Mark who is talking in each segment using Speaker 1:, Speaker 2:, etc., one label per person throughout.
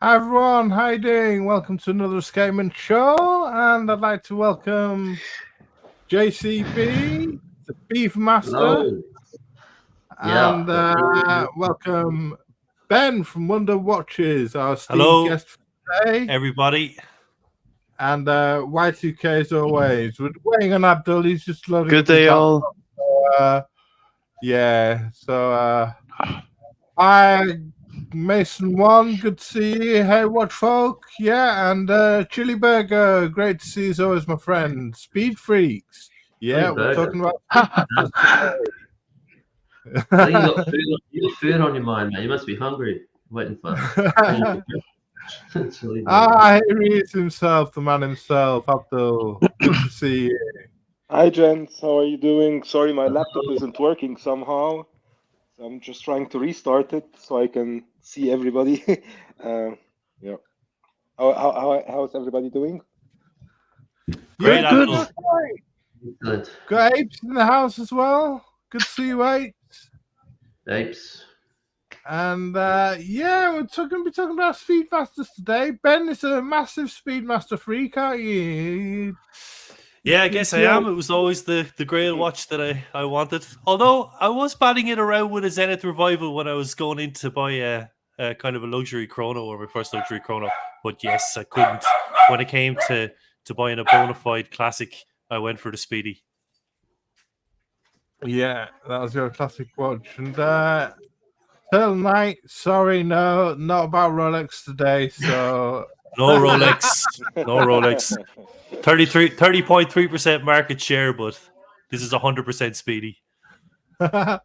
Speaker 1: Hi everyone, how you doing? Welcome to another Escapement Show, and I'd like to welcome JCB, the Beef Master, and welcome Ben from Wonder Watches, our esteemed guest for today.
Speaker 2: Everybody.
Speaker 1: And Y2K as always. We're waiting on Abdul, he's just loading.
Speaker 3: Good day, all.
Speaker 1: Mason One, good to see you. Hey, watch folk, yeah, and Chili Burger, great to see you as always, my friend. Speed Freaks, yeah, we're talking about.
Speaker 4: I think you got food on your mind, man. You must be hungry, waiting for.
Speaker 1: Here he is himself, the man himself, Abdul. Good to see you.
Speaker 3: Hi, gents. How are you doing? Sorry, my laptop isn't working somehow. So I'm just trying to restart it so I can see everybody. Yeah. How's everybody doing?
Speaker 2: Great,
Speaker 1: Abdul. Good. Got Apes in the house as well. Good to see you, Apes.
Speaker 4: Apes.
Speaker 1: And yeah, we're going to be talking about Speedmasters today. Ben is a massive Speedmaster freak, aren't you?
Speaker 2: Yeah, I guess I am. It was always the grail watch that I wanted. Although I was batting it around with a Zenith Revival when I was going in to buy a kind of a luxury chrono, or my first luxury chrono. But yes, I couldn't. When it came to buying a bona fide classic, I went for the Speedy.
Speaker 1: Yeah, that was your classic watch. And till night, sorry, no, not about Rolex today. So
Speaker 2: no Rolex, no Rolex. 30.3% market share, but this is 100% Speedy.
Speaker 1: Good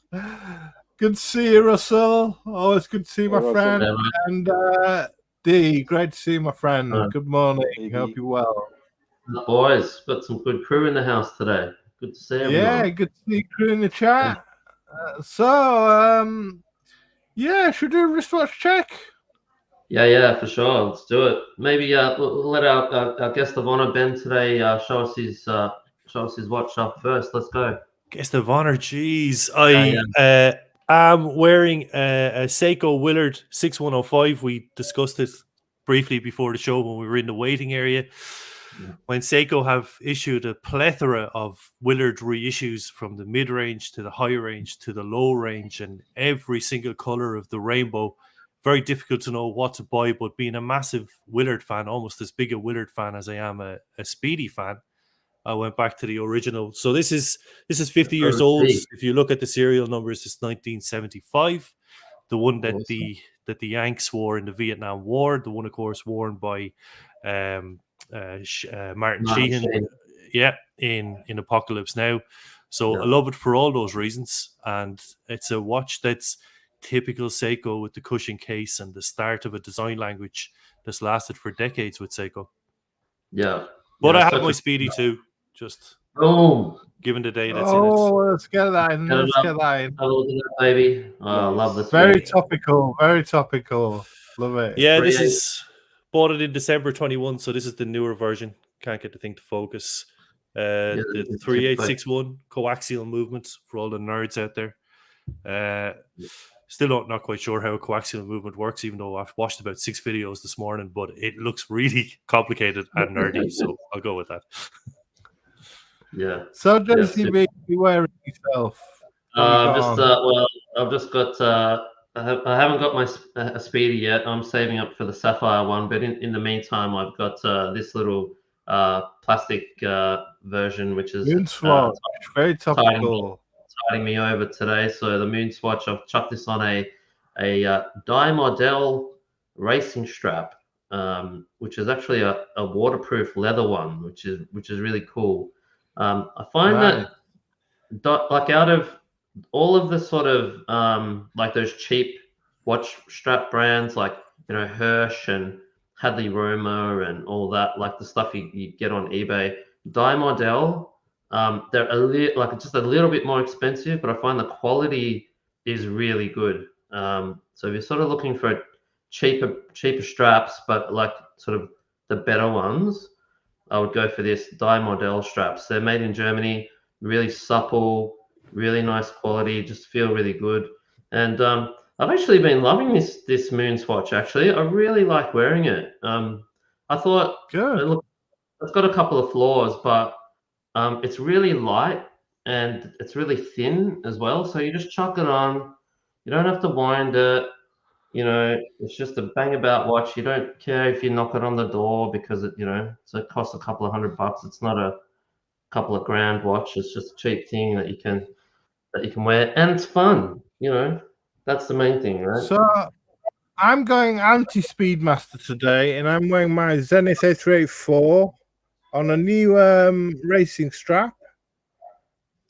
Speaker 1: to see you, Russell. Always good to see my friend. And D, great to see you, my friend. Good morning. Hope you're well.
Speaker 4: Boys, got some good crew in the house today. Good to see everyone.
Speaker 1: Yeah, good to see crew in the chat. Yeah, should we do a wristwatch check?
Speaker 4: Yeah, for sure. Let's do it. Maybe we'll let our guest of honor Ben today show us his watch up first. Let's go.
Speaker 2: Guest of honor, jeez. I am wearing a Seiko Willard 6105. We discussed it briefly before the show when we were in the waiting area. When Seiko have issued a plethora of Willard reissues from the mid-range to the high range to the low range and every single color of the rainbow. Very difficult to know what to buy, but being a massive Willard fan, almost as big a Willard fan as I am a Speedy fan, I went back to the original. So this is 50 years old. If you look at the serial numbers, it's 1975. The one that the Yanks wore in the Vietnam War. The one, of course, worn by Martin Sheehan, in Apocalypse Now. So I love it for all those reasons, and it's a watch that's typical Seiko with the cushion case and the start of a design language that's lasted for decades with Seiko.
Speaker 4: Yeah,
Speaker 2: but I have my Speedy too. Just given the day that's in it.
Speaker 1: Let's get that in. Let's get that in.
Speaker 4: Baby. I love this.
Speaker 1: Very topical. Very topical. Love it.
Speaker 2: Yeah, this is bought it in December 21, so this is the newer version. Can't get the thing to focus. The 3861 coaxial movement for all the nerds out there. Still not quite sure how a coaxial movement works, even though I've watched about 6 videos this morning, but it looks really complicated and nerdy, so I'll go with that.
Speaker 4: Yeah.
Speaker 1: So, JCB, you wearing yourself?
Speaker 4: I've just got. I haven't got my Speedy yet. I'm saving up for the Sapphire one, but in the meantime, I've got this little plastic version, which is
Speaker 1: very topical.
Speaker 4: Tiding me over today. So the Moon Swatch, I've chucked this on a Die Model racing strap, which is actually a waterproof leather one, which is really cool. I find that like out of all of the sort of like those cheap watch strap brands like Hirsch and Hadley Roma and all that, like the stuff you get on eBay, Die Model, they're just a little bit more expensive, but I find the quality is really good. So if you're sort of looking for cheaper straps, but like sort of the better ones, I would go for this Die Model straps. They're made in Germany, really supple, really nice quality, just feel really good. And I've actually been loving this Moons watch. Actually, I really like wearing it. I thought
Speaker 1: Good.
Speaker 4: It's got a couple of flaws, but it's really light and it's really thin as well. So you just chuck it on. You don't have to wind it. You know, it's just a bang about watch. You don't care if you knock it on the door because so it costs a couple of $100. It's not a couple of grand watch. It's just a cheap thing that you can wear, and it's fun. That's the main thing, right?
Speaker 1: So I'm going anti-Speedmaster today, and I'm wearing my Zenith A384 on a new racing strap.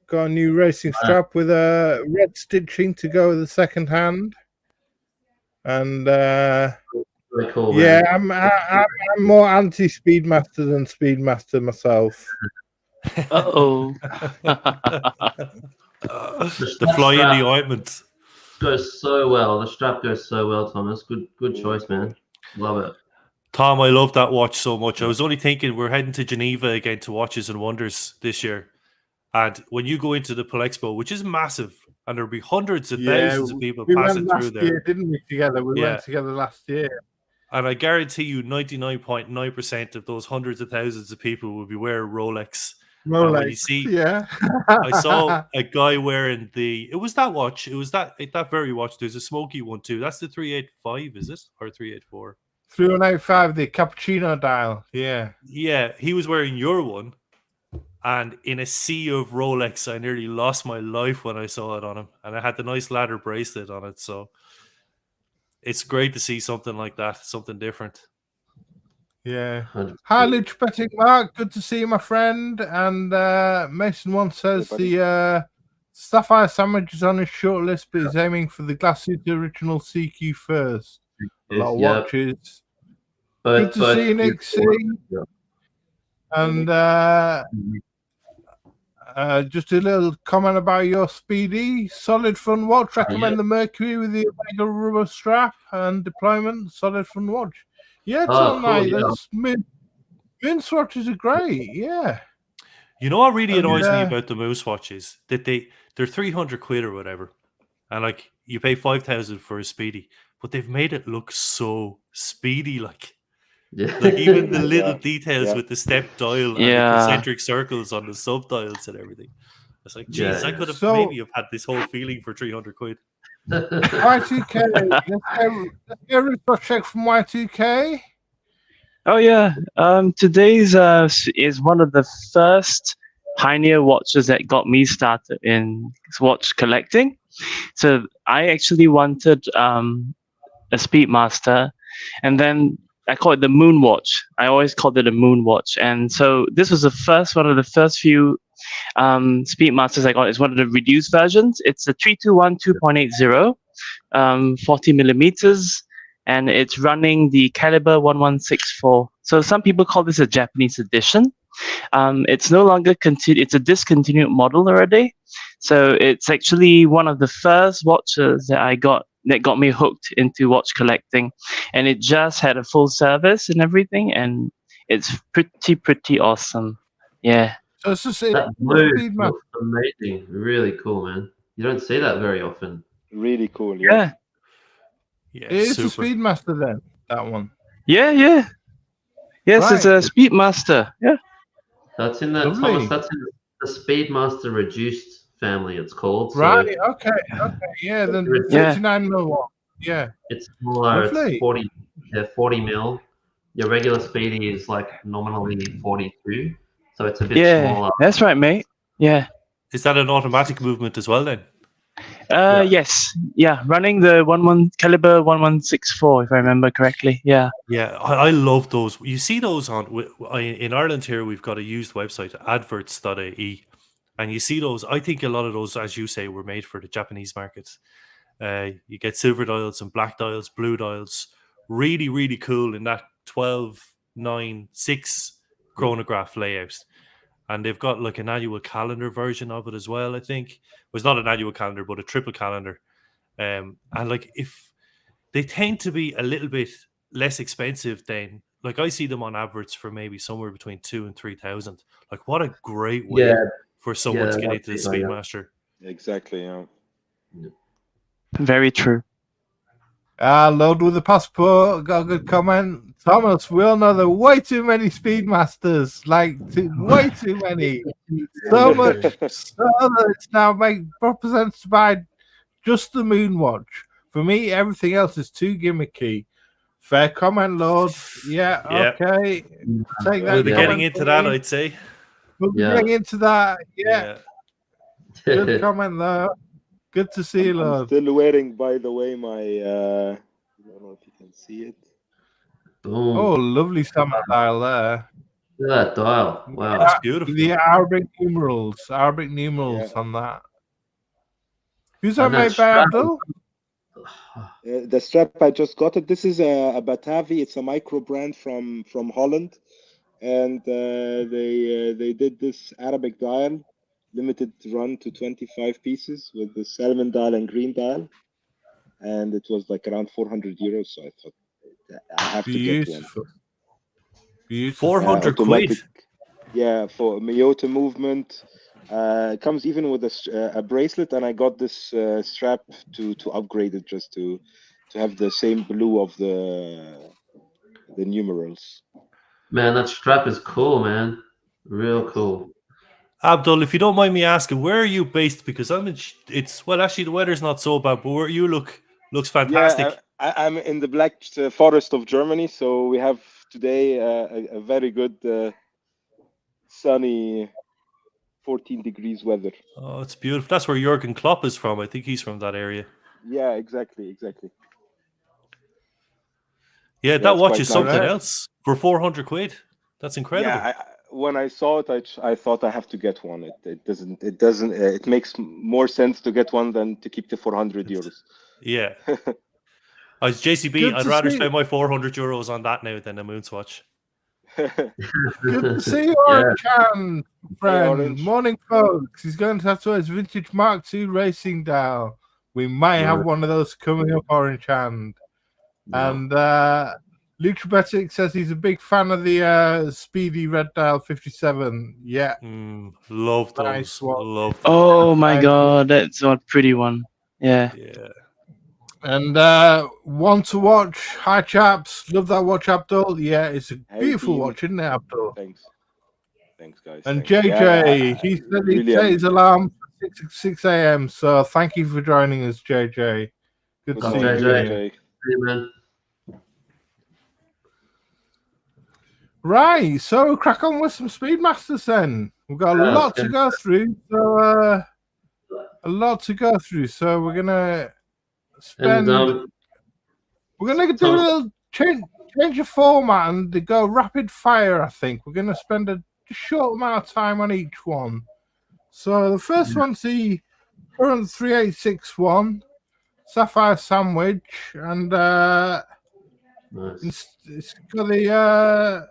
Speaker 1: Got a new racing strap with a red stitching to go with the second hand. And
Speaker 4: Really cool,
Speaker 1: yeah,
Speaker 4: man.
Speaker 1: I'm more anti-Speedmaster than Speedmaster myself.
Speaker 5: Uh-oh.
Speaker 2: The fly in the ointment.
Speaker 4: Goes so well. The strap goes so well, Thomas. Good choice, man. Love it.
Speaker 2: Tom, I love that watch so much. I was only thinking we're heading to Geneva again to Watches and Wonders this year. And when you go into the Polexpo, which is massive, and there'll be hundreds of thousands of people passing through there.
Speaker 1: Year, didn't we, together? We went together last year.
Speaker 2: And I guarantee you 99.9% of those hundreds of thousands of people will be wearing Rolex.
Speaker 1: Rolex,
Speaker 2: you see,
Speaker 1: yeah.
Speaker 2: I saw a guy wearing it was that watch. It was that very watch. There's a smoky one too. That's the 385, is it? Or 384?
Speaker 1: 3185, the cappuccino dial. Yeah.
Speaker 2: Yeah, he was wearing your one. And in a sea of Rolex, I nearly lost my life when I saw it on him. And I had the nice ladder bracelet on it. So it's great to see something like that, something different.
Speaker 1: Yeah. Hi, Luch Betting Mark. Good to see you, my friend. And Mason once says the Sapphire Sandwich is on his short list, but he's aiming for the Glasssuit original CQ first. A lot of watches. Good to see you, Nick C. And just a little comment about your Speedy. Solid fun watch. Recommend the Mercury with the Omega rubber strap and deployment. Solid fun watch. Yeah, it's all nice. Moose watches are great. Yeah.
Speaker 2: You know what really annoys me about the Moose watches? That they're 300 quid or whatever. And like you pay 5,000 for a Speedy, but they've made it look so speedy like.
Speaker 4: Yeah.
Speaker 2: Like even the little details with the step dial and the concentric circles on the sub dials and everything. It's like, geez, I could have maybe have had this whole feeling for 300 quid.
Speaker 1: Y2K. Let's get a refresh check from Y2K.
Speaker 5: Oh yeah. Today's is one of the first pioneer watches that got me started in watch collecting. So I actually wanted a Speedmaster, and then I call it the Moon Watch. I always called it a Moon Watch. And so this was one of the first few Speedmasters I got. It's one of the reduced versions. It's a 321 2.80, 40 millimeters, and it's running the caliber 1164. So some people call this a Japanese edition. It's no longer it's a discontinued model already. So it's actually one of the first watches that I got that got me hooked into watch collecting, and it just had a full service and everything, and it's pretty awesome. Yeah.
Speaker 1: So it's just
Speaker 4: that blue looks amazing, really cool, man. You don't see that very often.
Speaker 3: Really cool.
Speaker 5: Yeah.
Speaker 1: It is a Speedmaster then. That one.
Speaker 5: Yeah. Yes, it's a Speedmaster. Yeah.
Speaker 4: That's in that Thomas. That's in the Speedmaster reduced family. It's called.
Speaker 1: Right. Okay. Yeah. Then 39 mil one. Yeah.
Speaker 4: It's smaller. It's 40 mil. Your regular Speedy is like nominally 42, so it's a bit smaller.
Speaker 5: That's right, mate. Yeah.
Speaker 2: Is that an automatic movement as well then?
Speaker 5: Yes. Yeah. Running the caliber 1164, if I remember correctly. Yeah.
Speaker 2: Yeah. I love those. You see those in Ireland here. We've got a used website, adverts.ie. And you see those, I think a lot of those, as you say, were made for the Japanese markets. You get silver dials and black dials, blue dials. Really, really cool in that 12-9-6 chronograph layout. And they've got like an annual calendar version of it as well, I think. It was not an annual calendar, but a triple calendar. And like if they tend to be a little bit less expensive than, like I see them on adverts for maybe somewhere between 2,000 and 3,000. Like what a great way for someone to get into the Speedmaster.
Speaker 3: Exactly, yeah.
Speaker 5: Very true.
Speaker 1: Load with the passport. Got a good comment. Thomas, we all know there are way too many Speedmasters. Like, way too many. So much so that it's now represented by just the Moonwatch. For me, everything else is too gimmicky. Fair comment, Lord. Yeah, okay. Take that.
Speaker 2: We'll be getting into that, I'd say.
Speaker 1: We'll be getting into that. Yeah. Good comment, though. Good to see you, Lord.
Speaker 3: I'm still wearing, by the way, my I don't know if you can see it.
Speaker 4: Boom.
Speaker 1: Oh, lovely summer dial there.
Speaker 4: Look at that dial. Wow.
Speaker 2: That's beautiful.
Speaker 1: The Arabic numerals on that. Who's that made by, Abdul?
Speaker 3: The strap, I just got it. This is a Batavi. It's a micro brand from Holland, and they did this Arabic dial, limited run to 25 pieces with the salmon dial and green dial, and it was like around 400 euros. So I thought I have to get one.
Speaker 1: Beautiful.
Speaker 2: 400 quid.
Speaker 3: Yeah, for Miyota movement. It comes even with a bracelet, and I got this strap to upgrade it, just to have the same blue of the numerals.
Speaker 4: Man, that strap is cool, man. Real cool.
Speaker 2: Abdul, if you don't mind me asking, where are you based? Because I'm in. Well, actually, the weather's not so bad, but where you looks fantastic.
Speaker 3: Yeah, I'm in the Black Forest of Germany, so we have today a very good sunny 14 degrees weather.
Speaker 2: Oh, it's beautiful. That's where Jurgen Klopp is from. I think he's from that area.
Speaker 3: Yeah, exactly.
Speaker 2: Yeah, that watch is something else for 400 quid. That's incredible.
Speaker 3: Yeah, when I saw it, I thought I have to get one. It makes more sense to get one than to keep the 400 euros.
Speaker 2: Yeah. As JCB, I'd rather spend my 400 euros on that now than a Moonswatch.
Speaker 1: Good to see you, Orange Hand, friend. Morning, folks. He's going to have to his vintage Mark II racing dial. We might have one of those coming up, Orange Hand. And Lutrabetic says he's a big fan of the Speedy Red Dial 57. Yeah.
Speaker 2: Love those.
Speaker 1: Nice one.
Speaker 2: Love those.
Speaker 5: Oh my god, that's a pretty one. Yeah.
Speaker 1: And one to watch. Hi, chaps. Love that watch, Abdul. Yeah, it's a beautiful watch, isn't it, Abdul?
Speaker 3: Thanks, guys.
Speaker 1: And JJ, he said he'd set his alarm for 6 a.m. So thank you for joining us, JJ. Good to see you.
Speaker 4: JJ. Hey, man.
Speaker 1: Right, so we'll crack on with some Speedmasters then. We've got a lot to go through. So So we're gonna spend. We're gonna do a little change of format and go rapid fire. I think we're gonna spend a short amount of time on each one. So the first one's the current 3861 Sapphire Sandwich, and it's got the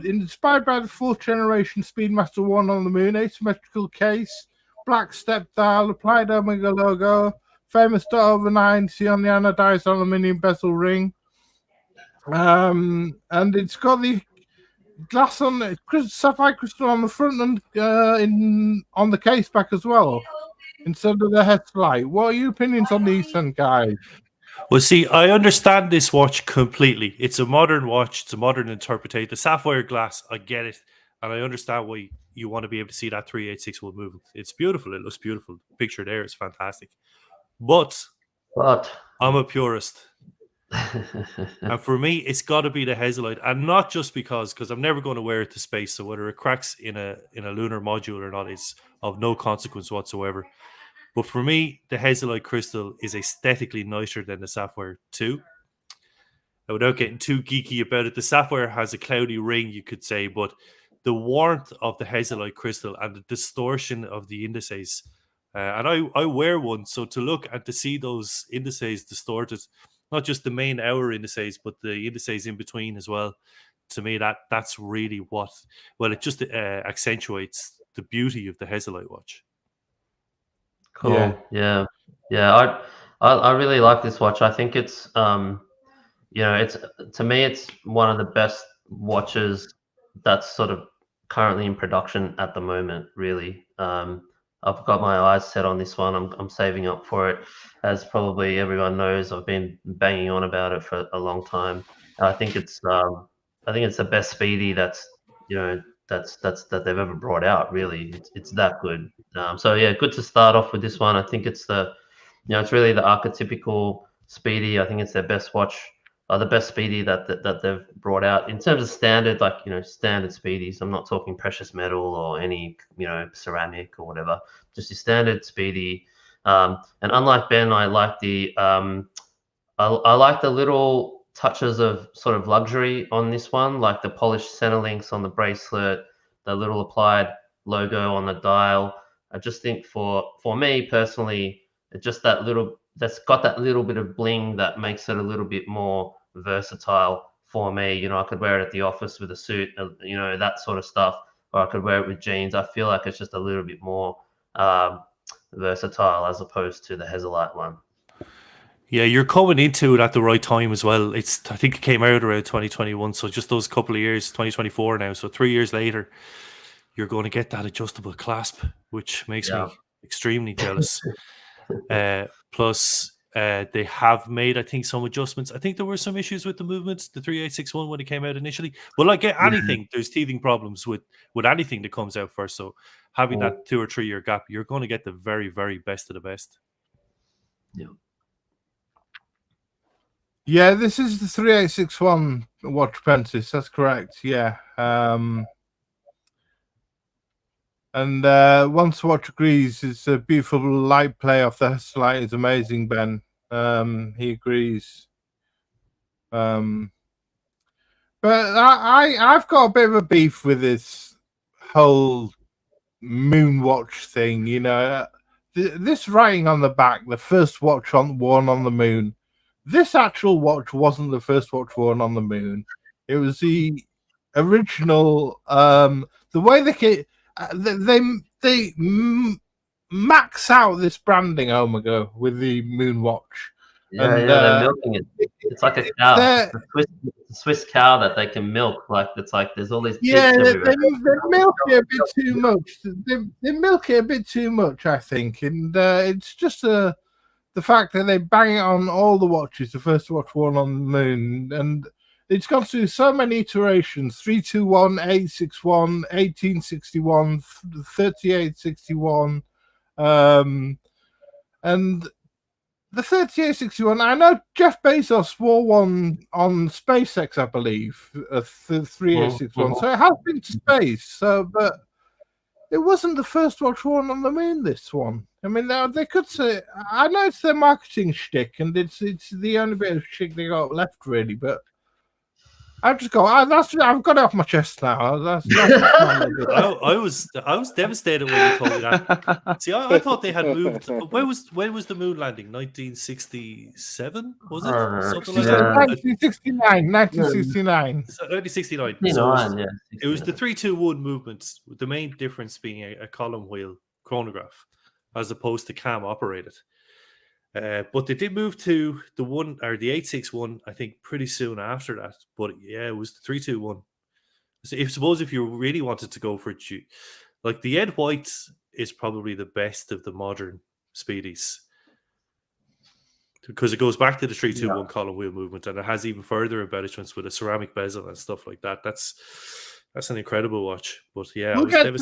Speaker 1: inspired by the 4th generation Speedmaster 1 on the moon, asymmetrical case, black step dial, applied Omega logo, famous dot over 9, see on the anodized aluminium bezel ring. And it's got the glass on the sapphire crystal on the front and on the case back as well, instead of the headlight. What are your opinions on these then, guys?
Speaker 2: Well, see, I understand this watch completely. It's a modern watch. It's a modern interpretation. The sapphire glass, I get it. And I understand why you want to be able to see that 3861 movement. It's beautiful. It looks beautiful. The picture there is fantastic. But I'm a purist. And for me, it's got to be the Hazelite. And not just because I'm never going to wear it to space. So whether it cracks in a lunar module or not is of no consequence whatsoever. But for me, the Hazelite crystal is aesthetically nicer than the Sapphire 2. Now, without getting too geeky about it, the Sapphire has a cloudy ring, you could say, but the warmth of the Hazelite crystal and the distortion of the indices, and I wear one, so to look and to see those indices distorted, not just the main hour indices, but the indices in between as well, to me, that's really it just accentuates the beauty of the Hazelite watch.
Speaker 4: Cool. Yeah. I really like this watch. I think it's it's, to me, it's one of the best watches that's sort of currently in production at the moment, really. I've got my eyes set on this one. I'm saving up for it, as probably everyone knows. I've been banging on about it for a long time. I think it's the best Speedy that they've ever brought out. Really, it's that good. So yeah, good to start off with this one. I think it's it's really the archetypical Speedy. I think it's their best watch, the best Speedy that they've brought out in terms of standard, like standard Speedies. I'm not talking precious metal or any ceramic or whatever. Just your standard Speedy. And unlike Ben, I like I like the little touches of sort of luxury on this one, like the polished center links on the bracelet, the little applied logo on the dial. I just think for me personally, it's just that's got that little bit of bling that makes it a little bit more versatile for me. I could wear it at the office with a suit, that sort of stuff, or I could wear it with jeans. I feel like it's just a little bit more versatile as opposed to the Hazelite one.
Speaker 2: Yeah, you're coming into it at the right time as well. I think it came out around 2021, so just those couple of years, 2024 now, so 3 years later, you're going to get that adjustable clasp, which makes me extremely jealous. Plus, they have made, I think, some adjustments. I think there were some issues with the movements, the 3861 when it came out initially. But like anything, there's teething problems with anything that comes out first. So having that 2 or 3 year gap, you're going to get the very, very best of the best.
Speaker 4: Yeah.
Speaker 1: Yeah, this is the 3861 watch Pensis. That's correct. Yeah. And once watch agrees, it's a beautiful light play off the light is amazing, Ben. He agrees. But I've got a bit of a beef with this whole moon watch thing. This writing on the back, the first watch worn on the moon. This actual watch wasn't the first watch worn on the moon. It was the original. The way they max out this branding Omega with the moon watch.
Speaker 4: Yeah, they're milking it. It's like a cow, a Swiss cow that they can milk. Like it's like there's all these.
Speaker 1: Yeah, they milk it a bit too much. They milk it a bit too much, I think, and it's just the fact that they bang it on all the watches. The first watch worn on the moon, and it's gone through so many iterations: 321, 861, 1861, 3861, and the 3861. I know Jeff Bezos wore one on SpaceX, I believe, 3861. So it has been to space. So, but it wasn't the first watch worn on the moon. This one. I mean, they could say. I know it's their marketing shtick, and it's the only bit of shtick they got left, really. But I just go. I've got it off my chest now. That's
Speaker 2: I was devastated when you told me that. See, I thought they had moved. When was the moon landing? 1967 was it? Something like that.
Speaker 1: 1969. 1969.
Speaker 2: 1969.
Speaker 4: Yeah.
Speaker 2: It was the 321 movements. With the main difference being a column wheel chronograph, as opposed to cam operated. But they did move to the 861, I think, pretty soon after that. But yeah, it was the 321. So if you really wanted to go for it, like the Ed White is probably the best of the modern Speedies, because it goes back to the 321 column wheel movement, and it has even further embellishments with a ceramic bezel and stuff like that. That's an incredible watch. But yeah,
Speaker 1: we'll get to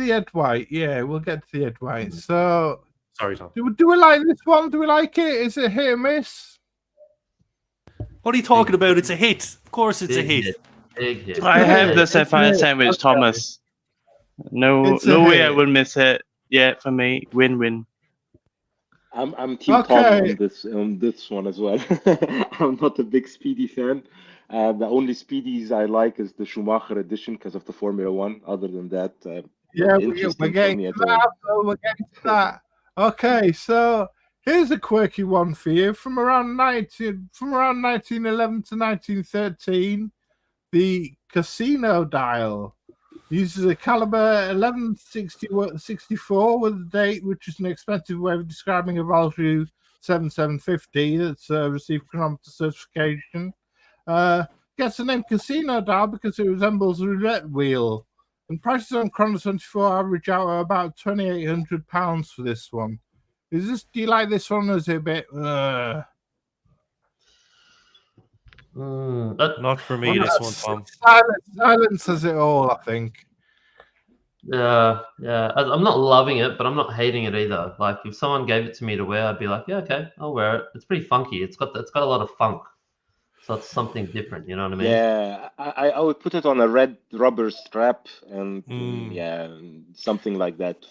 Speaker 1: the Ed White. Yeah, we'll get to the Ed White. So.
Speaker 2: Sorry, Tom.
Speaker 1: Do we like this one? Do we like it? Is it hit or miss?
Speaker 2: What are you talking about? It's a hit. Of course it's a hit.
Speaker 4: Big hit.
Speaker 5: I have the Sapphire Sandwich, Thomas. No way I would miss it. Yeah, for me, win-win.
Speaker 3: I'm Team Tom on this one as well. I'm not a big Speedy fan. The only Speedies I like is the Schumacher edition because of the Formula One. Other than that,
Speaker 1: we're getting to that. Okay, so here's a quirky one for you. From around 1911 to 1913, the Casino dial uses a caliber 1164 with a date, which is an expensive way of describing a value 7750 that's received chronometer certification. Gets the name Casino dial because it resembles a roulette wheel And prices on Chrono 24 average out at about £2,800 for this one. Do you like this one, or is it a bit?
Speaker 2: Not for me, this one, Tom.
Speaker 1: Silence says it all, I think.
Speaker 4: Yeah. I'm not loving it, but I'm not hating it either. Like if someone gave it to me to wear, I'd be like, yeah, okay, I'll wear it. It's pretty funky. It's got a lot of funk. So it's something different, you know what I mean?
Speaker 3: Yeah, I would put it on a red rubber strap and something like that.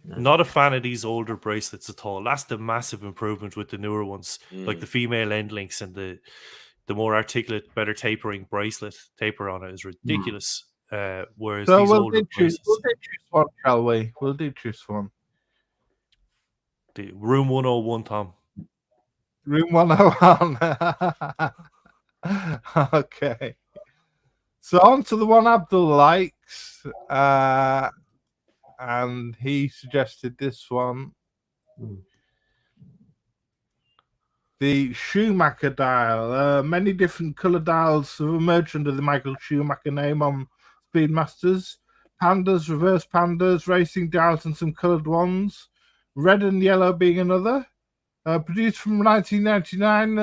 Speaker 2: Not a fan of these older bracelets at all. That's the massive improvement with the newer ones, like the female end links and the more articulate, better tapering bracelet taper on it is ridiculous. Whereas
Speaker 1: so
Speaker 2: these older bracelets,
Speaker 1: we'll choose one, shall we? We'll choose one.
Speaker 2: The room 101, Tom.
Speaker 1: Room 101. Okay. So on to the one Abdul likes. And he suggested this one. The Schumacher dial. Many different color dials have emerged under the Michael Schumacher name on Speedmasters. Pandas, reverse pandas, racing dials, and some colored ones. Red and yellow being another. Produced from 1999.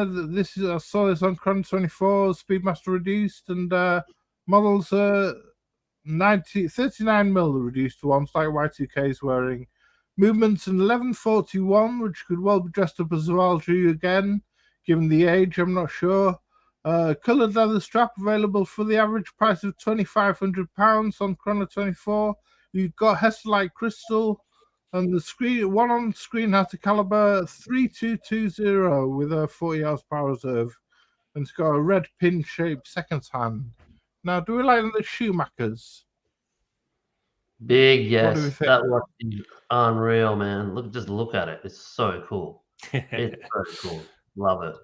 Speaker 1: I saw this on Chrono 24, Speedmaster reduced, and models 39 mil reduced ones like Y2K is wearing. Movements in 1141, which could well be dressed up as horology again, given the age, I'm not sure. Coloured leather strap available for the average price of £2,500 on Chrono 24. You've got Hesterlite crystal, and the one on the screen has a caliber 3220 with a 40 horsepower reserve, and it's got a red pin-shaped seconds hand. Now, do we like the Schumachers?
Speaker 4: Big yes. That watch is unreal, man. Just look at it. It's so cool. It's so cool. Love it.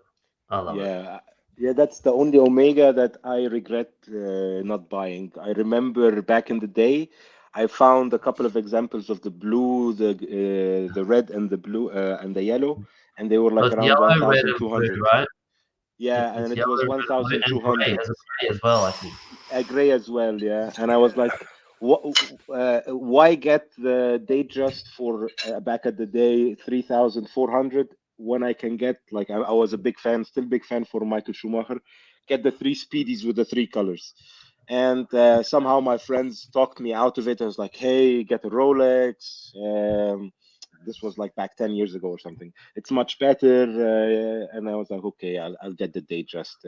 Speaker 4: I love it.
Speaker 3: Yeah, that's the only Omega that I regret not buying. I remember back in the day, I found a couple of examples of the blue, the red, and the blue and the yellow, and they were like around
Speaker 4: yellow,
Speaker 3: 1,200.
Speaker 4: Blue, right?
Speaker 3: Yeah, and it was 1,200.
Speaker 4: Gray as well, I think.
Speaker 3: A gray as well, yeah. And I was like, why get the Datejust for back at the day 3,400 when I can get, like, I was a big fan, still big fan for Michael Schumacher, get the 3 Speedies with the 3 colors. And somehow my friends talked me out of it. I was like, hey, get a Rolex. This was like back 10 years ago or something. It's much better. And I was like, okay, I'll get the Datejust.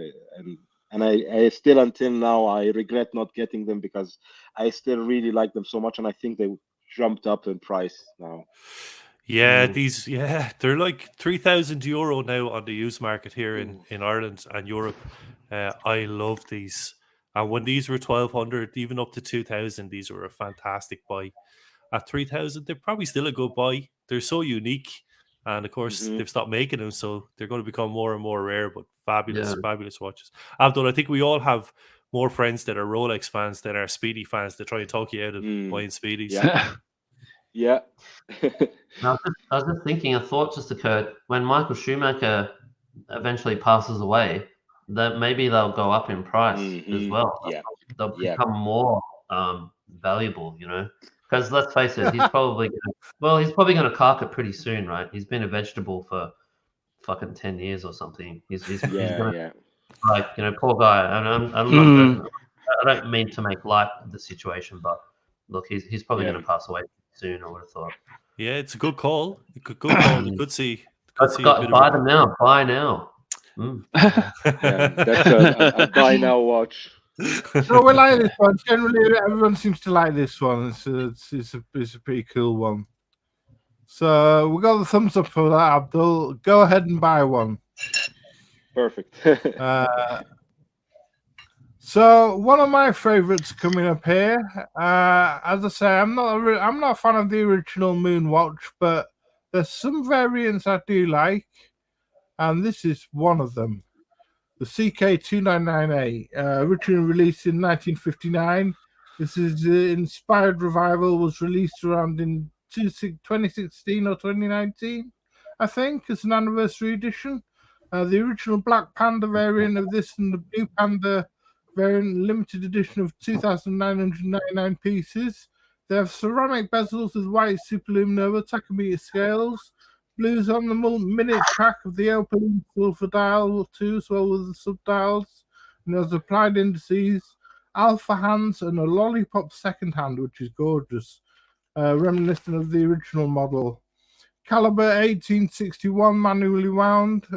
Speaker 3: And I still, until now, I regret not getting them because I still really like them so much. And I think they jumped up in price now.
Speaker 2: Yeah, they're like €3,000 now on the used market here in Ireland and Europe. I love these. And when these were 1,200, even up to 2,000, these were a fantastic buy. At 3,000, they're probably still a good buy. They're so unique. And of course, they've stopped making them, so they're going to become more and more rare, but fabulous watches. Abdul, I think we all have more friends that are Rolex fans than are Speedy fans that try and talk you out of buying Speedies.
Speaker 3: Yeah.
Speaker 4: I was just thinking, a thought just occurred. When Michael Schumacher eventually passes away, that maybe they'll go up in price as well.
Speaker 3: Yeah.
Speaker 4: They'll become more valuable, you know. Because let's face it, he's probably gonna cark it pretty soon, right? He's been a vegetable for fucking 10 years or something. He's gonna, like, you know, poor guy. I don't mean to make light of the situation, but look, he's probably gonna pass away soon, I would have thought.
Speaker 2: Yeah, it's a good call. Good call. You could see.
Speaker 4: Buy them now. Buy now.
Speaker 3: That's a buy now watch.
Speaker 1: So we like this one. Generally, everyone seems to like this one. It's a pretty cool one. So we got the thumbs up for that, Abdul. Go ahead and buy one.
Speaker 3: Perfect.
Speaker 1: So one of my favorites coming up here. As I say, I'm not a fan of the original Moon watch, but there's some variants I do like, and this is one of them. The CK299A, originally released in 1959. This is inspired revival, was released around in 2016 or 2019, I think, as an anniversary edition. The original Black Panda variant of this and the Blue Panda variant, limited edition of 2,999 pieces. They have ceramic bezels with white superluminova tachometer scales, blues on the minute track of the open silver dial too, as well as the subdials, and there's applied indices, alpha hands, and a lollipop second hand, which is gorgeous, reminiscent of the original model. Caliber 1861, manually wound,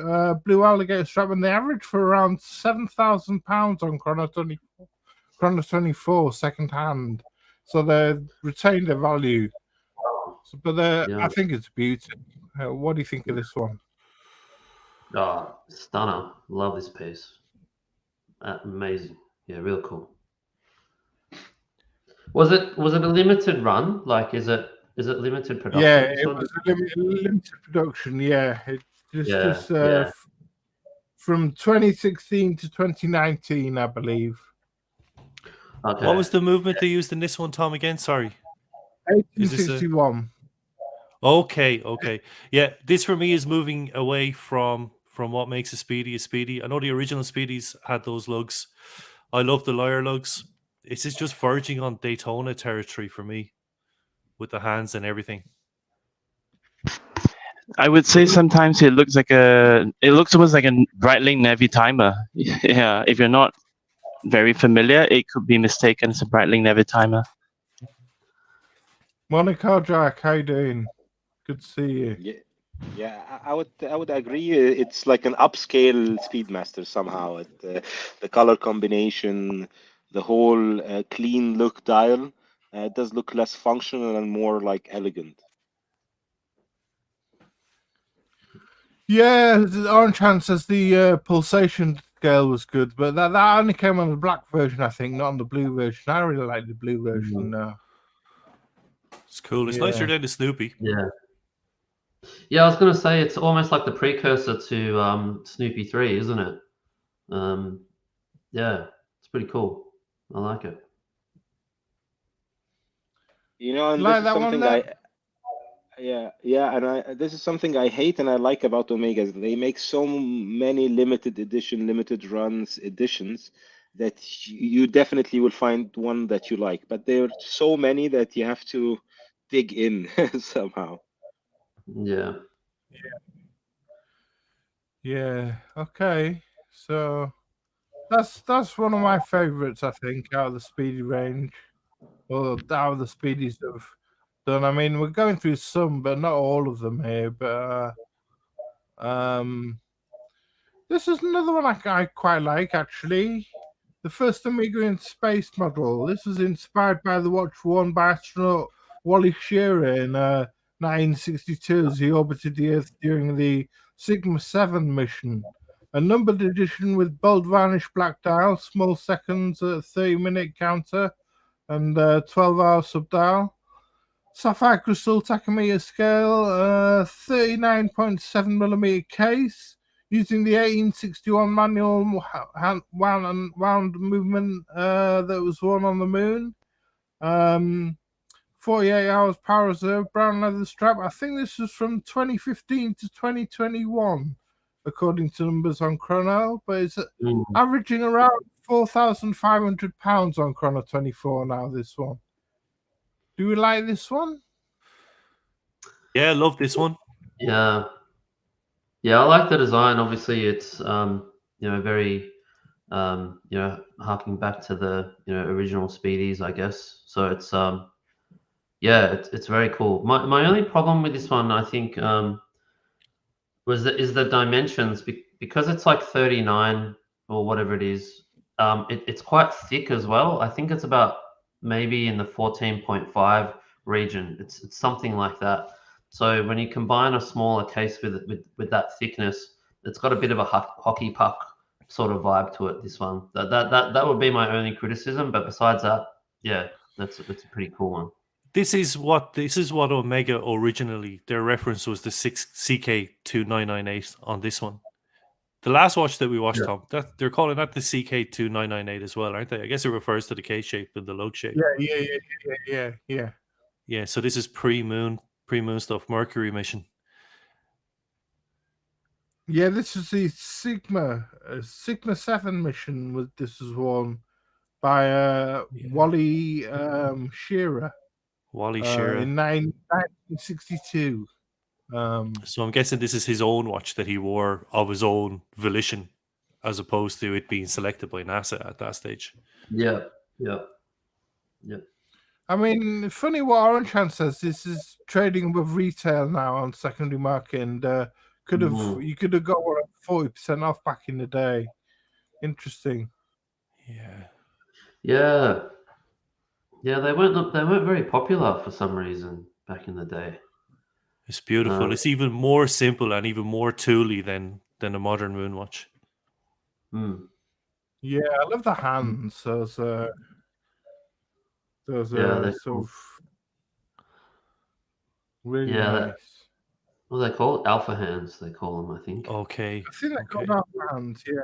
Speaker 1: blue alligator strap, and they average for around £7,000 on Chrono 24 second hand. So they've retained their value. But I think it's beauty. What do you think of this one?
Speaker 4: Oh, stunner. Love this piece. Amazing. Yeah, real cool. Was it a limited run? Like, is it limited production?
Speaker 1: Yeah, it was a limited production. Yeah, it just from 2016 to 2019, I believe.
Speaker 4: Okay.
Speaker 2: What was the movement they used in this one, Tom? Again, sorry.
Speaker 1: 1861.
Speaker 2: Okay. Yeah, this for me is moving away from what makes a Speedy. I know the original Speedies had those lugs. I love the lyre lugs. This is just verging on Daytona territory for me, with the hands and everything.
Speaker 5: I would say sometimes it looks almost like a Breitling Navy timer. Yeah, if you're not very familiar, it could be mistaken as a Breitling Navy timer.
Speaker 1: Monaco Jack, how you doing? Good to see you.
Speaker 3: Yeah, I would agree. It's like an upscale Speedmaster somehow. The color combination, the whole clean look dial, it does look less functional and more like elegant.
Speaker 1: Yeah, the Orange Hand says the pulsation scale was good, but that only came on the black version, I think, not on the blue version. I really like the blue version.
Speaker 2: It's cool. It's nicer than the Snoopy.
Speaker 4: Yeah, I was going to say it's almost like the precursor to Snoopy 3, isn't it? Yeah, it's pretty cool. I like it.
Speaker 3: You know, and
Speaker 1: like
Speaker 3: this is something this is something I hate and I like about Omegas. They make so many limited runs editions that you definitely will find one that you like. But there are so many that you have to dig in somehow.
Speaker 1: Yeah. Okay. So that's one of my favorites, I think, out of the Speedy range, or out of the Speedies have done. I mean, we're going through some, but not all of them here. But this is another one I quite like, actually. The first Amiga in space model. This was inspired by the watch worn by astronaut Wally Schirra in 1962 as he orbited the Earth during the Sigma 7 mission. A numbered edition with bold varnish black dial, small seconds, 30-minute counter, and 12-hour subdial. Sapphire crystal tachometer scale, 39.7mm case, using the 1861 manual wound movement that was worn on the moon. 48 hours power reserve, brown leather strap. I think this was from 2015 to 2021, according to numbers on Chrono, but it's averaging around £4,500 on Chrono 24 now, this one. Do you like this one?
Speaker 2: Yeah, I love this one.
Speaker 4: Yeah, I like the design. Obviously, it's very harking back to the original Speedies, I guess. So it's it's very cool. My only problem with this one, I think, is the dimensions, because it's like 39 or whatever it is. It's quite thick as well. I think it's about maybe in the 14.5 region. It's something like that. So when you combine a smaller case with that thickness, it's got a bit of a hockey puck sort of vibe to it. This one, that would be my only criticism. But besides that, yeah, it's a pretty cool one.
Speaker 2: This is what Omega originally, their reference was the CK2998 on this one. The last watch that we watched, Tom, they're calling that the CK2998 as well, aren't they? I guess it refers to the K shape and the lug shape. Yeah. So this is pre-moon stuff, Mercury mission.
Speaker 1: Yeah, this is the Sigma 7 mission. This was one by Wally Shearer.
Speaker 2: Wally Shearer
Speaker 1: in 1962.
Speaker 2: So I'm guessing this is his own watch that he wore of his own volition, as opposed to it being selected by NASA at that stage.
Speaker 4: Yeah.
Speaker 1: I mean, funny what Orange Hand says. This is trading with retail now on secondary market, and you could have got 40% off back in the day. Interesting.
Speaker 4: Yeah. They weren't very popular for some reason back in the day.
Speaker 2: It's beautiful. It's even more simple and even more tooly than a modern moon watch.
Speaker 1: Yeah, I love the hands. Those
Speaker 4: they're
Speaker 1: sort
Speaker 4: cool.
Speaker 1: of really nice.
Speaker 4: What do they call it? Alpha hands, they call them, I think.
Speaker 2: Okay.
Speaker 1: I think they're called alpha hands, yeah.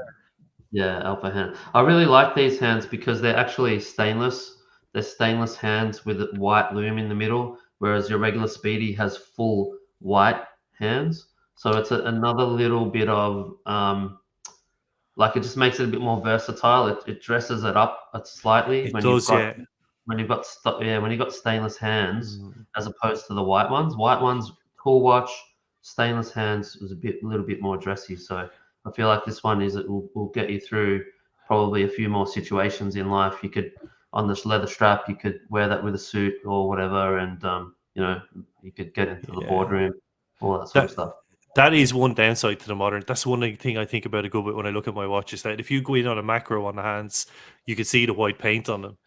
Speaker 4: Yeah, alpha hand. I really like these hands because they're actually stainless. They're stainless hands with a white loom in the middle, whereas your regular Speedy has full white hands. So it's another little bit of it just makes it a bit more versatile. It dresses it up slightly
Speaker 2: It does,
Speaker 4: when you've got stainless hands as opposed to the white ones. White ones, cool watch, stainless hands was a little bit more dressy. So I feel like this one will get you through probably a few more situations in life. You could, on this leather strap, you could wear that with a suit or whatever, and you could get into the boardroom, all that sort of stuff.
Speaker 2: That is one downside to the modern. That's one thing I think about a good bit when I look at my watch, is that if you go in on a macro on the hands, you can see the white paint on them.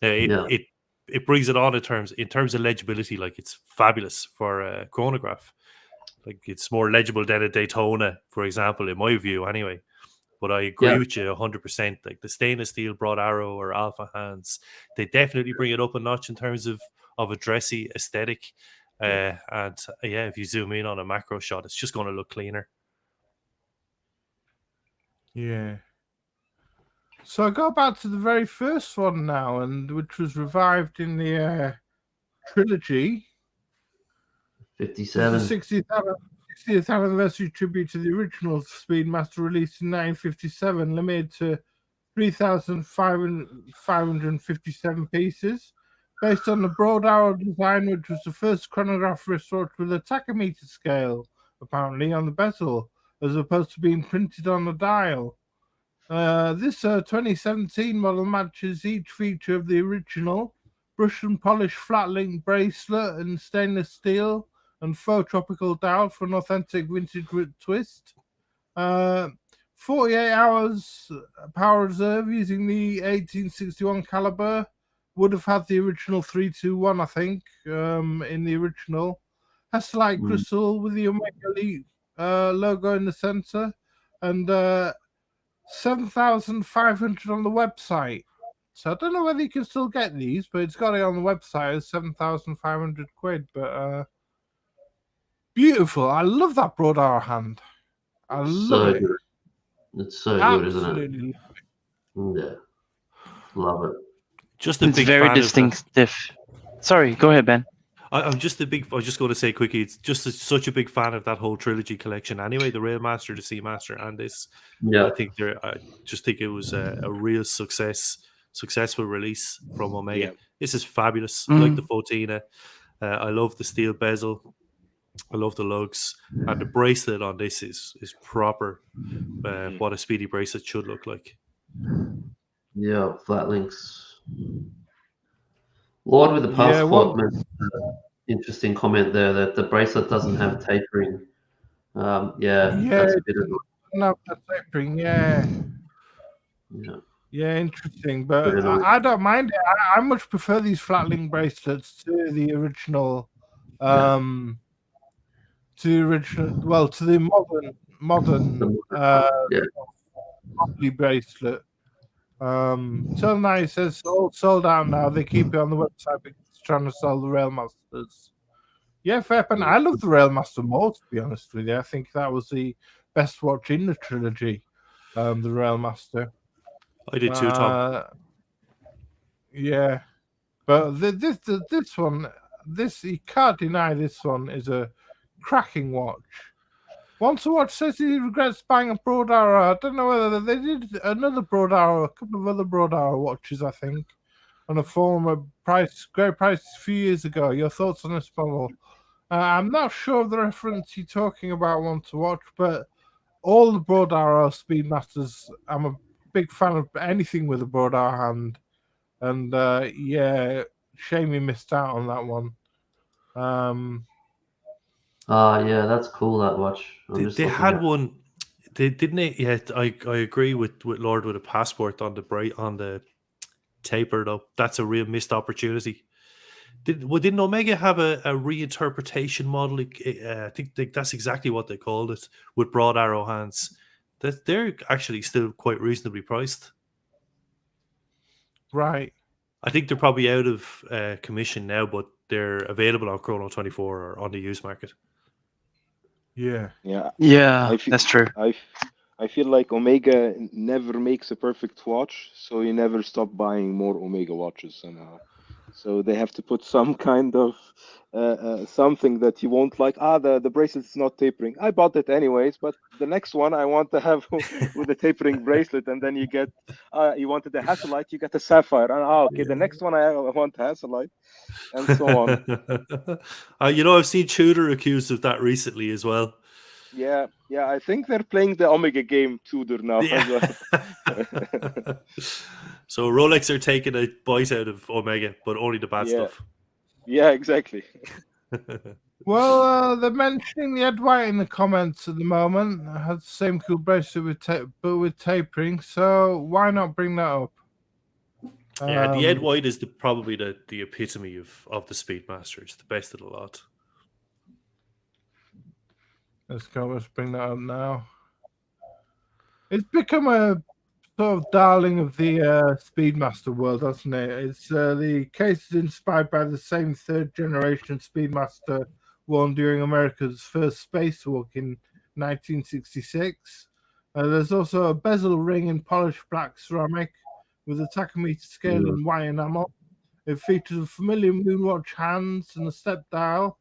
Speaker 2: It brings it on in terms of legibility. Like, it's fabulous for a chronograph. Like, it's more legible than a Daytona, for example, in my view, anyway. But I agree with you 100%. Like, the stainless steel broad arrow or alpha hands, they definitely bring it up a notch in terms of a dressy aesthetic. If you zoom in on a macro shot, it's just going to look cleaner.
Speaker 1: Yeah. So I go back to the very first one now, and which was revived in the trilogy.
Speaker 4: 57.
Speaker 1: The 60th anniversary tribute to the original Speedmaster, released in 1957, limited to 3,557 pieces. Based on the broad arrow design, which was the first chronograph wristwatch with a tachometer scale, apparently, on the bezel, as opposed to being printed on the dial. This 2017 model matches each feature of the original: brush and polish flat link bracelet and stainless steel and faux tropical dial for an authentic vintage twist. 48 hours power reserve using the 1861 caliber. Would have had the original 321, I think, in the original. Hesterite crystal with the Omega Elite logo in the center, and 7,500 on the website. So I don't know whether you can still get these, but it's got it on the website as 7,500 quid. But beautiful. I love that broad arrow hand. I love it.
Speaker 4: Good. It's so
Speaker 1: Absolutely
Speaker 4: good, isn't it? Yeah. Love it.
Speaker 5: It's very distinctive. Sorry, go ahead, Ben.
Speaker 2: I was just going to say quickly, it's just such a big fan of that whole trilogy collection anyway, the Railmaster, the Seamaster, and this. I just think it was a real successful release from Omega. This is fabulous. I like the Fotina. I love the steel bezel. I love the lugs, and the bracelet on this is proper what a Speedy bracelet should look like.
Speaker 4: Yeah, flat links. Lord with the passport, interesting comment there that the bracelet doesn't have tapering. That's a bit of
Speaker 1: no tapering. Yeah, interesting. But I don't mind it. I much prefer these flat link bracelets to the original. To the modern bracelet. Till now it says sold out now. They keep it on the website because it's trying to sell the Railmasters. Yeah, fair point. I love the Railmaster more, to be honest with you. I think that was the best watch in the trilogy, the Railmaster.
Speaker 2: I did too, Tom.
Speaker 1: Yeah, but this one, you can't deny this one is a cracking watch. Want to Watch says he regrets buying a broad arrow. I don't know whether they did another broad arrow, a couple of other broad arrow watches, I think, on a former great price a few years ago. Your thoughts on this model? I'm not sure of the reference you're talking about, Want to Watch, but all the broad arrow Speedmasters, I'm a big fan of anything with a broad arrow hand. And yeah, shame you missed out on that one.
Speaker 4: Yeah, that's cool, that watch.
Speaker 2: They had one. They didn't. Yeah, I agree with Lord with a passport on the taper though. That's a real missed opportunity. Didn't Omega have a reinterpretation model? I think that's exactly what they called it, with broad arrow hands. That they're actually still quite reasonably priced.
Speaker 1: Right.
Speaker 2: I think they're probably out of commission now, but they're available on Chrono 24 or on the used market.
Speaker 1: Yeah.
Speaker 5: That's true.
Speaker 3: I feel like Omega never makes a perfect watch, so you never stop buying more Omega watches somehow. So they have to put some kind of something that you won't like. The bracelet's not tapering. I bought it anyways, but the next one I want to have with a tapering bracelet, and then you get you wanted the Hasselite, you get a sapphire. And okay, the next one I want Hasselite, and so on.
Speaker 2: I've seen Tudor accused of that recently as well.
Speaker 3: Yeah, I think they're playing the Omega game Tudor now as
Speaker 2: well. So Rolex are taking a bite out of Omega, but only the bad stuff.
Speaker 3: Yeah, exactly.
Speaker 1: Well, they're mentioning the Ed White in the comments at the moment. I had the same cool bracelet but with tapering, so why not bring that up?
Speaker 2: Yeah, the Ed White is probably the epitome of the Speedmasters, the best of the lot.
Speaker 1: Let's bring that up now. It's become a sort of darling of the Speedmaster world, hasn't it? It's the case is inspired by the same third generation Speedmaster worn during America's first spacewalk in 1966. There's also a bezel ring in polished black ceramic with a tachometer scale in white enamel. It features a familiar moonwatch hands and a step dial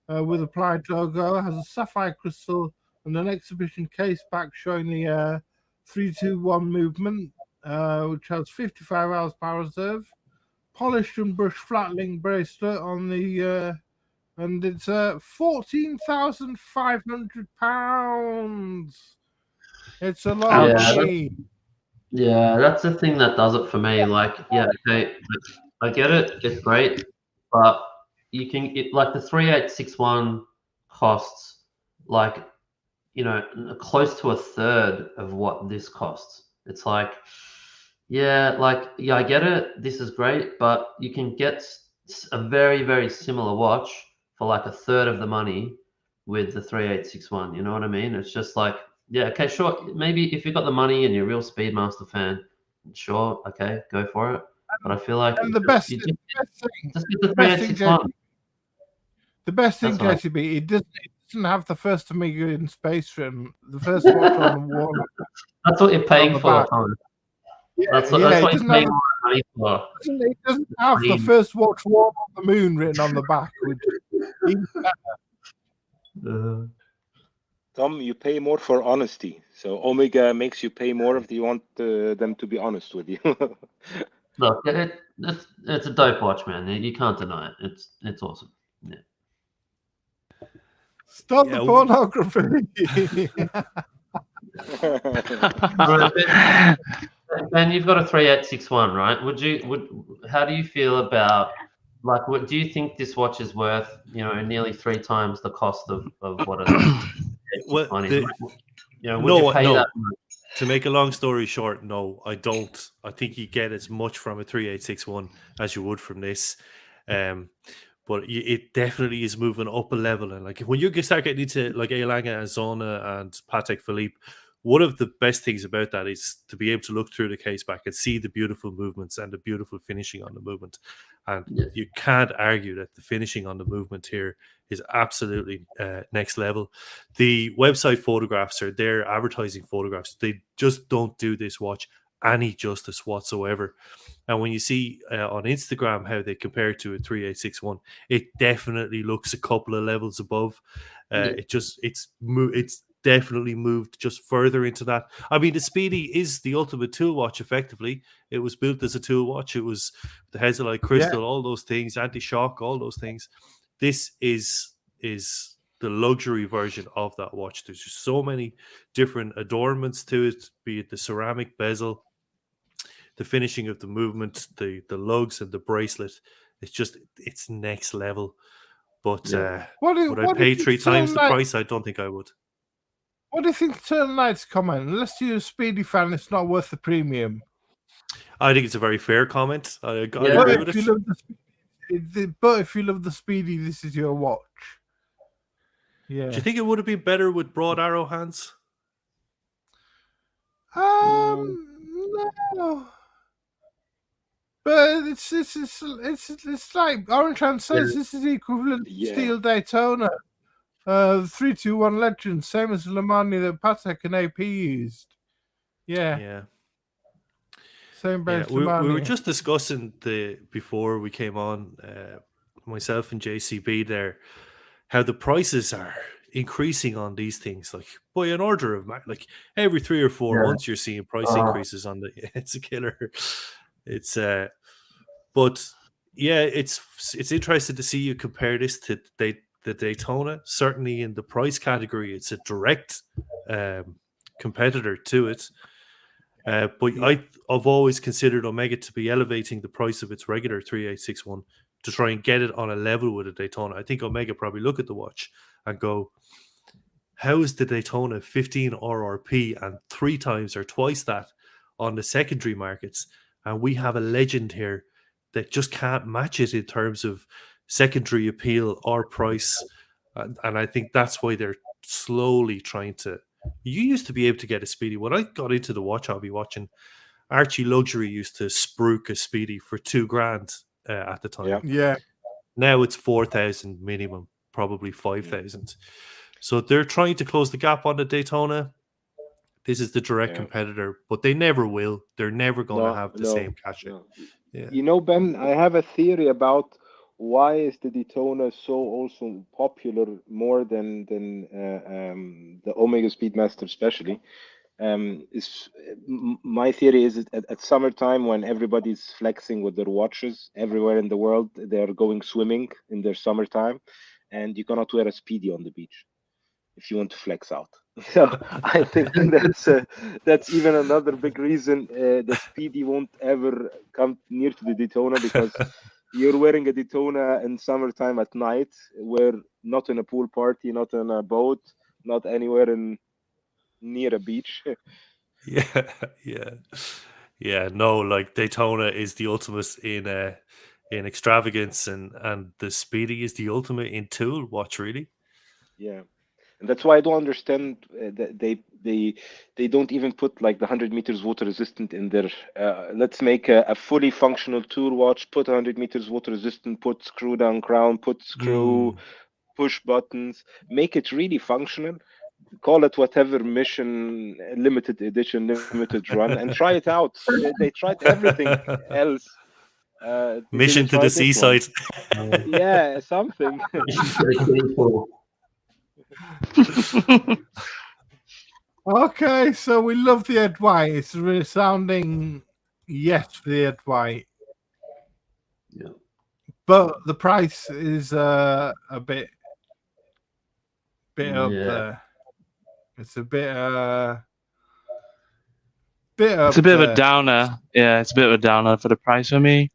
Speaker 1: with applied logo. It has a sapphire crystal and an exhibition case back showing the 3-2-1 movement, which has 55 hours power reserve. Polished and brushed flat link bracelet on the and it's £14,500. It's a lot of money.
Speaker 4: Yeah, that's the thing that does it for me. Like, yeah, okay, I get it, it's great, but you can like the 3861 costs like, close to a third of what this costs. It's like, I get it, this is great, but you can get a very, very similar watch for like a third of the money with the 3861. You know what I mean? It's just like, yeah, okay, sure. Maybe if you've got the money and you're a real Speedmaster fan, sure, okay, go for it. But I feel like
Speaker 1: the best thing, JCB, it doesn't have the first Omega in space written. The first watch on the wall.
Speaker 4: That's what you're paying for, Tom. That's what you're paying money for.
Speaker 1: It doesn't have the first watch worn on the moon written on the back.
Speaker 3: Tom, you pay more for honesty. So Omega makes you pay more if you want them to be honest with you.
Speaker 4: Look, it's a dope watch, man. You can't deny it. It's awesome. Yeah.
Speaker 1: Stop the pornography.
Speaker 4: Ben, you've got a 3861, right? How do you feel about, like, do you think this watch is worth, nearly 3 times the cost of what it is?
Speaker 2: Well,
Speaker 4: would you pay that much?
Speaker 2: To make a long story short, no, I don't. I think you get as much from a 3861 as you would from this. But it definitely is moving up a level. And like when you start getting into like A. Lange and Zona and Patek Philippe, one of the best things about that is to be able to look through the case back and see the beautiful movements and the beautiful finishing on the movement. And you can't argue that the finishing on the movement here is absolutely next level. The website photographs are their advertising photographs. They just don't do this watch any justice whatsoever. And when you see on Instagram how they compare it to a 3861, it definitely looks a couple of levels above. It's definitely moved just further into that. I mean, the Speedy is the ultimate tool watch, effectively. It was built as a tool watch. It was the Hezolite crystal, all those things, anti-shock, all those things. This is the luxury version of that watch. There's just so many different adornments to it, be it the ceramic bezel, the finishing of the movement, the lugs and the bracelet. It's next level. But would I pay 3 times the price? I don't think I would.
Speaker 1: What do you think Eternal Knight's comment? Unless you're a Speedy fan, it's not worth the premium.
Speaker 2: I think it's a very fair comment. I agree with it.
Speaker 1: But if you love the Speedy, this is your watch. Yeah.
Speaker 2: Do you think it would have been better with broad arrow hands?
Speaker 1: No. But it's like Orange Hand says, this is the equivalent of Steel Daytona. 321 Legend, same as Le Mani that Patek and AP used. Yeah. Same base.
Speaker 2: We were just discussing before we came on, myself and JCB there, how the prices are increasing on these things, like by an order of like every 3 or 4 months you're seeing price increases on it's a killer. It's but yeah, it's interesting to see you compare this to the Daytona. Certainly in the price category, it's a direct competitor to it. But I've always considered Omega to be elevating the price of its regular 3861 to try and get it on a level with a Daytona. I think Omega probably look at the watch and go, how is the Daytona 15 RRP and 3 times or twice that on the secondary markets? And we have a legend here that just can't match it in terms of secondary appeal or price. And I think that's why they're slowly trying to... You used to be able to get a Speedy. When I got into the watch hobby watching, Archie Luxury used to spruik a Speedy for $2,000 at the time.
Speaker 1: Yeah.
Speaker 2: Now it's 4,000 minimum, probably 5,000. So they're trying to close the gap on the Daytona. This is the direct competitor, but they never will. They're never going to have the same cachet. Yeah.
Speaker 3: You know, Ben, I have a theory about why is the Daytona so also popular more than the Omega Speedmaster, especially. My theory is at summertime when everybody's flexing with their watches everywhere in the world, they're going swimming in their summertime, and you cannot wear a Speedy on the beach if you want to flex out. So I think that's even another big reason the Speedy won't ever come near to the Daytona, because you're wearing a Daytona in summertime at night, where not in a pool party, not in a boat, not anywhere near a beach.
Speaker 2: Yeah. No, like Daytona is the ultimate in extravagance, and the Speedy is the ultimate in tool watch, really.
Speaker 3: Yeah. And that's why I don't understand that they don't even put like the 100 meters water resistant in there. Let's make a fully functional tool watch, put 100 meters water resistant, put screw down crown, put screw, push buttons, make it really functional. Call it whatever mission, limited edition, limited run, and try it out. They tried everything else.
Speaker 2: Mission to the seaside.
Speaker 3: Yeah, something.
Speaker 1: Okay, so we love the Ed White. It's a resounding yes for the Ed White.
Speaker 4: Yeah.
Speaker 1: But the price is a bit up there. It's a bit
Speaker 5: it's a bit of a downer. Yeah, it's a bit of a downer for the price for me.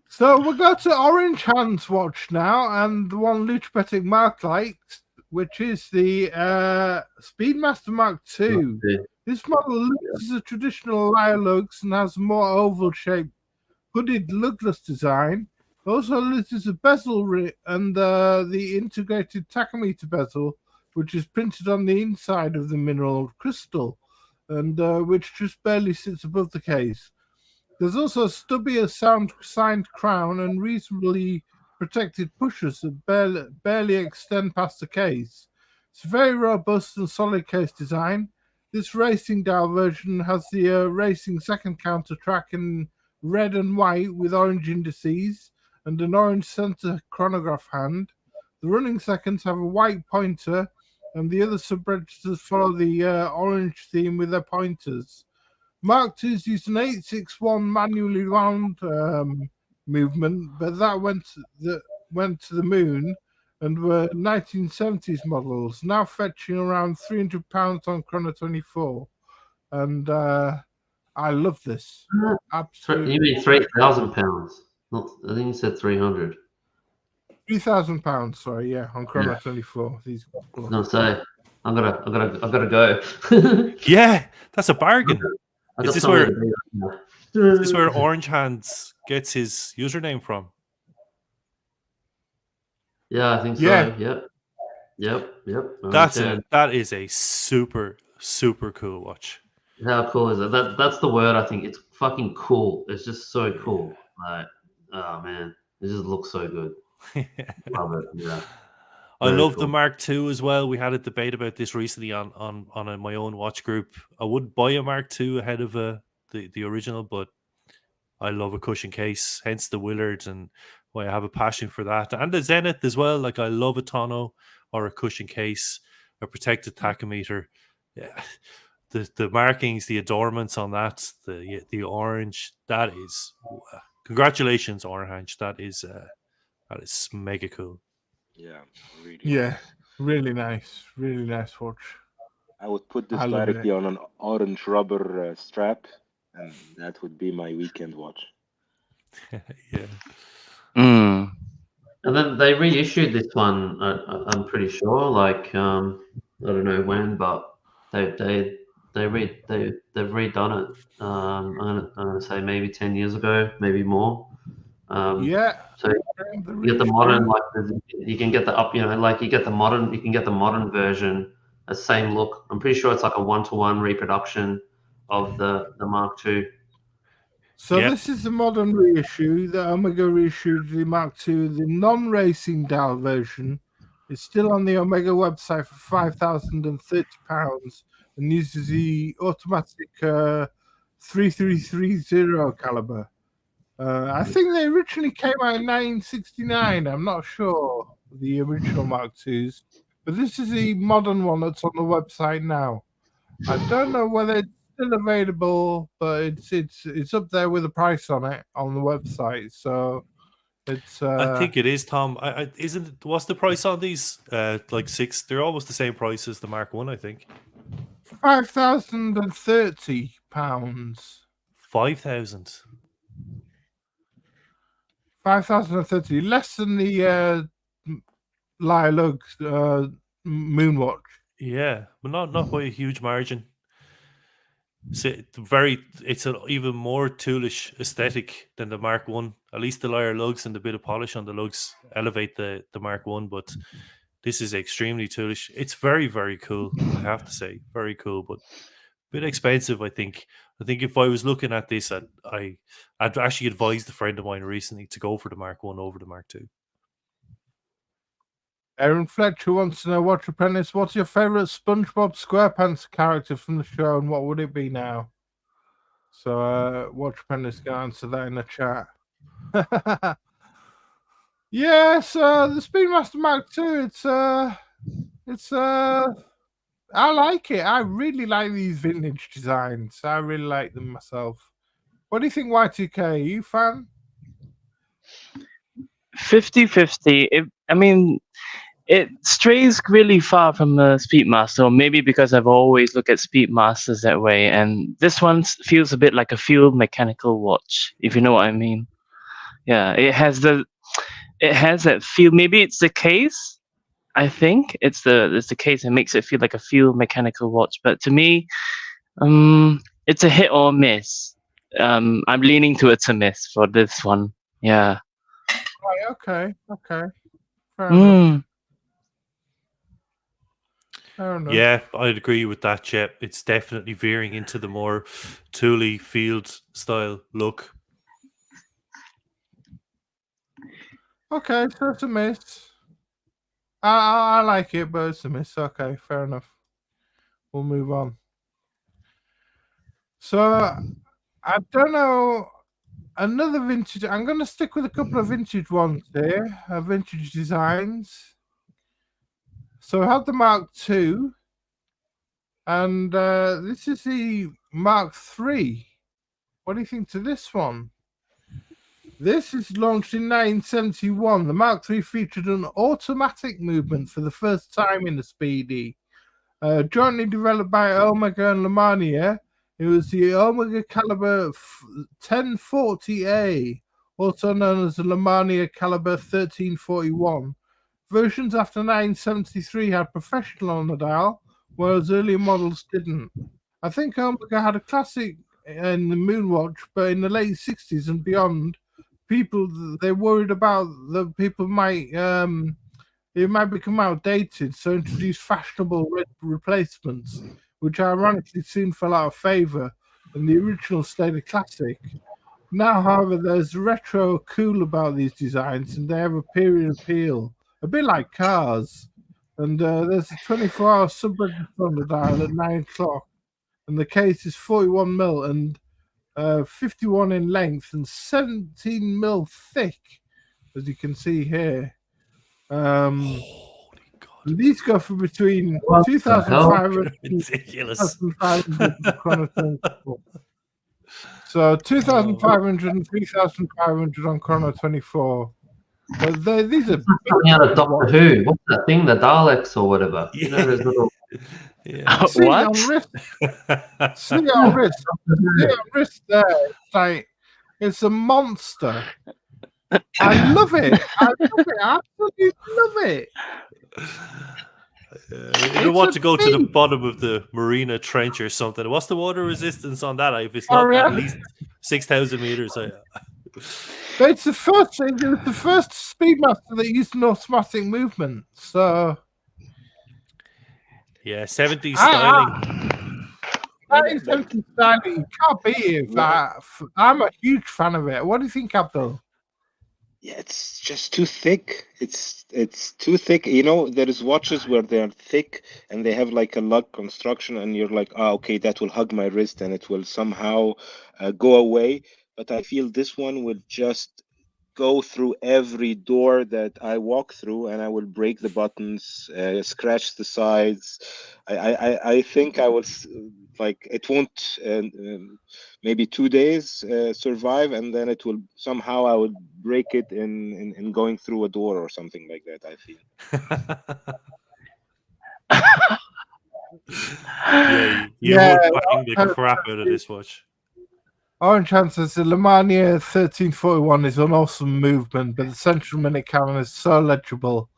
Speaker 1: So we'll go to Orange Hand's watch now, and the one Patek Mark liked, which is the Speedmaster Mark II. This model looks as a traditional lyre lugs and has a more oval-shaped hooded lugless design. Also uses a bezel and the integrated tachometer bezel, which is printed on the inside of the mineral crystal, and which just barely sits above the case. There's also a stubbier signed crown and reasonably protected pushers that barely extend past the case. It's a very robust and solid case design. This racing dial version has the racing second counter track in red and white with orange indices and an orange center chronograph hand. The running seconds have a white pointer and the other sub-registers follow the orange theme with their pointers. Mark IIs used an 861 manually wound movement, but that went to the moon and were 1970s models, now fetching around £300 on Chrono 24. And I love this. Absolutely.
Speaker 4: You mean £3,000? Not, I think you said 300.
Speaker 1: £3,000, sorry, yeah, on Chrono 24. These.
Speaker 4: I was gonna say, I gotta go.
Speaker 2: Yeah, that's a bargain.
Speaker 4: I
Speaker 2: Is
Speaker 4: got
Speaker 2: this where Orange Hands gets his username from?
Speaker 4: Yeah, I think so.
Speaker 1: Yeah.
Speaker 4: Yep.
Speaker 2: That is a super cool watch.
Speaker 4: How cool is it? That's the word. I think it's fucking cool. It's just so cool. Like, oh man, it just looks so good. Love it. Yeah.
Speaker 2: I
Speaker 4: Very
Speaker 2: love
Speaker 4: cool.
Speaker 2: the Mark II as well. We had a debate about this recently on my own watch group. I would buy a Mark II ahead of the original, but I love a cushion case, hence the Willard, and why I have a passion for that. And the Zenith as well. Like, I love a tonneau or a cushion case, a protected tachometer. Yeah. The markings, the adornments on that, the orange, that is congratulations, Orange. That is mega cool.
Speaker 3: Yeah, really.
Speaker 1: Yeah, really nice watch.
Speaker 3: I would put this
Speaker 1: I love
Speaker 3: directly
Speaker 1: it.
Speaker 3: on an orange rubber strap, and that would be my weekend watch.
Speaker 2: Yeah.
Speaker 5: Mm.
Speaker 4: And then they reissued this one. I'm pretty sure. Like, I don't know when, but they've redone it. I'm gonna say maybe 10 years ago, maybe more.
Speaker 1: Yeah.
Speaker 4: So you get the modern, like you can get the up, like you get the modern. You can get the modern version, the same look. I'm pretty sure it's like a 1-to-1 reproduction of the Mark II.
Speaker 1: So this is the modern reissue. The Omega reissued the Mark II. The non-racing dial version is still on the Omega website for £5,030 and uses the automatic 3330 caliber. I think they originally came out in 1969. I'm not sure the original Mark IIs, but this is the modern one that's on the website now. I don't know whether it's still available, but it's up there with a price on it on the website. So it's.
Speaker 2: I think it is, Tom. Isn't it, what's the price on these? Like six. They're almost the same price as the Mark I, I think.
Speaker 1: £5,030.
Speaker 2: 5,000.
Speaker 1: 5,030, less than the Lyre Lug Moonwatch.
Speaker 2: Yeah, but not by a huge margin. It's an even more toolish aesthetic than the Mark I. At least the Lyre lugs and the bit of polish on the lugs elevate the Mark I, but this is extremely toolish. It's very, very cool, I have to say. Very cool, but a bit expensive, I think. I think if I was looking at this, I'd actually advised a friend of mine recently to go for the Mark I over the Mark II.
Speaker 1: Aaron Fletcher wants to know, Watch Apprentice, what's your favourite SpongeBob SquarePants character from the show, and what would it be now? So, Watch Apprentice can answer that in the chat. Yes, the Speedmaster Mark II. It's I like it. I really like these vintage designs. I really like them myself. What do you think, Y2K? Are you a fan?
Speaker 5: 50-50. I mean, it strays really far from the Speedmaster, or maybe because I've always looked at Speedmasters that way, and this one feels a bit like a field mechanical watch, if you know what I mean. Yeah, it has that feel. Maybe it's the case. I think it's the case that makes it feel like a field mechanical watch. But to me, it's a hit or miss. I'm leaning towards a miss for this one. Yeah.
Speaker 1: Right, okay. Fair enough. Fair enough.
Speaker 2: Yeah, I'd agree with that, Chet. It's definitely veering into the more tooly field style look.
Speaker 1: Okay, so it's a miss. I like it, but it's a miss. Okay, fair enough. We'll move on. So, I don't know. Another vintage. I'm going to stick with a couple of vintage ones here. Vintage designs. So I have the Mark II, and this is the Mark III. What do you think to this one? This is launched in 1971. The Mark III featured an automatic movement for the first time in the Speedy. Jointly developed by Omega and Lemania, it was the Omega caliber 1040A, also known as the Lemania caliber 1341. Versions after 973 had professional on the dial, whereas earlier models didn't. I think Omega had a classic in the Moonwatch, but in the late 60s and beyond, they worried about that people might it might become outdated, so introduced fashionable replacements, which ironically soon fell out of favour, and the original stayed a classic. Now, however, there's retro cool about these designs, and they have a period appeal, a bit like cars. And there's a 24-hour subregister on the dial at 9 o'clock, and the case is 41 mil and 51 in length and 17 mil thick, as you can see here. These go for between 2,500 and 2,500 So 2,500 and 3,500 on Chrono 24. But these are
Speaker 4: coming out of Doctor Who. What's that thing? The Daleks or whatever. You know, there's little.
Speaker 5: Yeah.
Speaker 1: See
Speaker 5: What?
Speaker 1: on wrist. See on wrist. See on wrist there. It's like it's a monster. I love it. I love it. I absolutely love it.
Speaker 2: You don't want to go to the bottom of the Marina Trench or something. What's the water resistance on that? If it's not at least 6,000 meters.
Speaker 1: But it's the first Speedmaster that used an automatic movement. So
Speaker 2: yeah, 70s styling.
Speaker 1: 70s styling. You can't beat it. I'm a huge fan of it. What do you think, Abdul?
Speaker 3: Yeah, it's just too thick. It's too thick. You know, there's watches where they're thick and they have like a lug construction, and you're like, oh, okay, that will hug my wrist and it will somehow go away. But I feel this one will just go through every door that I walk through, and I will break the buttons, scratch the sides. I think I will, like, it won't maybe 2 days survive, and then it will somehow, I will break it in going through a door or something like that, I feel.
Speaker 2: you would bang the crap out of this watch.
Speaker 1: Orange Hand says the Lemania 1341 is an awesome movement, but the central minute cannon is so legible.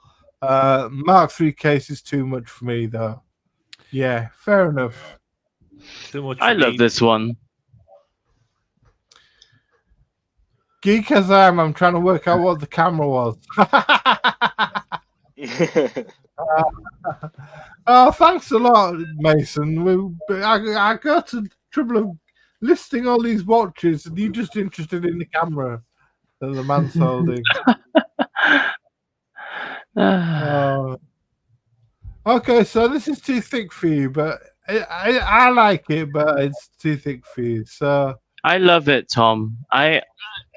Speaker 1: Mark III case is too much for me, though. Yeah, fair enough.
Speaker 2: Too much.
Speaker 5: I love this one.
Speaker 1: Geek as I am, I'm trying to work out what the camera was. Oh, thanks a lot, Mason. I got to trouble of listing all these watches, and you're just interested in the camera that the man's holding. Okay, so this is too thick for you, but I like it, but it's too thick for you. So
Speaker 5: I love it, Tom.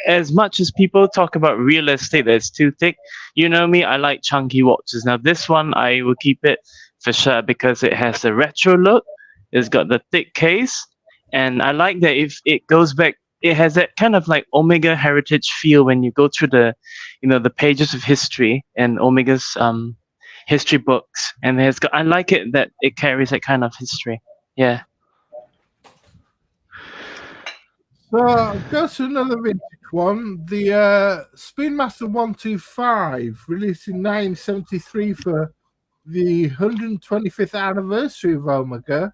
Speaker 5: As much as people talk about real estate that's too thick, you know me, I like chunky watches. Now this one, I will keep it for sure because it has the retro look. It's got the thick case. And I like that if it goes back, it has that kind of like Omega heritage feel when you go through the, the pages of history and Omega's history books. And I like it that it carries that kind of history. Yeah.
Speaker 1: So go to another vintage one, the Speedmaster 125, released in 1973 for the 125th anniversary of Omega.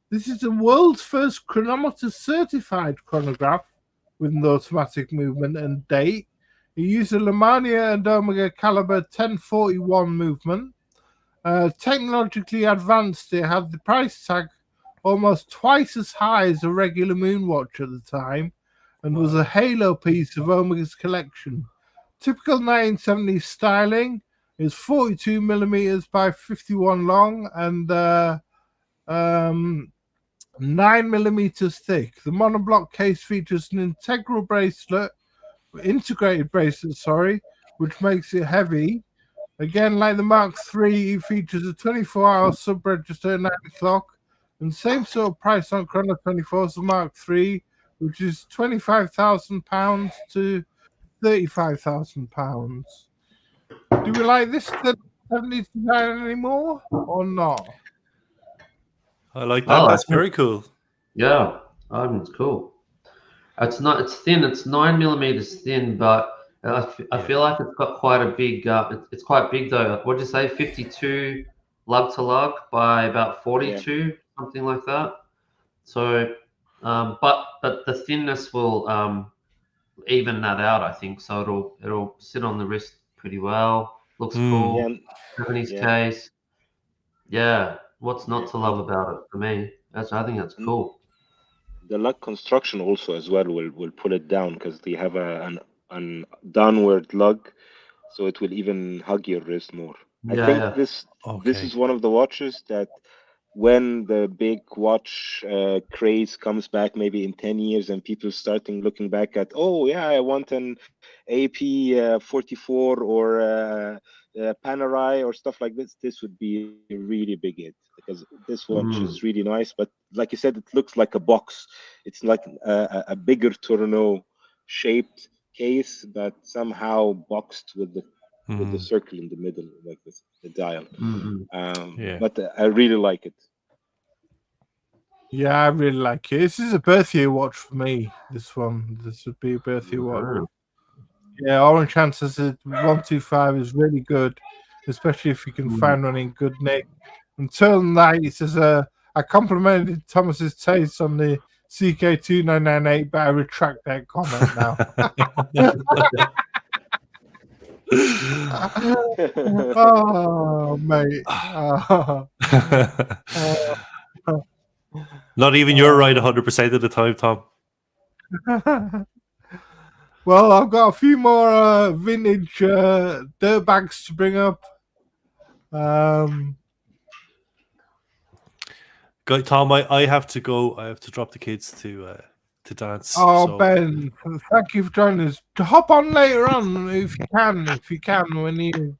Speaker 1: This is the world's first chronometer certified chronograph with an automatic movement and date. It used a Lemania and Omega caliber 1041 movement. Technologically advanced, it had the price tag almost twice as high as a regular moonwatch at the time, and was a halo piece of Omega's collection. Typical 1970s styling is 42 millimeters by 51 long and 9 millimeters thick. The monoblock case features an integrated bracelet, which makes it heavy. Again, like the Mark III, it features a 24-hour sub-register 9 o'clock, and same sort of price on Chrono 24 as the Mark III, which is £25,000 to £35,000. Do we like this 70s design anymore or not?
Speaker 2: I like that. That's very cool.
Speaker 4: Yeah, I think it's cool. It's not. It's thin. It's 9mm thin, but I feel like it's got quite a big. It's quite big though. What'd you say? 52 lug to lug by about 42, something like that. So, but the thinness will even that out, I think. So it'll sit on the wrist pretty well. Looks cool. Japanese case. Yeah. What's not to love about it for me? I think that's cool.
Speaker 3: The lug construction also as well will pull it down because they have an downward lug, so it will even hug your wrist more. I think this is one of the watches that when the big watch craze comes back maybe in 10 years and people starting looking back at, oh yeah, I want an AP 44 or Panerai or stuff like this would be a really big hit because this watch is really nice, but like you said, it looks like a box. It's like a bigger Tourneau shaped case, but somehow boxed with the circle in the middle, like the dial. But I really like it.
Speaker 1: Yeah, I really like it. This is a birthday watch for me. This would be a birthday watch. Yeah, Orange Hand says that 125 is really good, especially if you can find one in good nick. Until night, it says I complimented Thomas's taste on the CK2998, but I retract that comment now. Oh, mate.
Speaker 2: Not even you're right 100% of the time, Tom.
Speaker 1: Well, I've got a few more vintage dirt bags to bring up.
Speaker 2: Tom, I have to go. I have to drop the kids to dance.
Speaker 1: Oh,
Speaker 2: so.
Speaker 1: Ben, thank you for joining us. Hop on later on if you can when you.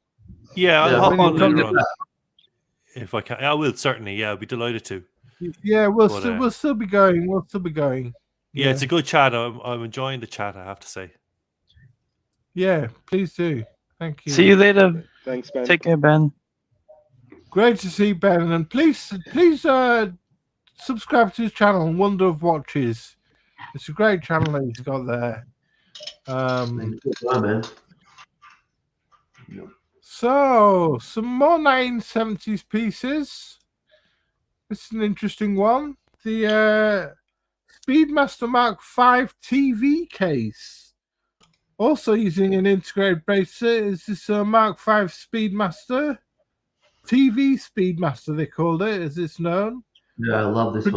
Speaker 2: Yeah, I'll hop on later on. If I can, I will certainly. Yeah, I'll be delighted to.
Speaker 1: Yeah, we'll still be going. We'll still be going.
Speaker 2: Yeah, it's a good chat. I'm enjoying the chat, I have to say.
Speaker 1: Yeah, please do. Thank you.
Speaker 5: See you later.
Speaker 3: Thanks, Ben.
Speaker 5: Take care, Ben.
Speaker 1: Great to see Ben, and please subscribe to his channel, Wonder of Watches. It's a great channel that he's got there. So some more 1970s pieces. This is an interesting one. The Speedmaster Mark V TV case. Also using an integrated bracelet is this Mark V Speedmaster. TV Speedmaster, they called it, as it's known.
Speaker 4: Yeah, I love this
Speaker 1: one.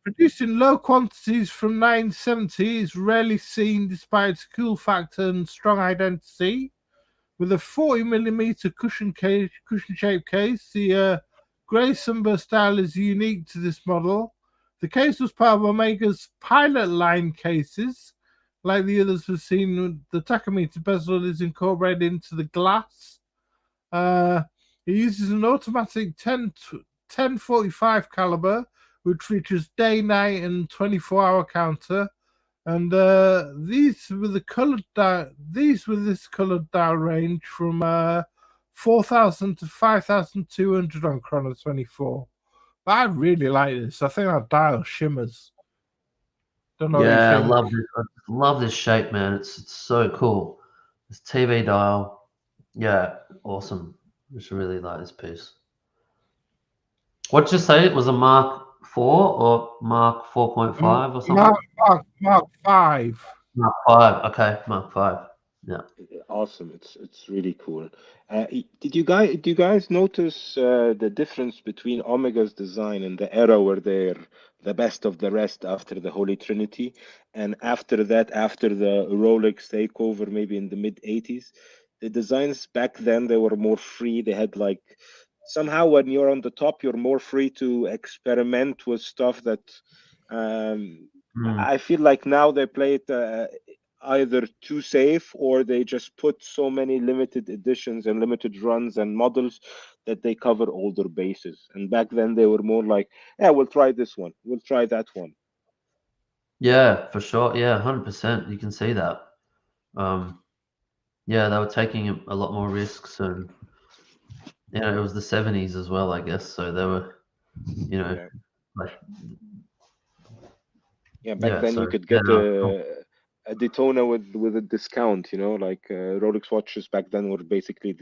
Speaker 1: Produced in low quantities from 1970, it's rarely seen despite its cool factor and strong identity. With a 40mm cushion-shaped case, the grey sunburst style is unique to this model. The case was part of Omega's pilot line cases. Like the others we've seen, the tachometer bezel is incorporated into the glass. It uses an automatic 1045 caliber, which features day, night, and 24-hour counter. And these with this colored dial range from 4,000 to 5,200 on Chrono 24. But I really like this. I think that dial shimmers. Don't know.
Speaker 4: Yeah, I love this. I love this shape, man. It's so cool. This TV dial. Yeah, awesome. I just really like this piece. What'd you say? It was a Mark 4 or Mark 4.5 or something?
Speaker 1: Mark 5.
Speaker 4: Mark 5. Okay, Mark 5. Yeah.
Speaker 3: Awesome. It's really cool. Did you guys notice the difference between Omega's design and the era where they're the best of the rest after the Holy Trinity, and after that, after the Rolex takeover, maybe in the mid-80s? The designs back then, they were more free. They had like, somehow when you're on the top, you're more free to experiment with stuff that I feel like now they play it either too safe, or they just put so many limited editions and limited runs and models that they cover all their bases. And back then they were more like, yeah, we'll try this one, we'll try that one.
Speaker 4: Yeah, for sure. Yeah, 100%. You can see that. Yeah, they were taking a lot more risks, and it was the 70s as well, I guess. So they were, like,
Speaker 3: back then you could get a Daytona with a discount. Like Rolex watches back then were basically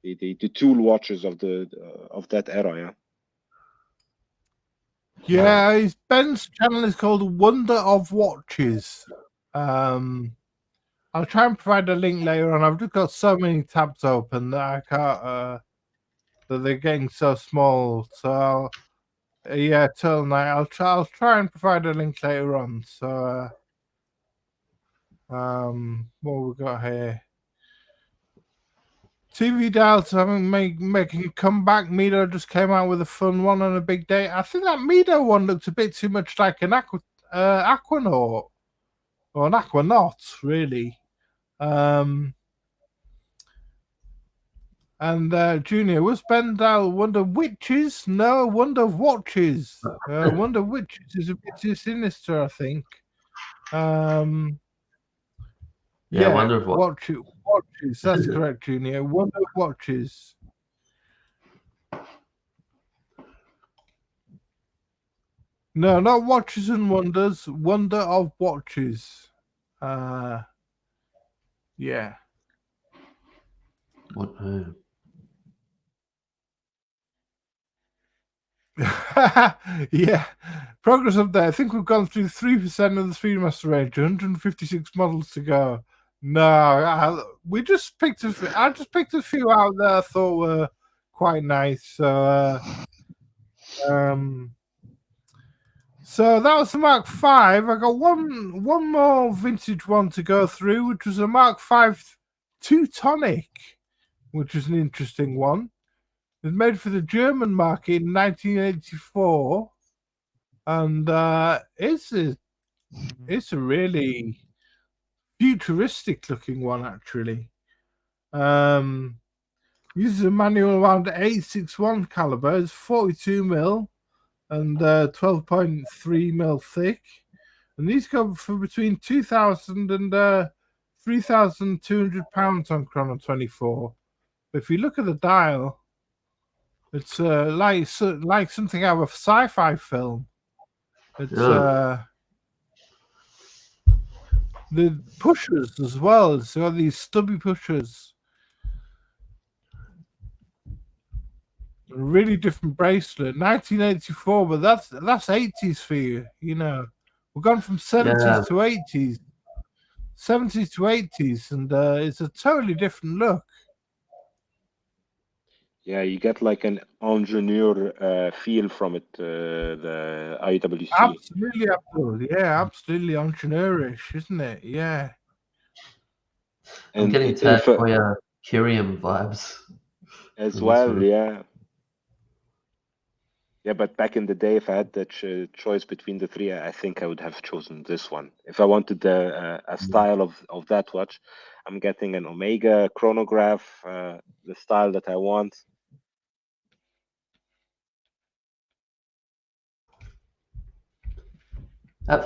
Speaker 3: the tool watches of that era.
Speaker 1: Yeah, Ben's channel is called Wonder of Watches. I'll try and provide a link later on. I've just got so many tabs open that I can't. That they're getting so small. So till night. I'll try and provide a link later on. So what we got here? TV dials making a comeback. Mido just came out with a fun one on a big day. I think that Mido one looked a bit too much like an Aquanaut or an Aquanaut, really. And Junior, was Ben Dial Wonder Witches? No, Wonder Watches. Wonder Witches is a bit too sinister, I think.
Speaker 4: Wonder of
Speaker 1: Watches. That's correct, Junior. Wonder Watches. No, not Watches and Wonders. Wonder of Watches. Yeah.
Speaker 4: What?
Speaker 1: Yeah, progress update. I think we've gone through 3% of the Speedmaster range, 156 models to go. No, we just picked a few. I just picked a few out that I thought were quite nice. So, so that was the Mark V. I got one more vintage one to go through, which was a Mark V Teutonic, which is an interesting one. It was made for the German market in 1984, and it's a really futuristic looking one, actually. Uses a manual around 861 caliber. It's 42 mil and 12.3 mil thick, and these go for between 2,000 and 3,200 pounds on Chrono 24. But if you look at the dial, it's like something out of a sci-fi film. It's the pushers as well. It's got these stubby pushers. A really different bracelet. 1984, but that's 80s for you. We've gone from 70s to 80s. 70s to 80s, and it's a totally different look.
Speaker 3: Yeah, you get like an ingenieur feel from it, the IWC.
Speaker 1: Absolutely, Abdul. Yeah, absolutely ingenieurish, isn't it? Yeah.
Speaker 4: I'm getting Tag Heuer Kyrium vibes.
Speaker 3: As well, yeah. Yeah, but back in the day, if I had the choice between the three, I think I would have chosen this one. If I wanted a style of that watch, I'm getting an Omega chronograph, the style that I want.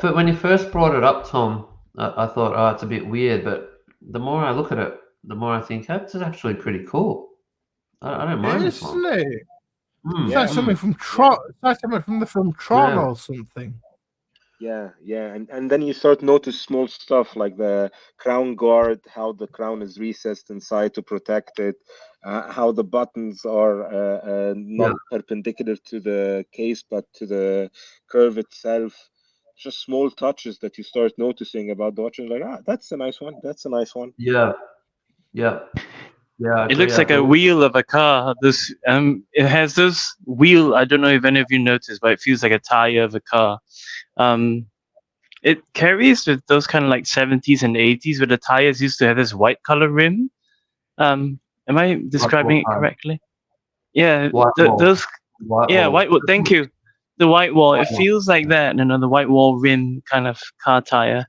Speaker 4: When you first brought it up, Tom, I thought, oh, it's a bit weird, but the more I look at it, the more I think that's actually pretty cool. I don't mind this one.
Speaker 1: Isn't it? It's like something from Tron. It's like something from the film Tron or something.
Speaker 3: Yeah, and then you start to notice small stuff like the crown guard, how the crown is recessed inside to protect it, how the buttons are not perpendicular to the case but to the curve itself. Just small touches that you start noticing about the watch, and like, that's a nice one. That's a nice one.
Speaker 4: Yeah.
Speaker 5: It looks like a wheel of a car. It has this wheel. I don't know if any of you noticed, but it feels like a tire of a car. It carries with those kind of like 70s and 80s, where the tires used to have this white color rim. Am I describing it correctly? Yeah, those. White wall. Thank you. The white wall. It feels like that. The white wall rim kind of car tire.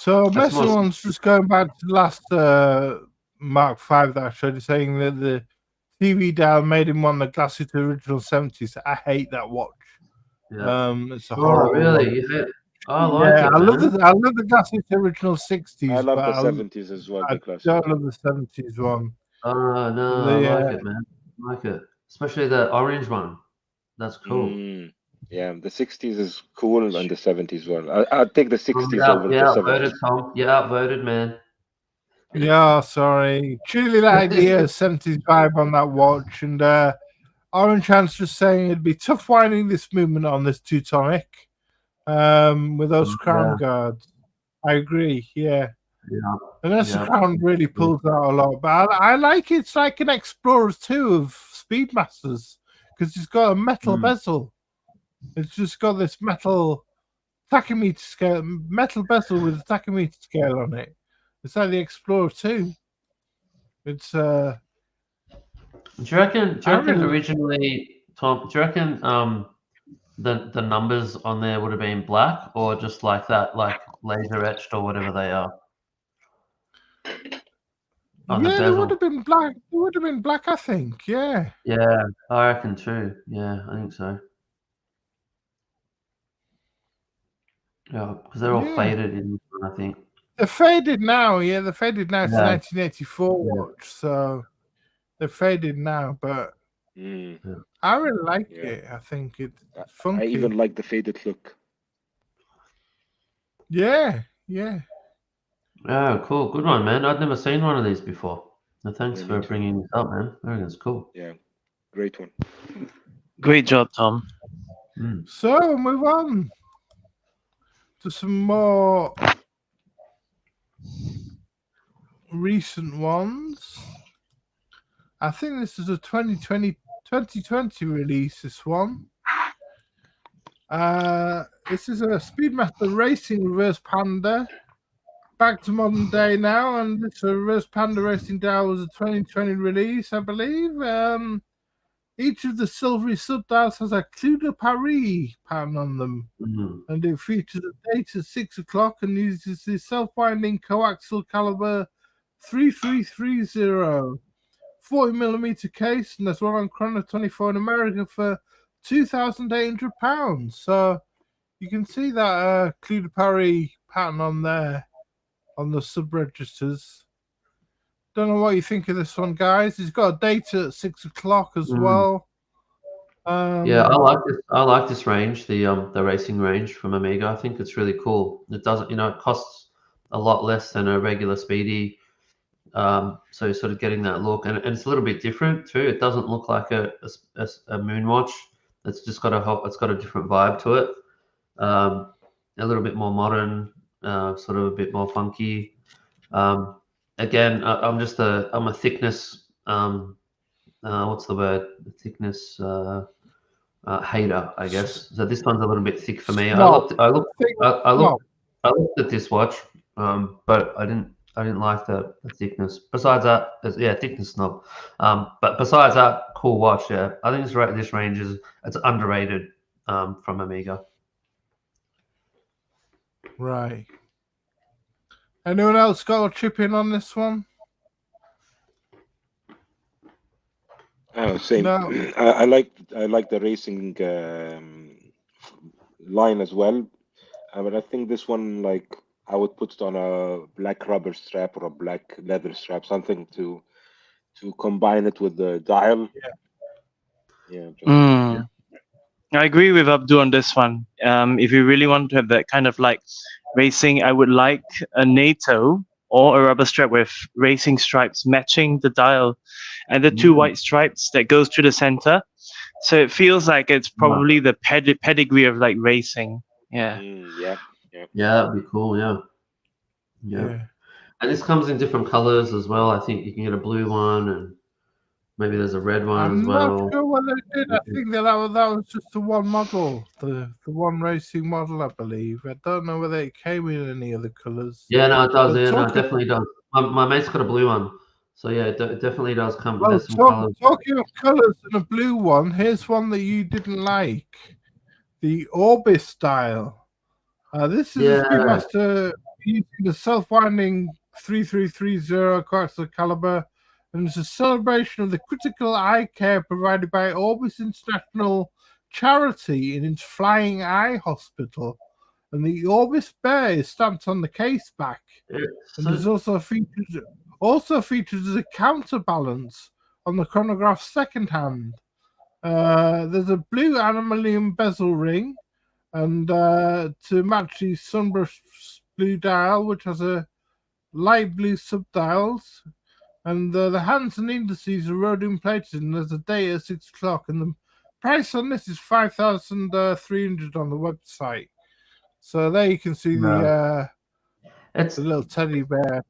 Speaker 1: So
Speaker 4: That's
Speaker 1: Messer
Speaker 4: more-
Speaker 1: one's just going back to the last Mark V that I showed you, saying that the TV dial made him one of the classic original 70s. I hate that watch.
Speaker 4: Yeah.
Speaker 1: It's a
Speaker 4: Oh,
Speaker 1: horrible
Speaker 4: really?
Speaker 1: watch.
Speaker 4: You hate? I like
Speaker 1: Yeah,
Speaker 4: it,
Speaker 1: I love
Speaker 4: man.
Speaker 1: the classic original 60s.
Speaker 3: I love
Speaker 1: but
Speaker 3: the 70s as well,
Speaker 1: I
Speaker 3: the classic.
Speaker 1: don't love the 70s one.
Speaker 4: Oh no, I like it, man. I like it, especially the orange one. That's cool.
Speaker 3: Yeah, the 60s is cool and the 70s one. I'll take the 60s
Speaker 4: Yeah,
Speaker 3: over
Speaker 4: yeah,
Speaker 3: the 70s.
Speaker 4: outvoted, Tom. Yeah, outvoted, man.
Speaker 1: Yeah, sorry. Truly like the 70s vibe on that watch. And Orange Hand's just saying it'd be tough winding this movement on this Teutonic with those crown guards. I agree, yeah.
Speaker 4: Yeah.
Speaker 1: Unless the crown really pulls out a lot. But I like it. It's like an Explorers 2 of Speedmasters because it's got a metal bezel. It's just got this metal tachymeter scale, metal bezel with a tachymeter scale on it. It's like the Explorer 2. It's
Speaker 4: Do you reckon originally, Tom, do you reckon the numbers on there would have been black or just like that, like laser etched or whatever they are? On the
Speaker 1: yeah, they
Speaker 4: bezel.
Speaker 1: would have been black. They would have been black, I think. Yeah.
Speaker 4: Yeah, I reckon too. Yeah, I think so. Yeah, because they're all faded in this one, I think.
Speaker 1: They're faded now. Yeah, they're faded now. It's a 1984 watch, so they're faded now. But I really like it. I think it's funky.
Speaker 3: I even like the faded look.
Speaker 1: Yeah, yeah.
Speaker 4: Oh, cool. Good one, man. I'd never seen one of these before. No, thanks for bringing this up, man. I reckon it's cool.
Speaker 3: Yeah, great one.
Speaker 5: Great job, Tom.
Speaker 1: So we'll move on to some more recent ones. I think this is a 2020 release, this one. This is a Speedmaster Racing Reverse Panda. Back to modern day now, and this Reverse Panda Racing dial was a 2020 release, I believe. Each of the silvery subdials has a Clou de Paris pattern on them, and it features a date at 6 o'clock and uses the self-winding coaxial caliber 3330 40mm case, and there's one on Chrono 24 in America for £2,800. So you can see that Clou de Paris pattern on there on the sub-registers. Don't know what you think of this one, guys. It's got a date at 6 o'clock as well.
Speaker 4: Yeah, I like this range, the racing range from Amiga. I think it's really cool. It doesn't, it costs a lot less than a regular Speedy. So you're sort of getting that look, and it's a little bit different too. It doesn't look like a moon watch. It's just got a different vibe to it. A little bit more modern, sort of a bit more funky. Again, I'm a thickness. What's the word? Thickness hater, I guess. So this one's a little bit thick for me. I looked at this watch, but I didn't like the thickness. Besides that, thickness snob. But besides that, cool watch. Yeah, I think this range it's underrated from Amiga.
Speaker 1: Right. Anyone else got a chip in on this one?
Speaker 3: Same.
Speaker 1: No.
Speaker 3: I like the racing line as well, but I think this one, like, I would put it on a black rubber strap or a black leather strap, something to combine it with the dial.
Speaker 5: I agree with Abdul on this one. If you really want to have that kind of like racing, I would like a NATO or a rubber strap with racing stripes matching the dial and the two white stripes that goes through the center. So it feels like it's probably the pedigree of like racing. Yeah.
Speaker 3: Yeah,
Speaker 4: that'd be cool. Yeah. And this comes in different colors as well. I think you can get a blue one, and maybe there's a red one as well.
Speaker 1: I'm not sure what they did. I think that was just the one model, the one racing model, I believe. I don't know whether it came in any other colors.
Speaker 4: Yeah, no, it does. Yeah, no, it definitely does. My mate's got a blue one, so yeah, it definitely does come.
Speaker 1: Well,
Speaker 4: Some colors.
Speaker 1: talking of colors and a blue one, here's one that you didn't like, the Orbis style. This is a using the self-winding 3330 across the caliber, and it's a celebration of the critical eye care provided by Orbis International Charity in its Flying Eye Hospital. And the Orbis bear is stamped on the case back, and is also featured as a counterbalance on the chronograph's second hand. There's a blue anamelium bezel ring, and to match the sunbrushed blue dial, which has a light blue subdials, and the hands and indices are rhodium plated, and there's a date at 6 o'clock, and the price on this is 5,300 on the website. So there you can see the little teddy bear.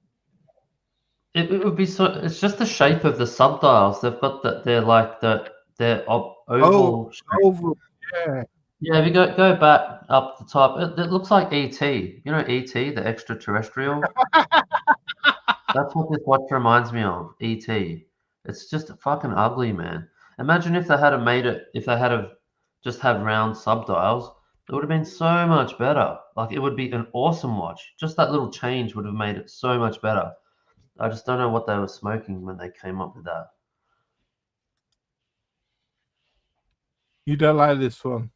Speaker 4: It would be so. It's just the shape of the subdials. They've got they're oval.
Speaker 1: Oval, yeah.
Speaker 4: Yeah, if you go back up the top, it looks like ET. You know ET, the extraterrestrial. That's what this watch reminds me of. ET. It's just fucking ugly, man. Imagine if they had made it. If they had just had round subdials, it would have been so much better. Like, it would be an awesome watch. Just that little change would have made it so much better. I just don't know what they were smoking when they came up with that.
Speaker 1: You don't like this one?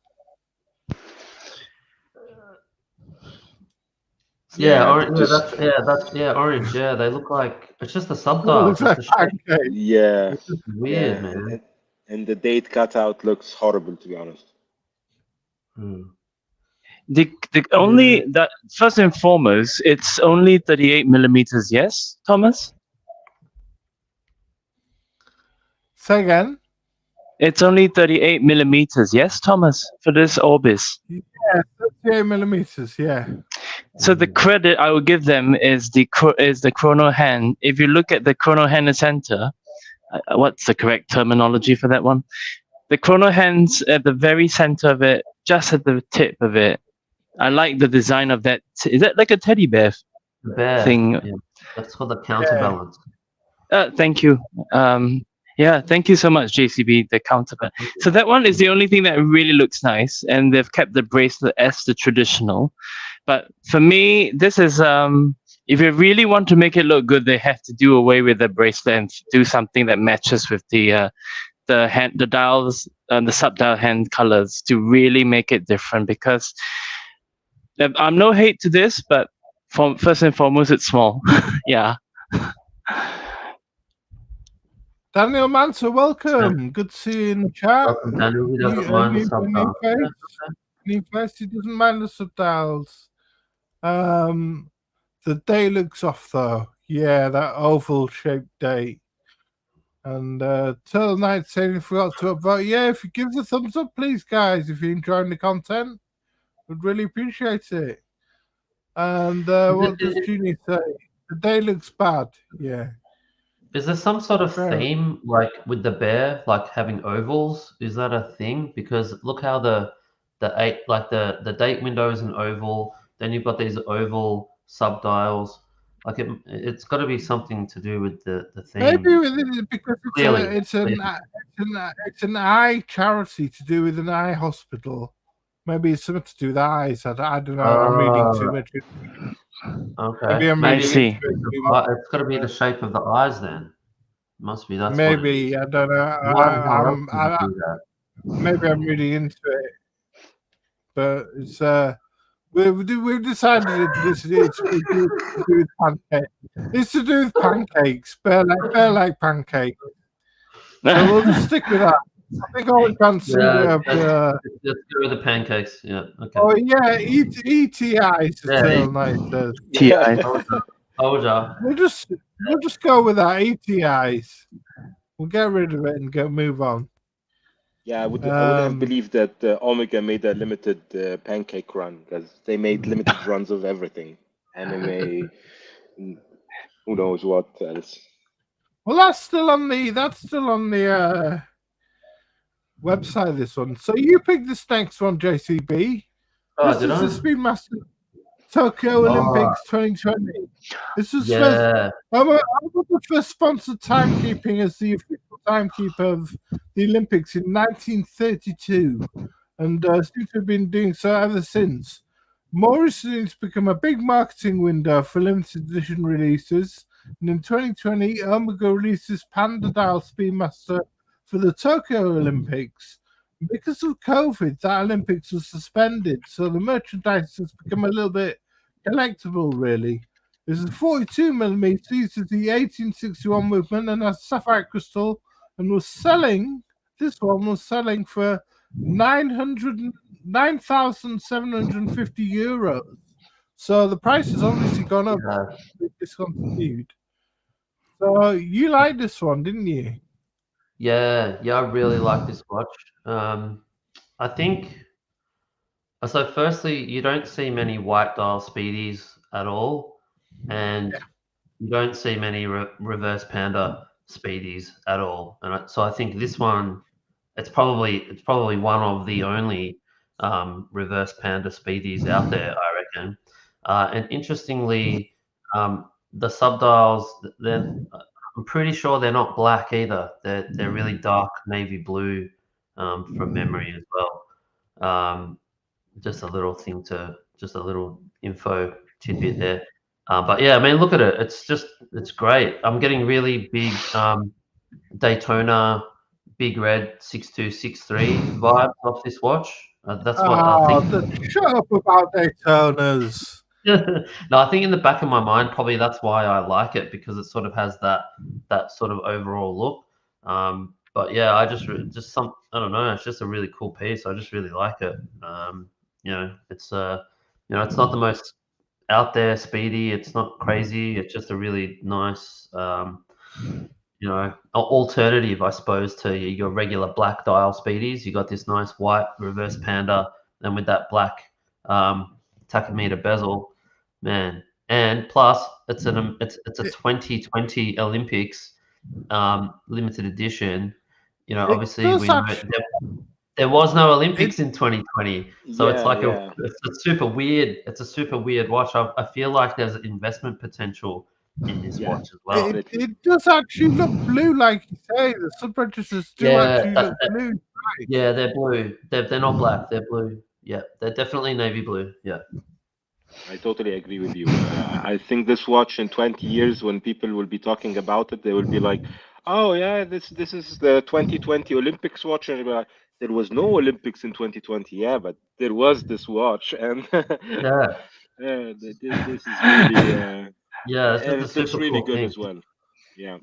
Speaker 4: Yeah, orange. Orange. Yeah, they look like it's just the subdials.
Speaker 3: Yeah,
Speaker 4: it's just weird, man.
Speaker 3: And the date cutout looks horrible, to be honest.
Speaker 5: The only that first and foremost, it's only 38 millimeters. Yes, Thomas.
Speaker 1: Say again.
Speaker 5: It's only 38 millimeters. Yes, Thomas, for this Orbis.
Speaker 1: Yeah, 38 millimeters. Yeah.
Speaker 5: So the credit I will give them is the chrono hand. If you look at the chrono hand center, what's the correct terminology for that one? The chrono hands at the very center of it, just at the tip of it. I like the design of that. Is that like a teddy bear thing?
Speaker 4: Yeah. That's called the counterbalance.
Speaker 5: Thank you. Yeah, thank you so much, JCB, the counterbalance. So that one is the only thing that really looks nice, and they've kept the bracelet as the traditional. But for me, this is, if you really want to make it look good, they have to do away with the bracelet and do something that matches with the dials and the subdial hand colors to really make it different. Because I'm no hate to this, but first and foremost, it's small. Yeah.
Speaker 1: Daniel Manser, welcome.
Speaker 4: Yeah.
Speaker 1: Good to see you in the chat.
Speaker 4: Welcome, Daniel. He doesn't mind the subdials.
Speaker 1: New face, he doesn't mind the subdials. The day looks off though. Yeah, that oval shaped day. And Turtle Knight saying he forgot to upvote. Yeah, if you give us a thumbs up, please, guys, if you're enjoying the content, we'd really appreciate it. And what does Junie say? The day looks bad. Yeah.
Speaker 4: Is there some sort of theme, like with the bear, like having ovals? Is that a thing? Because look how the date window is an oval. Then you've got these oval subdials. Like it's got to be something to do with the theme.
Speaker 1: Maybe because it's an eye charity to do with an eye hospital. Maybe it's something to do with eyes. I don't know. I'm reading too much.
Speaker 4: Okay.
Speaker 5: I see.
Speaker 4: It's got to be the shape of the eyes then. Must be that.
Speaker 1: Maybe I don't know. Maybe I'm reading into it, but it's we've decided it's to do with pancakes. It's to do with pancakes, bear like pancakes. So we'll just stick with that. I think I'll fancy
Speaker 4: just go with the pancakes. Yeah. Okay.
Speaker 1: Oh yeah, ETIs. Yeah,
Speaker 5: TI.
Speaker 1: We'll just go with that. ETIs. We'll get rid of it and move on.
Speaker 3: Yeah, I would have believed that Omega made a limited pancake run, because they made limited runs of everything. Anime, who knows what else.
Speaker 1: Well, that's still on the website. This one. So you picked this next one, JCB. This is the Speedmasters Tokyo Olympics 2020. This was first. I was the first sponsored timekeeping as the official timekeeper of the Olympics in 1932, and seems to have been doing so ever since. More recently, it's become a big marketing window for limited edition releases. And in 2020, Omega releases Panda Dial Speedmaster for the Tokyo Olympics. Because of COVID, that Olympics was suspended, so the merchandise has become a little bit collectible, really. There's a 42mm, uses the 1861 movement and has sapphire crystal, and this one was selling for 9,750 euros. So the price has obviously gone up, discontinued. So you liked this one, didn't you?
Speaker 4: Yeah, I really like this watch. I think so. Firstly, you don't see many white dial Speedies at all, and you don't see many reverse Panda Speedies at all. And so I think this one, it's probably one of the only reverse Panda Speedies out there, I reckon. And interestingly, the subdials, I'm pretty sure they're not black either. They're really dark navy blue from memory as well. Just a little info tidbit there. But yeah, I mean, look at it. It's great. I'm getting really big Daytona Big Red 6263 vibes off this watch. That's what I think.
Speaker 1: Shut up about Daytonas.
Speaker 4: No, I think in the back of my mind, probably that's why I like it, because it sort of has that sort of overall look. But yeah, I don't know. It's just a really cool piece. I just really like it. It's it's not the most out there Speedy. It's not crazy. It's just a really nice, alternative, I suppose, to your regular black dial Speedies. You got this nice white reverse Panda, and with that black tachometer bezel, man. And plus, it's a 2020 Olympics limited edition. Obviously there was no Olympics in 2020, so it's like it's a super weird. It's a super weird watch. I feel like there's investment potential in this watch as well.
Speaker 1: It does actually look blue, like you say. The sub-registers do actually look blue. Right?
Speaker 4: Yeah, they're blue. They're not black. They're blue. Yeah, they're definitely navy blue. Yeah.
Speaker 3: I totally agree with you. I think this watch in 20 years, when people will be talking about it, they will be like, "Oh yeah, this is the 2020 Olympics watch." And like, there was no Olympics in 2020. Yeah, but there was this watch, and this is really and it looks really good as well. Yeah.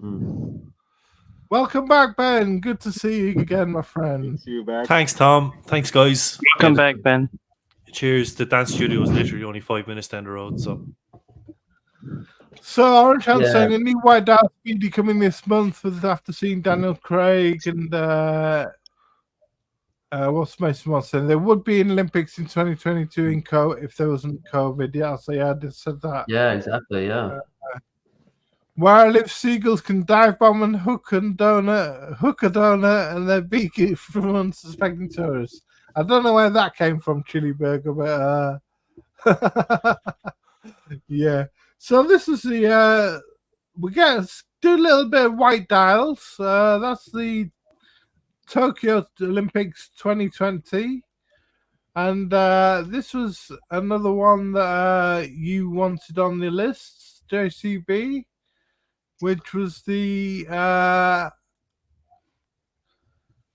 Speaker 1: Welcome back, Ben. Good to see you again, my friend.
Speaker 3: See you back.
Speaker 2: Thanks, Tom. Thanks, guys.
Speaker 5: Welcome back, Ben.
Speaker 2: Cheers. The dance studio is literally only 5 minutes down the road.
Speaker 1: So Orange Hand saying a new white dial Speedy coming this month with after seeing Daniel Craig and what's Mason was saying? There would be an Olympics in 2022 in if there wasn't COVID. Yeah, so yeah, I just said that.
Speaker 4: Yeah, exactly. Yeah.
Speaker 1: Where I live, seagulls can dive bomb and hook a donut, and they're beaky from unsuspecting tourists. I don't know where that came from, Chili Burger, but yeah. So this is the we do a little bit of white dials. That's the Tokyo Olympics 2020, and this was another one that you wanted on the list, JCB, which was the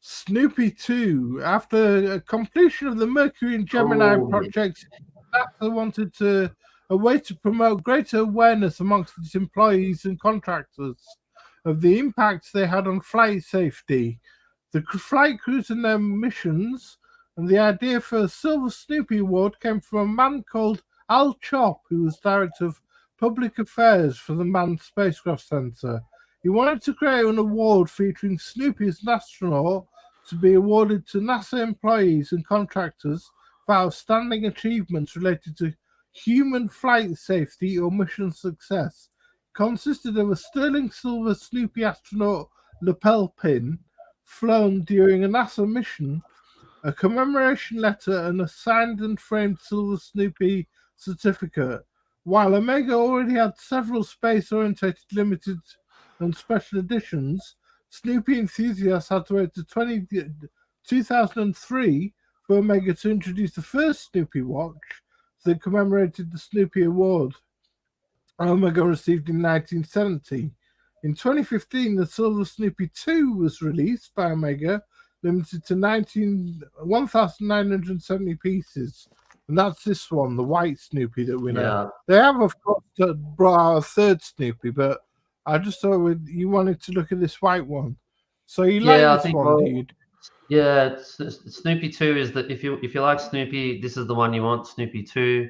Speaker 1: Snoopy 2. After completion of the Mercury and Gemini projects, NASA wanted a way to promote greater awareness amongst its employees and contractors of the impacts they had on flight safety, the flight crews and their missions. And the idea for a Silver Snoopy Award came from a man called Al Chop, who was Director of Public Affairs for the Manned Spacecraft Center. He wanted to create an award featuring Snoopy as an astronaut to be awarded to NASA employees and contractors for outstanding achievements related to human flight safety or mission success. It consisted of a sterling silver Snoopy astronaut lapel pin flown during a NASA mission, a commemoration letter, and a signed and framed silver Snoopy certificate. While Omega already had several space-orientated limited and special editions, Snoopy enthusiasts had to wait to 2003 for Omega to introduce the first Snoopy watch, that commemorated the Snoopy Award Omega received in 1970. In 2015, the Silver Snoopy 2 was released by Omega, limited to 1,970 pieces. And that's this one, the white Snoopy that we know.
Speaker 4: Yeah.
Speaker 1: They have, of course, brought out a third Snoopy, but I just thought you wanted to look at this white one. So you like this one, dude?
Speaker 4: Yeah, Snoopy 2 is that if you like Snoopy, this is the one you want. Snoopy 2.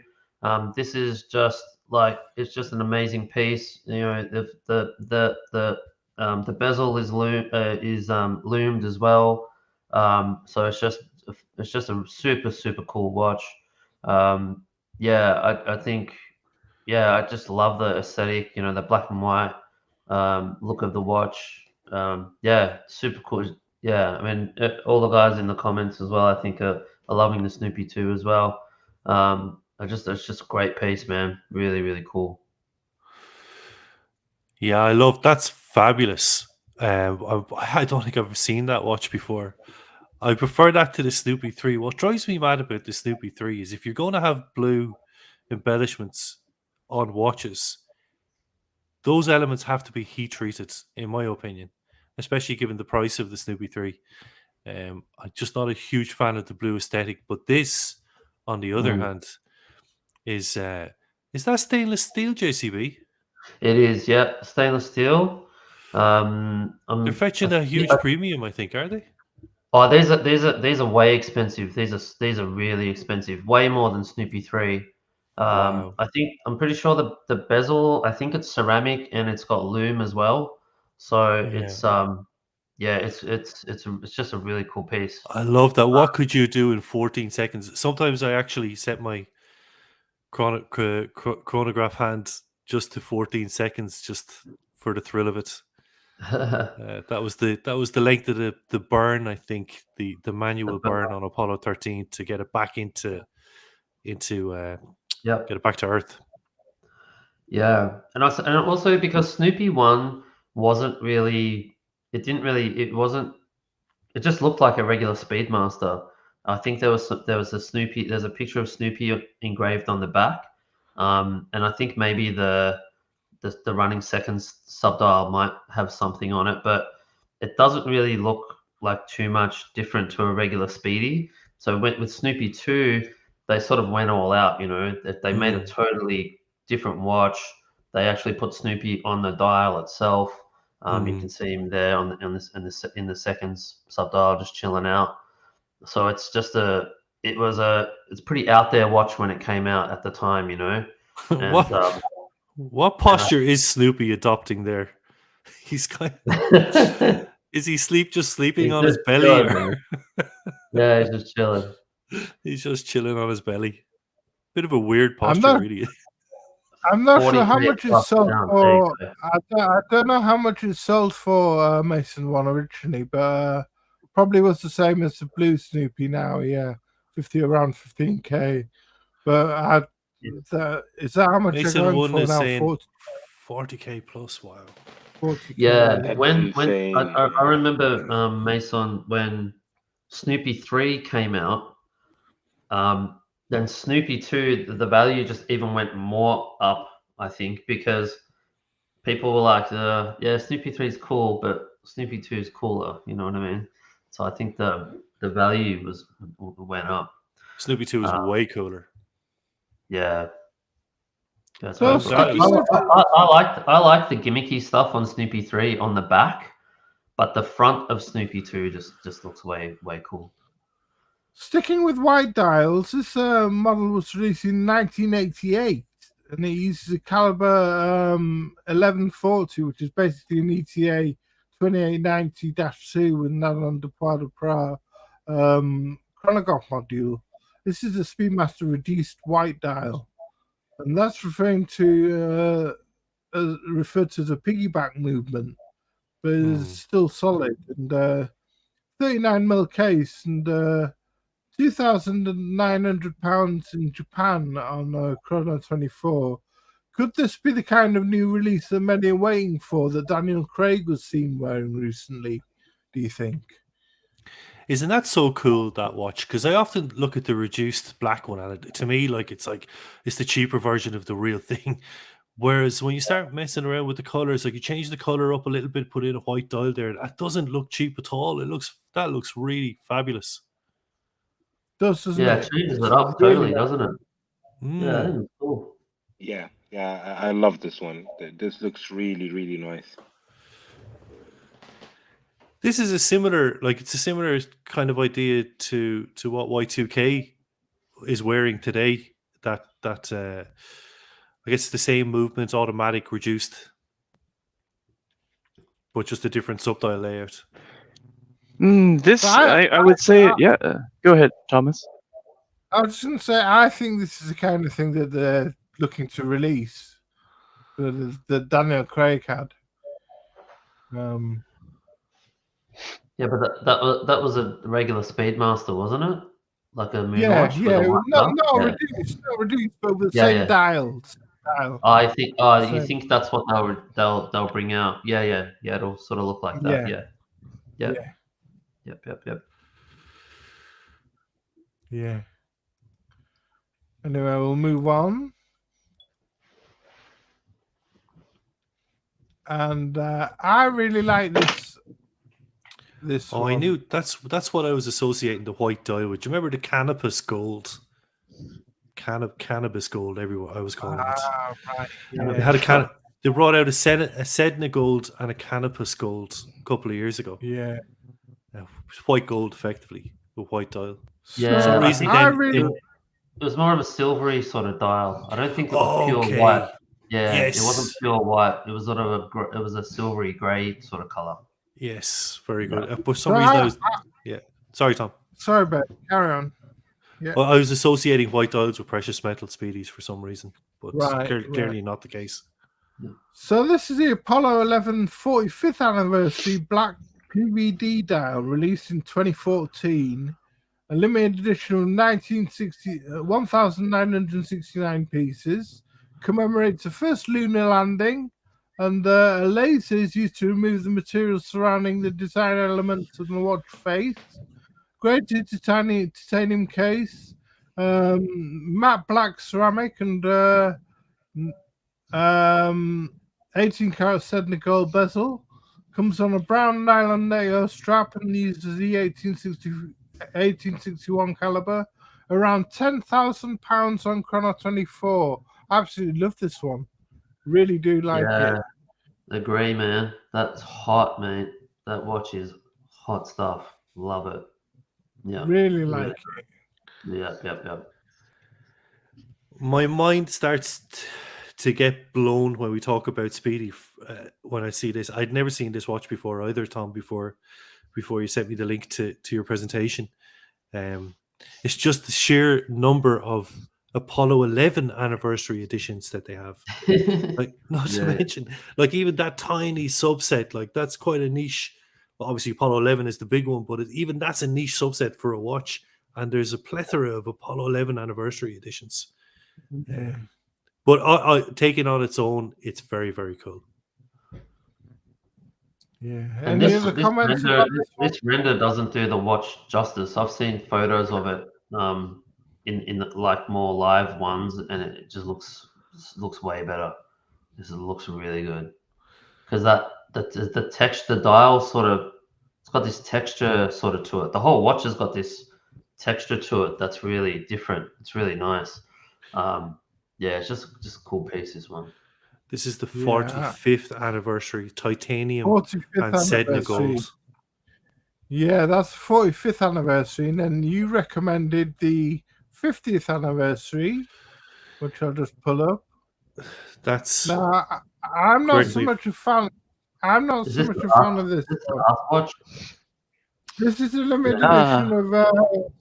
Speaker 4: This is just like it's just an amazing piece. You know, the bezel is loomed as well. So it's just a super cool watch. Yeah, I think I just love the aesthetic. You know, the black and white look of the watch. Yeah, super cool. Yeah, I mean, all the guys in the comments as well, I think are loving the Snoopy 2 as well. It's just a great piece, man. Really cool.
Speaker 2: Yeah, I love that's fabulous. I don't think I've seen that watch before. I prefer that to the Snoopy 3. What drives me mad about the Snoopy 3 is if you're going to have blue embellishments on watches, those elements have to be heat treated, in my opinion, especially given the price of the Snoopy 3. I'm just not a huge fan of the blue aesthetic, but this, on the other hand, is that stainless steel, JCB?
Speaker 4: It is, yeah, stainless steel.
Speaker 2: They're fetching a huge premium, I think, are they?
Speaker 4: Oh, these are way expensive. These are really expensive, way more than Snoopy 3.
Speaker 2: Wow.
Speaker 4: I'm pretty sure the bezel, I think it's ceramic and it's got loom as well. So it's just a really cool piece.
Speaker 2: I love that. What could you do in 14 seconds? Sometimes I actually set my chronograph hand just to 14 seconds, just for the thrill of it. That was the length of the burn. I think the manual burn on Apollo 13 to get it back into get it back to Earth.
Speaker 4: Yeah, and also because Snoopy 1 wasn't really, it just looked like a regular Speedmaster. I think there was there's a picture of Snoopy engraved on the back, and I think maybe the running seconds subdial might have something on it, but it doesn't really look like too much different to a regular Speedy. So with Snoopy 2, they sort of went all out, you know, they made a totally different watch. They actually put Snoopy on the dial itself. You can see him there in the seconds subdial just chilling out. So it's just it's pretty out there watch when it came out at the time, you know. And,
Speaker 2: what posture is Snoopy adopting there? He's kind of, is he sleeping on his belly?
Speaker 4: Yeah, he's just chilling.
Speaker 2: He's just chilling on his belly. Bit of a weird posture, really.
Speaker 1: I'm not sure how much it's sold for. I don't know how much it's sold for Mason 1 originally, but probably was the same as the blue Snoopy now. Yeah, around 15K. But is that how much
Speaker 2: Mason
Speaker 1: they're going
Speaker 2: 1
Speaker 1: for
Speaker 2: is
Speaker 1: now?
Speaker 2: saying 40K plus. Wow.
Speaker 1: 40K.
Speaker 4: Yeah, when I remember Mason when Snoopy 3 came out, then Snoopy 2, the value just even went more up, I think, because people were like, yeah, Snoopy 3 is cool, but Snoopy 2 is cooler, you know what I mean? So I think the value went up.
Speaker 2: Snoopy 2 is way cooler.
Speaker 4: Yeah. Yeah,
Speaker 1: So
Speaker 4: I like the gimmicky stuff on Snoopy 3 on the back, but the front of Snoopy 2 just looks way cool.
Speaker 1: Sticking with white dials, this model was released in 1988, and it uses a caliber 1140, which is basically an ETA 2890-2 with Nylon de Poix de Pras chronograph module. This is a Speedmaster reduced white dial, and that's referred to as a piggyback movement, but it's still solid. And 39mm case and 2,900 pounds in Japan on Chrono 24. Could this be the kind of new release that many are waiting for that Daniel Craig was seen wearing recently, do you think?
Speaker 2: Isn't that so cool, that watch? Because I often look at the reduced black one, and to me, it's the cheaper version of the real thing. Whereas when you start messing around with the colors, like you change the color up a little bit, put in a white dial there, that doesn't look cheap at all. That looks really fabulous.
Speaker 1: Doesn't
Speaker 4: Yeah,
Speaker 1: it?
Speaker 4: it changes it up totally, doesn't it? Yeah, I think it's cool.
Speaker 3: Yeah, I love this one. This looks really, really nice.
Speaker 2: This is a similar kind of idea to what Y2K is wearing today. That I guess the same movement, automatic, reduced, but just a different subdial layout.
Speaker 5: I would say, yeah. Go ahead, Thomas.
Speaker 1: I was just going to say, I think this is the kind of thing that they're looking to release. That Daniel Craig had.
Speaker 4: Yeah, but that was a regular Speedmaster, wasn't it? Like a moon
Speaker 1: Yeah,
Speaker 4: watch.
Speaker 1: yeah. Not
Speaker 4: Yeah.
Speaker 1: reduced, but with the
Speaker 4: Yeah,
Speaker 1: same
Speaker 4: yeah.
Speaker 1: dials.
Speaker 4: I think. Oh, you
Speaker 1: Same.
Speaker 4: think that's what they'll bring out? Yeah. It'll sort of look like that. Yeah. Yep.
Speaker 1: Yeah. Anyway, we'll move on. And I really like this.
Speaker 2: Oh,
Speaker 1: one.
Speaker 2: I knew that's what I was associating the white dial with. Do you remember the cannabis gold? Cannabis gold, everywhere I was calling it.
Speaker 1: Right.
Speaker 2: They had they brought out a Sedna gold and a cannabis gold a couple of years ago.
Speaker 1: Yeah.
Speaker 2: White gold, effectively, the white dial.
Speaker 4: Yeah,
Speaker 2: For some reason,
Speaker 4: it was more of a silvery sort of dial. I don't think it was pure white. Yeah,
Speaker 2: yes.
Speaker 4: It wasn't pure white. It was sort of it was a silvery grey sort of color.
Speaker 2: Yes, very good. For some reason, sorry, Tom.
Speaker 1: Sorry, Ben. Carry on. Yeah.
Speaker 2: Well, I was associating white dials with precious metal Speedies for some reason, but clearly not the case.
Speaker 1: So this is the Apollo 11 45th anniversary black PVD dial released in 2014. A limited edition of 1,969 pieces. Commemorates the first lunar landing. And a laser is used to remove the materials surrounding the design elements of the watch face. Graded titanium case, matte black ceramic, and 18-karat Sedna gold bezel. Comes on a brown nylon NATO strap and uses the 1861 caliber. Around £10,000 on Chrono 24. Absolutely love this one. Really do like it.
Speaker 4: The grey, man. That's hot, mate. That watch is hot stuff. Love it. Yeah.
Speaker 2: Really like
Speaker 4: it. Yep.
Speaker 2: My mind starts to get blown when we talk about Speedy when I see this. I'd never seen this watch before either, Tom, before you sent me the link to your presentation. It's just the sheer number of Apollo 11 anniversary editions that they have. Not to mention, even that tiny subset, that's quite a niche. Well, obviously Apollo 11 is the big one, but even that's a niche subset for a watch. And there's a plethora of Apollo 11 anniversary editions.
Speaker 1: Yeah.
Speaker 2: But taken on its own, it's very, very cool.
Speaker 1: Yeah.
Speaker 4: And this render doesn't do the watch justice. I've seen photos of it in more live ones, and it just looks way better. This looks really good because the texture, the dial it's got this texture sort of to it. The whole watch has got this texture to it that's really different. It's really nice. It's just a cool piece, this one.
Speaker 2: This is the 45th anniversary, titanium and Sedna gold.
Speaker 1: Yeah, that's 45th anniversary, and then you recommended the 50th anniversary, which I'll just pull up. I'm not so much a fan. I'm not so much a fan of this.
Speaker 4: Watch?
Speaker 1: This is a limited edition of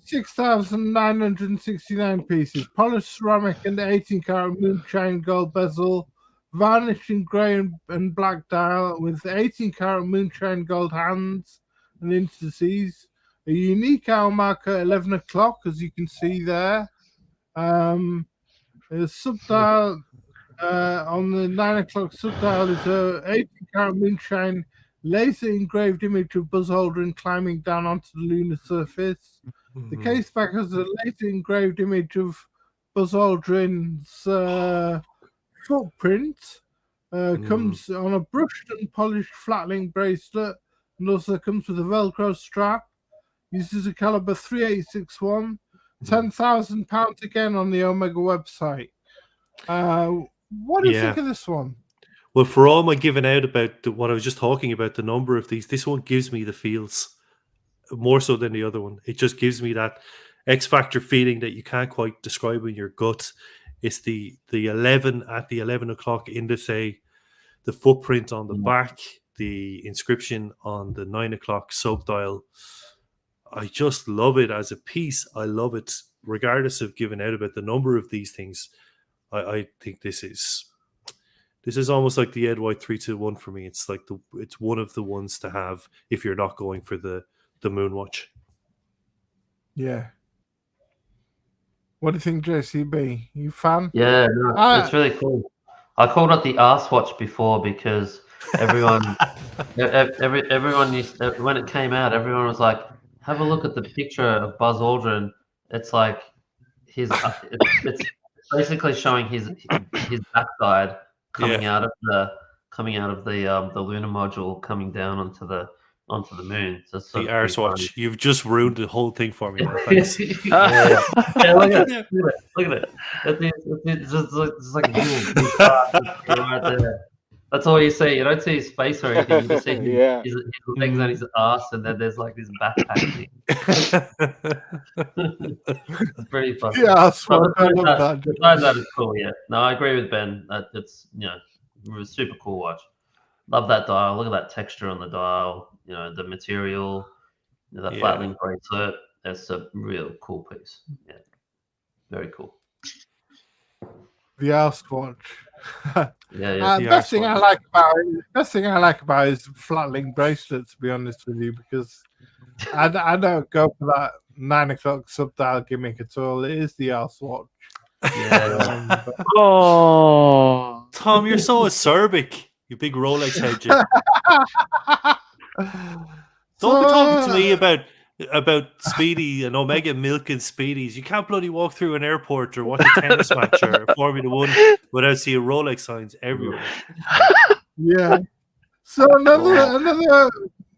Speaker 1: 6,969 pieces, polished ceramic and 18-karat moonshine gold bezel, varnished in grey and black dial with 18-karat moonshine gold hands and indices. A unique hour marker at 11 o'clock, as you can see there. A subdial on the 9 o'clock subdial is a 18-karat moonshine laser engraved image of Buzz Aldrin climbing down onto the lunar surface. The case back has a laser engraved image of Buzz Aldrin's footprint. Comes on a brushed and polished flat-link bracelet, and also comes with a Velcro strap. Uses a caliber 3861, £10,000 again on the Omega website. What do you think of this one?
Speaker 2: Well, for all my giving out about what I was just talking about, the number of these, this one gives me the feels more so than the other one. It just gives me that X Factor feeling that you can't quite describe in your gut. It's the 11 at the 11 o'clock indice, the footprint on the back, the inscription on the 9 o'clock subdial. I just love it as a piece. I love it, regardless of giving out about the number of these things. I think this is almost like the Ed White 321 for me. It's like it's one of the ones to have if you're not going for the Moonwatch.
Speaker 1: Yeah. What do you think, JCB? You fan?
Speaker 4: Yeah, no, it's really cool. I called it the arse watch before because everyone, everyone used when it came out, everyone was like, "Have a look at the picture of Buzz Aldrin." It's like it's basically showing his backside coming out of the lunar module coming down onto the moon. So it's
Speaker 2: the arse watch. You've just ruined the whole thing for me. Look
Speaker 4: at it. Look at it. It's just like right there. That's all you see. You don't see his face or anything. You just see his legs and his ass, and then there's like this backpack thing. It's pretty fun.
Speaker 1: Yeah, I swear I love that.
Speaker 4: That is cool. Yeah, no, I agree with Ben. That it's it was a super cool watch. Love that dial. Look at that texture on the dial. The material, that flat link bracelet. That's a real cool piece. Yeah, very cool.
Speaker 1: The arse watch.
Speaker 4: The
Speaker 1: best thing I like about it is the flat link bracelet. To be honest with you, because I don't go for that 9 o'clock subdial gimmick at all. It is the arse watch.
Speaker 4: Yeah.
Speaker 5: Oh,
Speaker 2: Tom, you're so acerbic. You big Rolex head. Don't be talking to me about Speedy and Omega milk and Speedies. You can't bloody walk through an airport or watch a tennis match or Formula One without seeing Rolex signs everywhere.
Speaker 1: Yeah. So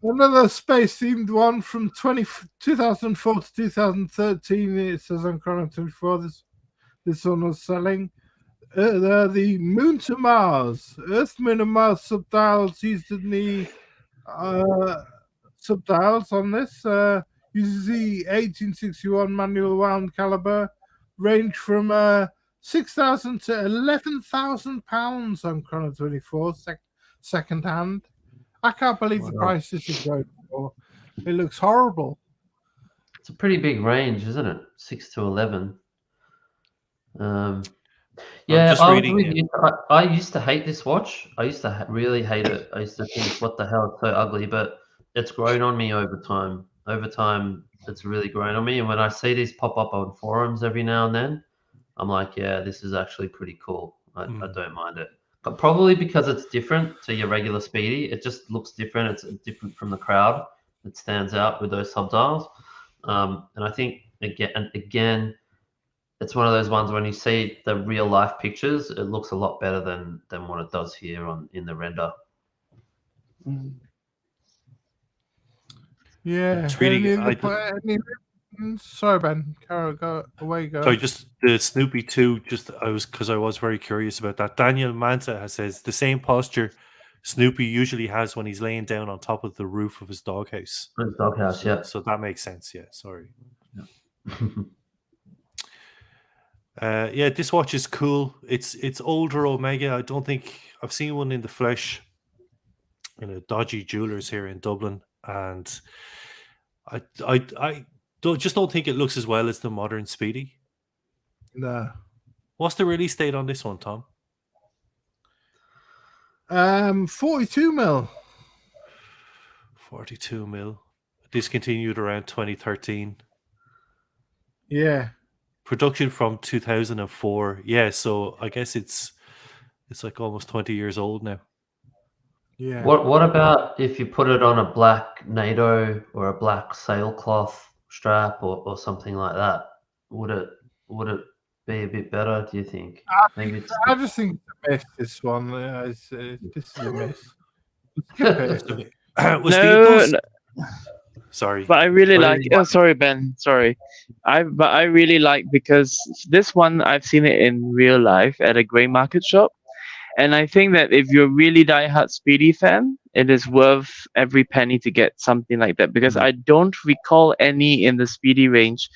Speaker 1: another space themed one from 2004 to 2013. It says on Chrono 24. This one was selling. The Moon to Mars, Earth, Moon, and Mars subdials used in the subdials on this. Uses the 1861 manual wound caliber, range from 6,000 to 11,000 pounds on Chrono 24 second hand. I can't believe the price this is going for. It looks horrible.
Speaker 4: It's a pretty big range, isn't it? 6 to 11. Yeah, I used to hate this watch. I used to really hate it. I used to think, what the hell, it's so ugly. But it's grown on me over time. Over time, it's really grown on me. And when I see these pop up on forums every now and then, I'm like, yeah, this is actually pretty cool. I don't mind it. But probably because it's different to your regular Speedy. It just looks different. It's different from the crowd. It stands out with those subdials. And I think, again, it's one of those ones when you see the real life pictures, it looks a lot better than what it does here in the render.
Speaker 1: Yeah.
Speaker 2: It's really,
Speaker 1: sorry, Ben. Carol, go away. Go.
Speaker 2: Sorry, just the Snoopy 2. Because I was very curious about that. Daniel Manta says the same posture Snoopy usually has when he's laying down on top of the roof of his doghouse.
Speaker 4: His doghouse, yeah.
Speaker 2: So that makes sense. Yeah, sorry.
Speaker 4: Yeah.
Speaker 2: This watch is cool. It's older Omega. I don't think I've seen one in the flesh in a dodgy jewelers here in Dublin, and I don't think it looks as well as the modern Speedy.
Speaker 1: No.
Speaker 2: What's the release date on this one, Tom?
Speaker 1: 42 mil.
Speaker 2: 42 mil. Discontinued around 2013.
Speaker 1: Yeah.
Speaker 2: Production from 2004. Yeah, so I guess it's like almost 20 years old now.
Speaker 1: Yeah.
Speaker 4: What about if you put it on a black NATO or a black sailcloth strap or something like that? Would it be a bit better? Do you think? Maybe it's
Speaker 1: I just think it's a miss. This one, this is a miss. Skip it.
Speaker 2: Was
Speaker 5: No,
Speaker 2: the
Speaker 5: no,
Speaker 2: sorry.
Speaker 5: but I really
Speaker 4: What do
Speaker 5: like.
Speaker 4: you
Speaker 5: Oh,
Speaker 4: want?
Speaker 5: sorry, Ben. Sorry. I really like because this one I've seen it in real life at a grey market shop, and I think that if you're a really diehard Speedy fan, it is worth every penny to get something like that because I don't recall any in the Speedy range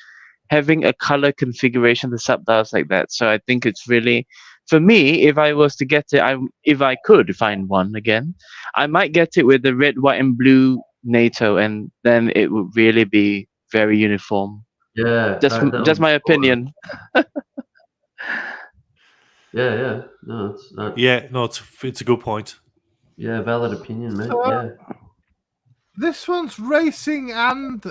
Speaker 5: having a color configuration, the subdials like that. So I think it's really, for me, if I was to get it, if I could find one again, I might get it with the red, white, and blue NATO, and then it would really be very uniform.
Speaker 4: Yeah,
Speaker 5: Just
Speaker 4: that
Speaker 5: just
Speaker 4: would
Speaker 5: my
Speaker 4: be cool.
Speaker 5: opinion.
Speaker 4: Yeah. No, it's
Speaker 2: Yeah, no, it's a good point.
Speaker 4: yeah, valid opinion, mate.
Speaker 1: So,
Speaker 4: Yeah.
Speaker 1: This one's racing and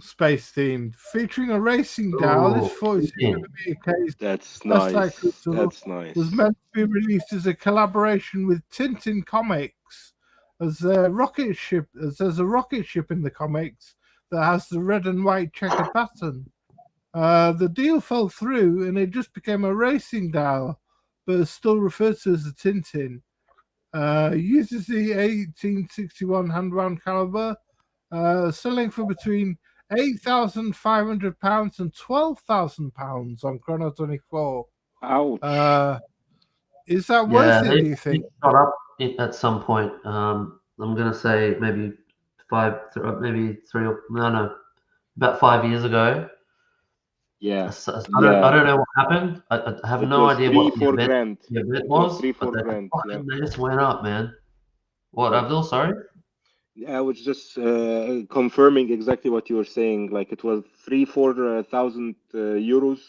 Speaker 1: space themed, featuring a racing dial. This
Speaker 4: Ooh,
Speaker 1: 46
Speaker 4: Tintin.
Speaker 1: millimeter case
Speaker 3: That's
Speaker 1: That's like
Speaker 3: nice.
Speaker 1: it's a-
Speaker 3: That's nice.
Speaker 1: was meant to be released as a collaboration with Tintin Comics, as a rocket ship. As there's a rocket ship in the comics that has the red and white checkered pattern. The deal fell through, and it just became a racing dial, but is still referred to as a Tintin. Uses the 1861 hand-wound caliber, selling for between £8,500 and £12,000 on Chrono 24.
Speaker 3: Ouch.
Speaker 1: Is that
Speaker 4: Yeah,
Speaker 1: worth it, do you think?
Speaker 4: it got up at some point. I'm gonna say maybe about 5 years ago.
Speaker 3: Yeah.
Speaker 4: I don't know what happened. I have
Speaker 3: It
Speaker 4: no
Speaker 3: was
Speaker 4: idea
Speaker 3: 3,
Speaker 4: what
Speaker 3: 4
Speaker 4: the
Speaker 3: grand.
Speaker 4: event
Speaker 3: It was
Speaker 4: was,
Speaker 3: 3,
Speaker 4: but
Speaker 3: 4 grand. Yeah.
Speaker 4: they just went up, man. What,
Speaker 3: Yeah.
Speaker 4: Abdul? Sorry.
Speaker 3: I was just confirming exactly what you were saying. Like it was 3-4 thousand euros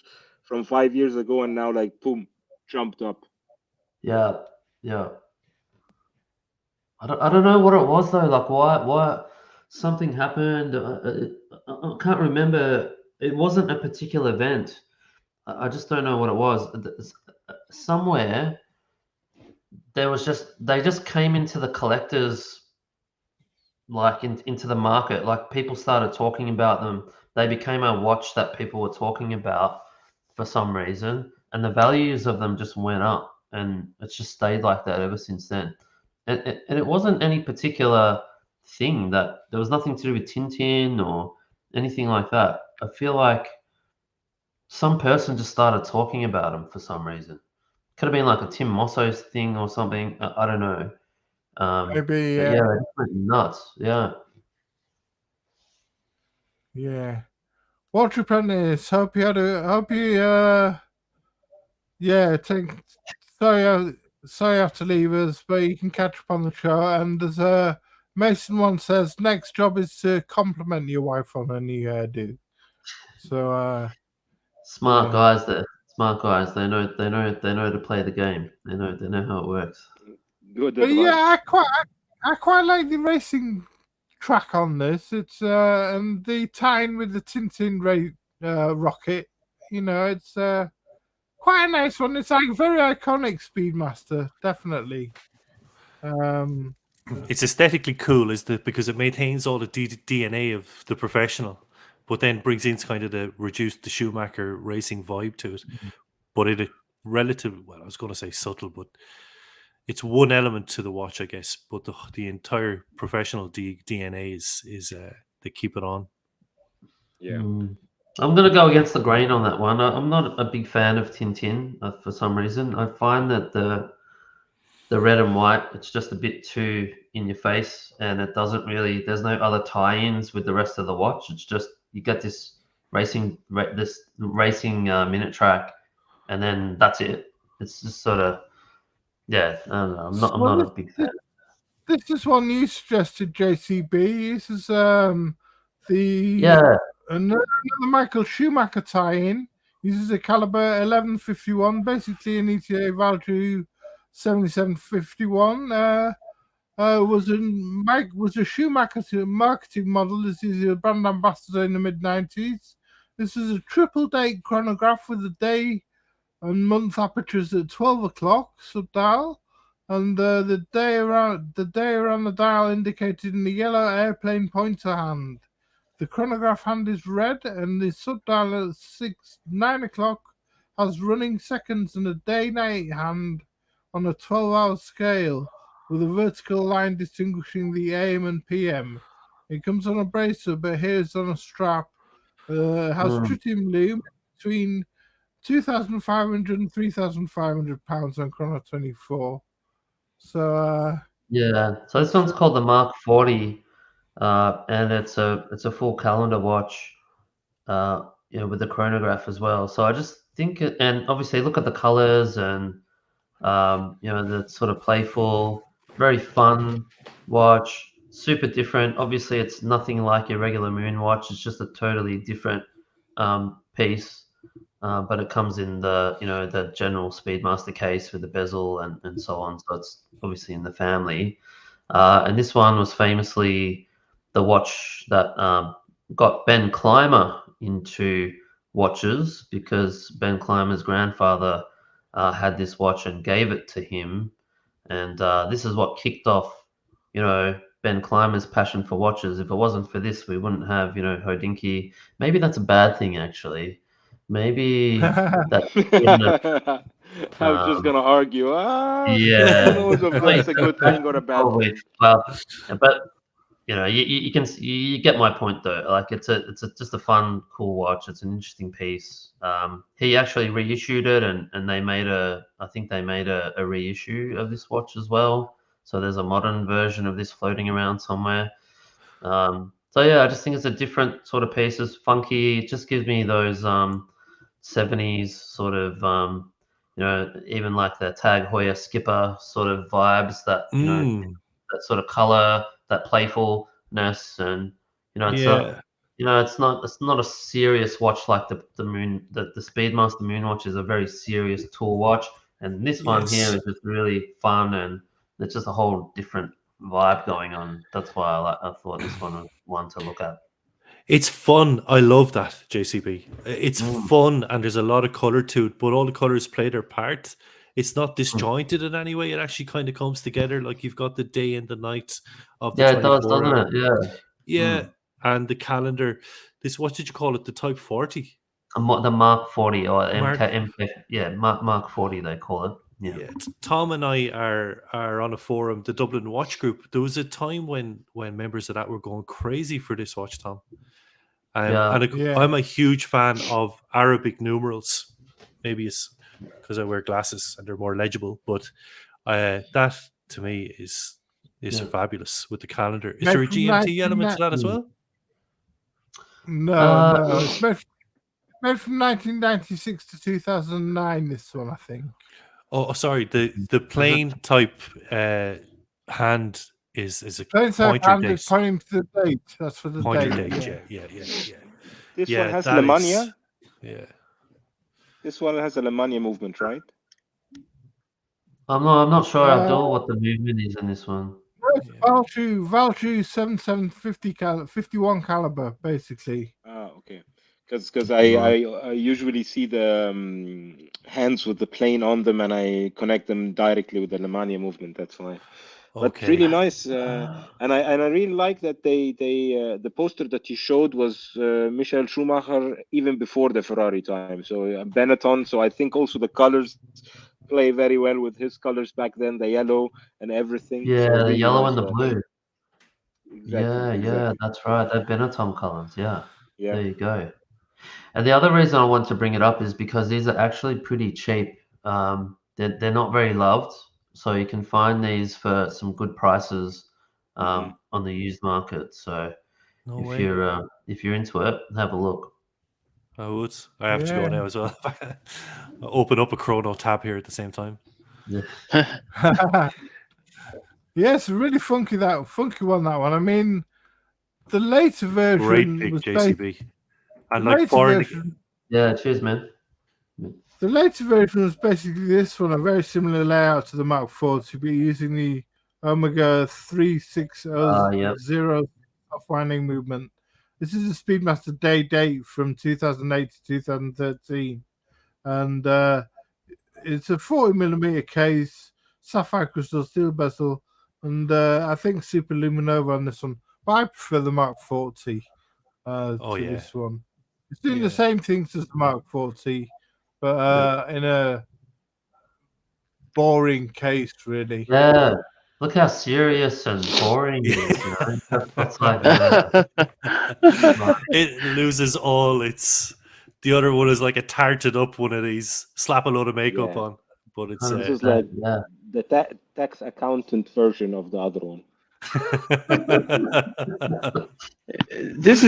Speaker 3: from 5 years ago, and now like boom, jumped up.
Speaker 4: Yeah. I don't know what it was though. Like why something happened. I can't remember. It wasn't a particular event. I just don't know what it was. Somewhere they just came into the collectors, like into the market. Like people started talking about them. They became a watch that people were talking about for some reason, and the values of them just went up, and it's just stayed like that ever since then. And it wasn't any particular thing, that there was nothing to do with Tintin or anything like that. I feel like some person just started talking about them for some reason. Could have been like a Tim Mosso's thing or something. I don't know.
Speaker 1: Maybe,
Speaker 4: But yeah, it went nuts. Yeah.
Speaker 1: yeah. Watch your apprentice. Hope you sorry you have to leave us, but you can catch up on the show. And as Mason once says, next job is to compliment your wife on her new hairdo. So
Speaker 4: Smart
Speaker 1: yeah.
Speaker 4: guys there. Smart guys. They know to play the game. They know how it works.
Speaker 3: Good
Speaker 1: But
Speaker 3: advice.
Speaker 1: yeah, I quite like the racing track on this. It's and the tie-in with the Tintin rocket. You know, it's quite a nice one. It's like very iconic Speedmaster, definitely.
Speaker 2: It's aesthetically cool, because it maintains all the DNA of the professional, but then brings in kind of the Schumacher racing vibe to it. But it a relative, well, I was going to say subtle, but it's one element to the watch, I guess. But the entire professional DNA is they keep it on.
Speaker 3: Yeah.
Speaker 4: I'm going to go against the grain on that one. I'm not a big fan of Tintin for some reason. I find that the red and white, it's just a bit too in your face, and it doesn't really, there's no other tie-ins with the rest of the watch. It's just, you get this racing minute track, and then that's it. It's just sort of, yeah, I don't know. I'm not a big fan.
Speaker 1: This is one you suggested, JCB. This is another Michael Schumacher tie-in. Uses a caliber 1151, basically an ETA value 7751. Was a Schumacher marketing model. This is a brand ambassador in the mid-90s. This is a triple date chronograph with the day and month apertures at 12 o'clock subdial. and the day around the dial indicated in the yellow airplane pointer hand. The chronograph hand is red, and the subdial at 9 o'clock has running seconds and a day-night hand on a 12-hour scale with a vertical line distinguishing the AM and PM. It comes on a bracelet, but here it's on a strap. Has tritium loom between 2,500 and 3,500 pounds on Chrono 24. So
Speaker 4: yeah, so this one's called the Mark 40, and it's a full calendar watch, with the chronograph as well. So I just think, and obviously look at the colors and the sort of playful, very fun watch, super different. Obviously, it's nothing like your regular moon watch. It's just a totally different piece. But it comes in the general Speedmaster case with the bezel and so on. So it's obviously in the family. And this one was famously the watch that got Ben Clymer into watches, because Ben Clymer's grandfather had this watch and gave it to him. And this is what kicked off, Ben Clymer's passion for watches. If it wasn't for this, we wouldn't have, Hodinkee. Maybe that's a bad thing, actually. Maybe that.
Speaker 3: I was just gonna argue.
Speaker 4: Yeah,
Speaker 3: who knows if that's a good thing or a bad thing?
Speaker 4: Well, but you get my point though. Like it's just a fun, cool watch. It's an interesting piece. He actually reissued it, and they made a reissue of this watch as well. So there's a modern version of this floating around somewhere. So yeah, I just think it's a different sort of piece. It's funky. It just gives me those 70s sort of even like the Tag Heuer Skipper sort of vibes, that that sort of color, that playfulness, and it's not a serious watch like the Speedmaster Moon watch is a very serious tool watch, and this one here is just really fun, and it's just a whole different vibe going on. That's why I thought this one was one to look at.
Speaker 2: It's fun. I love that, JCB. It's fun, and there's a lot of color to it, but all the colors play their part. It's not disjointed in any way. It actually kind of comes together. Like you've got the day and the night of the
Speaker 4: it does, doesn't it?
Speaker 2: Yeah. And the calendar. What did you call it? The Type 40?
Speaker 4: The Mark 40 or MK, Mark 40 they call it. Yeah.
Speaker 2: Tom and I are on a forum, the Dublin Watch Group. There was a time when members of that were going crazy for this watch, Tom. I'm a huge fan of Arabic numerals. Maybe it's because I wear glasses and they're more legible, but that to me is fabulous with the calendar. Is there a GMT element to that as well?
Speaker 1: No. It's made from 1996 to 2009, this one, I think.
Speaker 2: Oh, sorry. The plain type hand is a
Speaker 1: pointer date. Pointing to the date. That's for the
Speaker 2: pointer
Speaker 1: date.
Speaker 2: Yeah.
Speaker 3: This one has Lemania.
Speaker 2: Yeah.
Speaker 3: This one has a Lemania movement, right?
Speaker 4: I'm not sure, Abdul, what the movement is in this one.
Speaker 1: Valtru 7750 51 caliber, basically.
Speaker 3: Okay. Because I usually see the hands with the plane on them, and I connect them directly with the Lemania movement. That's why. But really nice, and I really like that the poster that you showed was Michael Schumacher even before the Ferrari time. So Benetton. So I think also the colors play very well with his colors back then, the yellow and everything.
Speaker 4: Yeah,
Speaker 3: so
Speaker 4: the
Speaker 3: really
Speaker 4: yellow
Speaker 3: nice
Speaker 4: and the blue.
Speaker 3: Exactly.
Speaker 4: That's right. They're Benetton colors. Yeah,
Speaker 3: there
Speaker 4: you go. And the other reason I want to bring it up is because these are actually pretty cheap. They're not very loved, so you can find these for some good prices on the used market. So if you're into it, have a look.
Speaker 2: I would. I have to go now as well. I'll open up a chrono tab here at the same time.
Speaker 1: Yeah. Yes, really funky one. That one. I mean, the later version.
Speaker 2: Great pick,
Speaker 1: was
Speaker 2: JCB. And like foreign.
Speaker 4: Yeah, cheers, man.
Speaker 1: The later version was basically this one, a very similar layout to the Mark IV. To be using the Omega 3600 off-winding movement. This is a Speedmaster day date from 2008 to 2013, and it's a 40mm case, sapphire crystal steel bezel, and I think super luminova on this one. But I prefer the Mark 40 this one. It's doing the same things as the Mark 40, but in a boring case, really.
Speaker 4: Yeah. Look how serious and boring it is, you know. That's like,
Speaker 2: it loses all its. The other one is like a tarted up one of these, slap a load of makeup on, but it's
Speaker 3: this is like the tax accountant version of the other one.
Speaker 5: This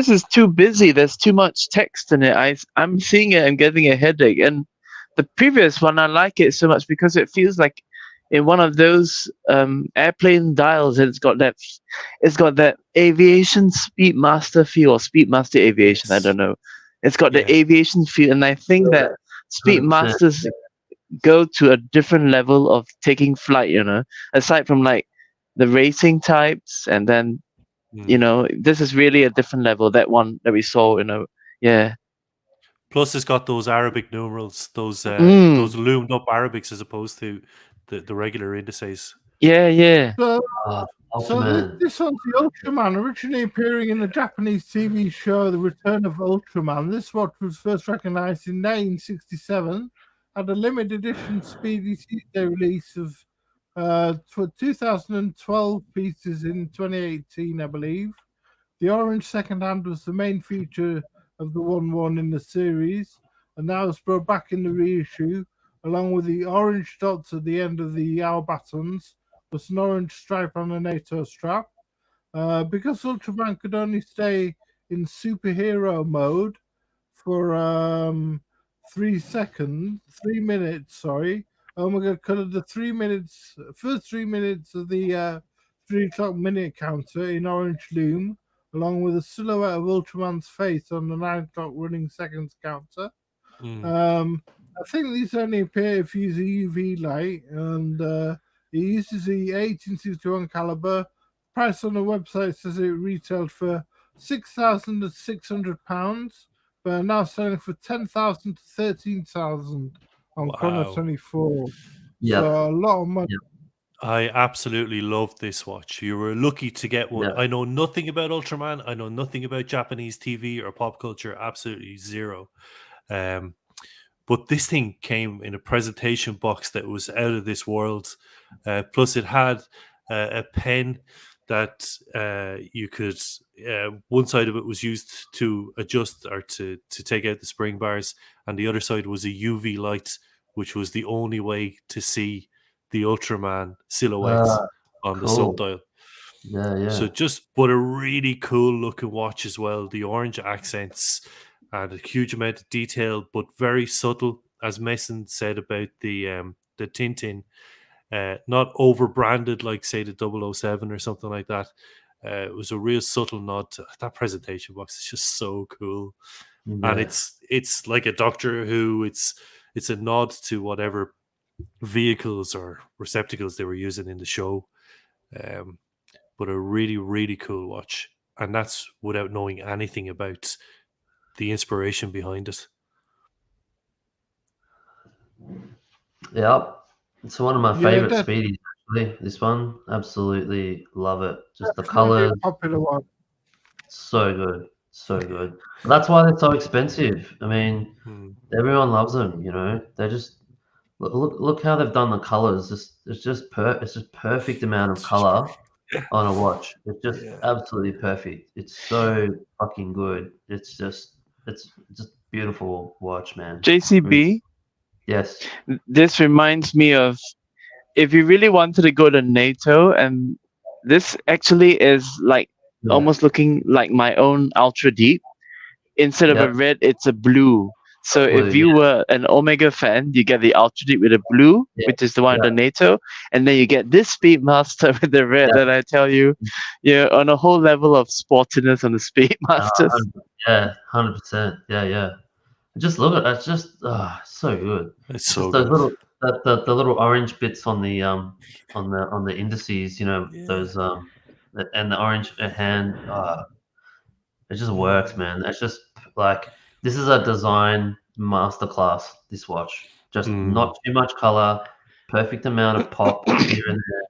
Speaker 5: is too busy. There's too much text in it. I'm seeing it and getting a headache. And the previous one, I like it so much because it feels like in one of those airplane dials. It's got that aviation Speedmaster feel, or Speedmaster aviation. I don't know. It's got the aviation feel, and I think that Speedmasters go to a different level of taking flight. You know, aside from like the racing types, and then you know, this is really a different level. That one that we saw, you know,
Speaker 2: Plus, it's got those Arabic numerals, those loomed up Arabics as opposed to the regular indices.
Speaker 5: Yeah.
Speaker 1: So this one's the Ultraman, originally appearing in the Japanese TV show The Return of Ultraman. This watch was first recognized in 1967, had a limited edition Speedy Tuesday release of for 2012 pieces in 2018, I believe. The orange second hand was the main feature of the 1-1 in the series, and now it's brought back in the reissue, along with the orange dots at the end of the hour buttons, with an orange stripe on the NATO strap. Because Ultraman could only stay in superhero mode for 3 minutes, Omega colored the 3 minutes, first 3 minutes of the 3 o'clock minute counter in orange loom, along with a silhouette of Ultraman's face on the 9 o'clock running seconds counter. I think these only appear if you use a UV light, and it uses the 1861 caliber. Price on the website says it retailed for £6,600, but are now selling for $10,000 to $13,000 on Chrono 24. So a lot of money.
Speaker 2: I absolutely love this watch. You were lucky to get one. I know nothing about Ultraman. I know nothing about Japanese TV or pop culture. Absolutely zero. But this thing came in a presentation box that was out of this world. Plus, it had a pen that you could. One side of it was used to adjust or to take out the spring bars, and the other side was a UV light, which was the only way to see the Ultraman silhouette on the sundial. So but a really cool looking watch as well. The orange accents and a huge amount of detail, but very subtle, as Mason said about the Tintin. Not over branded like say the 007 or something like that. It was a real subtle nod to that presentation box. It's just so cool. And it's like a Doctor Who. It's a nod to whatever vehicles or receptacles they were using in the show. But a really, really cool watch. And that's without knowing anything about the inspiration behind it.
Speaker 4: Yep. It's one of my favorite Speedies, actually. This one. Absolutely love it. Just the colors.
Speaker 1: Popular one.
Speaker 4: So good. So good. That's why they're so expensive. I mean, everyone loves them, you know. They just look how they've done the colors. It's just perfect amount of color on a watch. It's just absolutely perfect. It's so fucking good. It's just beautiful watch, man.
Speaker 5: JCB.
Speaker 4: Yes.
Speaker 5: This reminds me of if you really wanted to go to NATO, and this actually is like almost looking like my own Ultra Deep. Instead of a red, it's a blue. So if you were an Omega fan, you get the Ultra Deep with a blue, which is the one with the NATO, and then you get this Speedmaster with the red that I tell you, on a whole level of sportiness on the Speedmasters.
Speaker 4: 100%. Yeah. Just look at that. It's just so good.
Speaker 2: It's so
Speaker 4: good.
Speaker 2: Those
Speaker 4: the little orange bits on the indices, you know, those and the orange hand. It just works, man. It's just like this is a design masterclass. This watch, just not too much color, perfect amount of pop here and there.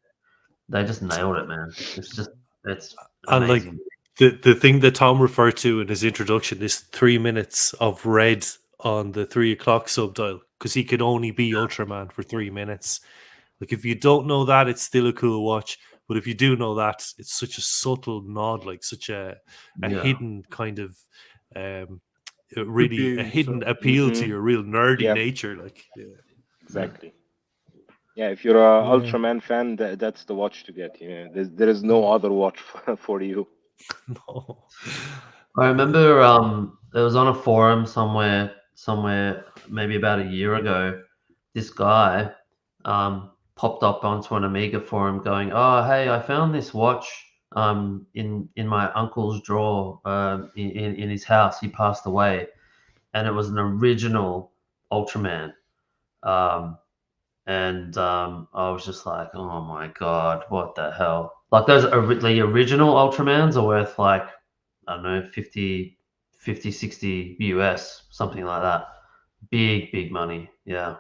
Speaker 4: They just nailed it, man. It's
Speaker 2: And like
Speaker 4: amazing.
Speaker 2: the thing that Tom referred to in his introduction is 3 minutes of red on the 3 o'clock subdial, because he could only be Ultraman for 3 minutes. Like, if you don't know that, it's still a cool watch. But if you do know that, it's such a subtle nod, like such a hidden kind of really a hidden appeal to your real nerdy nature. Like,
Speaker 3: exactly. Yeah, if you're a Ultraman fan, that's the watch to get. Yeah, there is no other watch for you.
Speaker 2: No.
Speaker 4: I remember it was on a forum somewhere maybe about a year ago. This guy popped up onto an Amiga forum going, "Oh, hey, I found this watch in my uncle's drawer in his house. He passed away, and it was an original Ultraman." And I was just like, "Oh my god, what the hell!" Like, those the original Ultramans are worth like, I don't know, 50, 60 US, something like that. Big money. Yeah.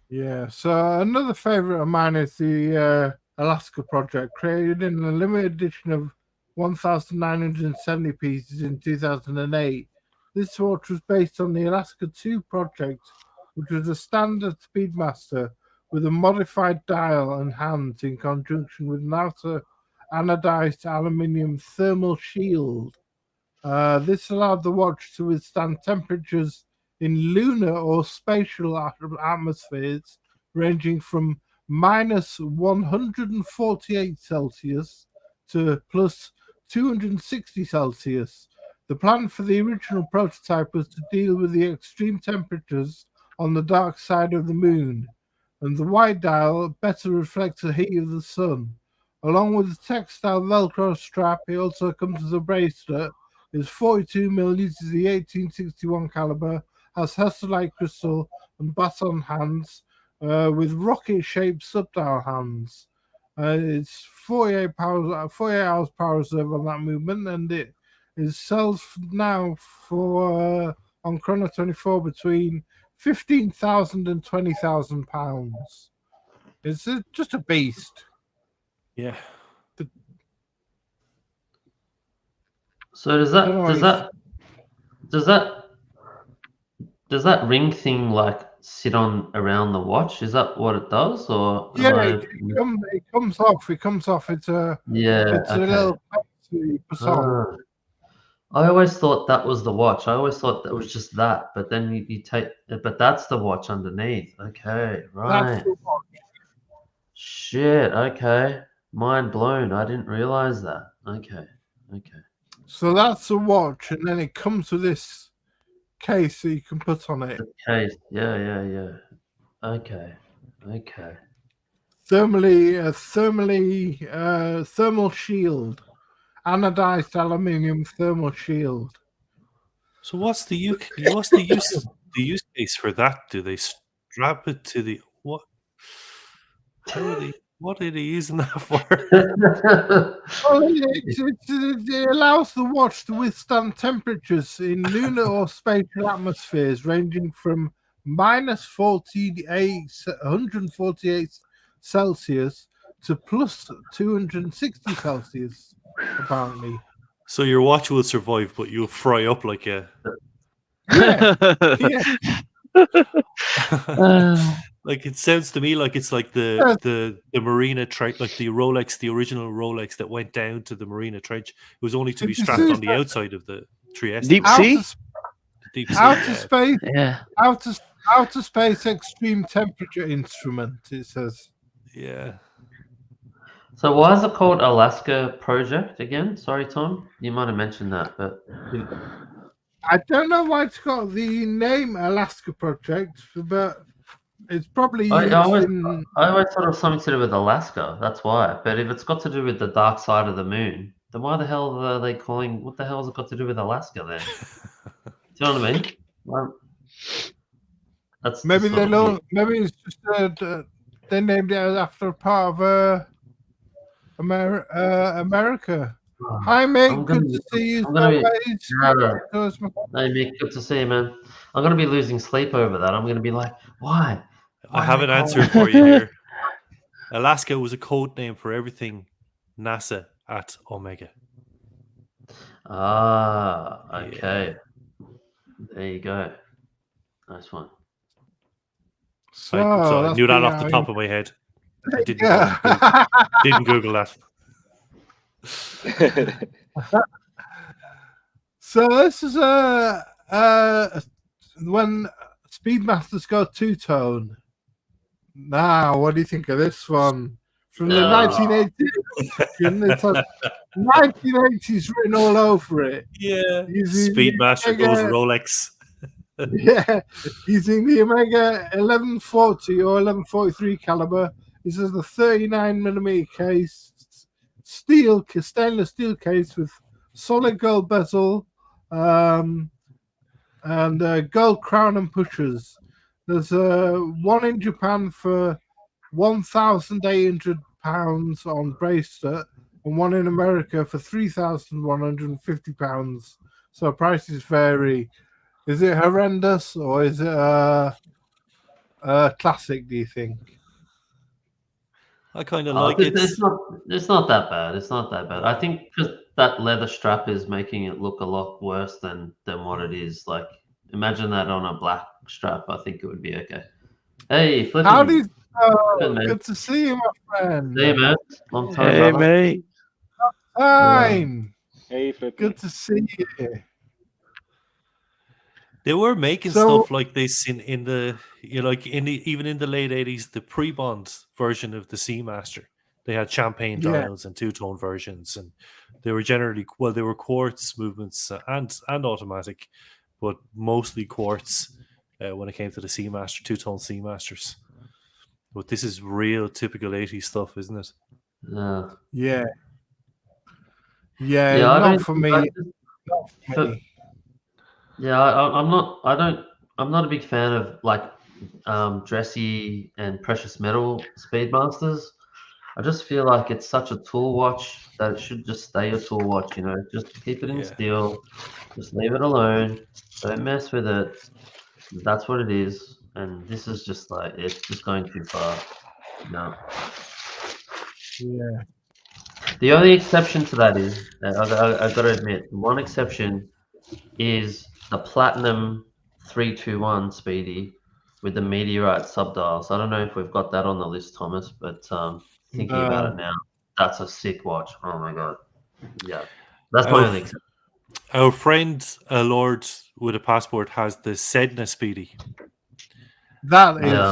Speaker 1: Yeah. So another favorite of mine is the Alaska project, created in a limited edition of 1,970 pieces in 2008. This watch was based on the Alaska 2 project, which was a standard Speedmaster with a modified dial and hands in conjunction with an outer anodized aluminium thermal shield. This allowed the watch to withstand temperatures in lunar or spatial atmospheres ranging from minus 148 Celsius to plus 260 Celsius. The plan for the original prototype was to deal with the extreme temperatures on the dark side of the moon, and the white dial better reflects the heat of the sun. Along with the textile Velcro strap, it also comes as a bracelet. It's 42mm, uses the 1861 caliber, has Hesterlite crystal and baton hands with rocket-shaped subdial hands. It's 48 hours power reserve on that movement, and it sells now for on Chrono 24 between 15,000 and 20,000 pounds. It's just a beast.
Speaker 2: Yeah.
Speaker 4: So does that ring thing like sit on around the watch? Is that what it does, or
Speaker 1: it comes off. It comes off. It's a little
Speaker 4: on. I always thought that was the watch. I always thought that was just that, but then you take, but that's the watch underneath. Okay, right.
Speaker 1: That's the watch.
Speaker 4: Shit. Okay, mind blown. I didn't realize that. Okay.
Speaker 1: So that's a watch, and then it comes with this case that you can put on it.
Speaker 4: The case. Yeah. Okay.
Speaker 1: Thermal shield. Anodized aluminium thermal shield.
Speaker 2: So what's the use case for that? Do they strap it to the what? What are they using that for?
Speaker 1: Well, it allows the watch to withstand temperatures in lunar or spatial atmospheres ranging from minus 148 Celsius to plus 260 Celsius, apparently.
Speaker 2: So your watch will survive, but you'll fry up like a...
Speaker 1: Yeah.
Speaker 2: Like, it sounds to me like it's like the Marina Trench, like the Rolex, the original Rolex that went down to the Marina Trench. It was only to be strapped on the outside of the Trieste.
Speaker 5: Deep sea?
Speaker 1: Outer space.
Speaker 5: Yeah.
Speaker 1: Outer space extreme temperature instrument, it says.
Speaker 2: Yeah.
Speaker 4: So why is it called Alaska Project again? Sorry, Tom. You might have mentioned that, but...
Speaker 1: I don't know why it's got the name Alaska Project, but it's probably
Speaker 4: I always thought it was something to do with Alaska. That's why. But if it's got to do with the dark side of the moon, then why the hell are they calling? What the hell has it got to do with Alaska then? Do you know what I mean? Well, that's
Speaker 1: maybe they don't. Maybe it's just they named it after a part of America. Hi, mate. Good to see you.
Speaker 4: Hey, Mick, good to see you, man. I'm going to be losing sleep over that. I'm going to be like, why?
Speaker 2: I have an answer for you here. Alaska was a code name for everything NASA at Omega.
Speaker 4: Okay. There you go. Nice one.
Speaker 1: So
Speaker 2: I
Speaker 1: that's
Speaker 2: knew that
Speaker 1: pretty
Speaker 2: off the
Speaker 1: out.
Speaker 2: top of my head. I didn't,
Speaker 1: Yeah.
Speaker 2: didn't Google that.
Speaker 1: So this is when Speedmasters go two-tone. Now, what do you think of this one? From the 1980s. It has 1980s written all over it.
Speaker 2: Yeah.
Speaker 1: Using
Speaker 2: Speedmaster
Speaker 1: the
Speaker 2: goes
Speaker 1: Omega,
Speaker 2: Rolex.
Speaker 1: yeah, using the Omega 1140 or 1143 caliber. This is the 39mm case, stainless steel case with solid gold bezel, and gold crown and pushers. There's one in Japan for £1,800 on bracelet, and one in America for £3,150. So prices vary. Is it horrendous or is it a classic, do you think?
Speaker 2: I kind of like it.
Speaker 4: It's not that bad. It's not that bad. I think because that leather strap is making it look a lot worse than what it is. Like, imagine that on a black strap. I think it would be okay. Hey, Flippin.
Speaker 1: How do you?
Speaker 4: Flippin,
Speaker 1: Good to see you, my friend.
Speaker 4: Hey, man. Long time,
Speaker 5: Hey,
Speaker 4: brother.
Speaker 5: mate.
Speaker 1: Fine.
Speaker 3: Hey, Flippy.
Speaker 1: Good to see you.
Speaker 2: They were making
Speaker 1: So-
Speaker 2: stuff like this in the even in the late 80s, the pre-Bond version of the Seamaster. They had champagne
Speaker 1: Yeah.
Speaker 2: dials and two-tone versions, and they were generally they were quartz movements and automatic, but mostly quartz when it came to the Seamaster, two-tone Seamasters. But this is real typical 80s stuff, isn't it?
Speaker 1: Yeah.
Speaker 4: Yeah, I
Speaker 1: not
Speaker 4: don't
Speaker 1: for
Speaker 4: think-
Speaker 1: me.
Speaker 4: I just-
Speaker 1: Not for
Speaker 4: for-
Speaker 1: me.
Speaker 4: Yeah, I'm not a big fan of like dressy and precious metal Speedmasters. I just feel like it's such a tool watch that it should just stay a tool watch, you know. Just keep it in
Speaker 2: Yeah.
Speaker 4: steel. Just leave it alone. Don't mess with it. That's what it is. And this is just like it's just going too far. No.
Speaker 1: Yeah.
Speaker 4: The only exception to that is, I've got to admit, one exception is the Platinum 321 Speedy with the Meteorite subdials. I don't know if we've got that on the list, Thomas, but thinking about it now, that's a sick watch. Oh my god. Yeah. That's my only exception.
Speaker 2: Our friend Lord with a passport has the Sedna Speedy.
Speaker 1: That is
Speaker 4: Yeah.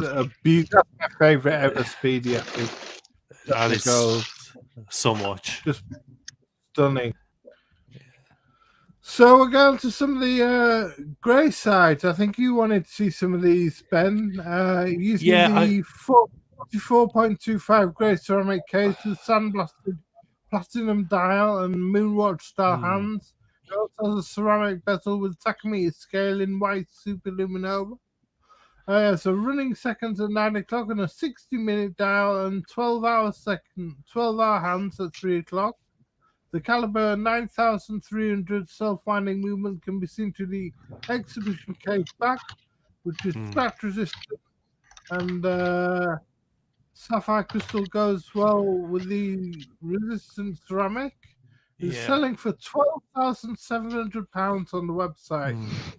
Speaker 1: that's my favorite ever Speedy, I think.
Speaker 2: That is
Speaker 1: gold.
Speaker 2: so much.
Speaker 1: Just stunning. So we're going to some of the grey sides. I think you wanted to see some of these, Ben. Using the 44.25 grey ceramic case with sandblasted platinum dial and moonwatch style hands. It also has a ceramic bezel with tachymeter scale in white superluminova. So running seconds at 9 o'clock and a 60-minute dial and 12-hour hands at 3 o'clock. The caliber 9300 self-winding movement can be seen to the exhibition case back, which is scratch resistant, and sapphire crystal goes well with the resistant ceramic. It's selling for £12,700 on the website,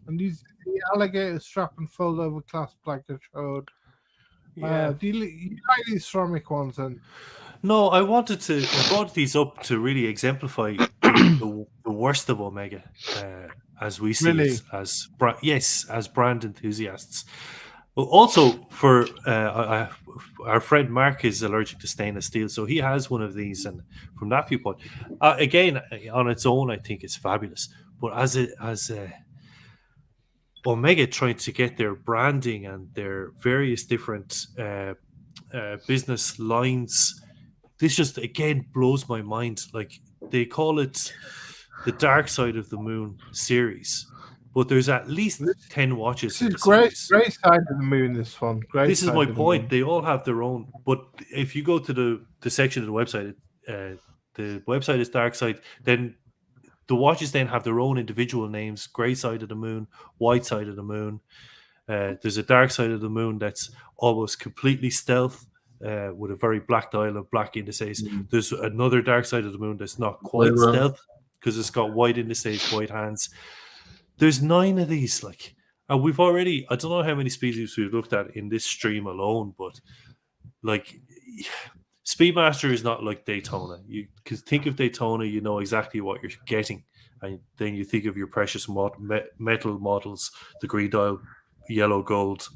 Speaker 1: and using the alligator strap and fold-over clasp like I showed.
Speaker 2: Yeah.
Speaker 1: Do you like these ceramic ones? And
Speaker 2: No, I brought these up to really exemplify the worst of Omega, as we see
Speaker 1: Really?
Speaker 2: it as brand enthusiasts. Well, also for our friend Mark is allergic to stainless steel, so he has one of these, and from that viewpoint, again on its own, I think it's fabulous. But as Omega trying to get their branding and their various different business lines, this just again blows my mind. Like, they call it the Dark Side of the Moon series, but there's at least 10 watches
Speaker 1: this
Speaker 2: in
Speaker 1: is
Speaker 2: the
Speaker 1: great
Speaker 2: series.
Speaker 1: side of the moon. This one, great.
Speaker 2: This is
Speaker 1: side
Speaker 2: my
Speaker 1: of the
Speaker 2: point.
Speaker 1: moon.
Speaker 2: They all have their own, but if you go to the section of the website, the website is Dark Side, then the watches then have their own individual names: Grey Side of the Moon, White Side of the Moon, There's a dark side of the moon that's almost completely stealth, with a very black dial and black indices. There's another dark side of the moon that's not quite stealth because it's got white indices, white hands. There's 9 of these, like, and we've already, I don't know how many species we've looked at in this stream alone, but like, Speedmaster is not like Daytona. You can think of Daytona, you know exactly what you're getting, and then you think of your precious metal models, the green dial, yellow gold,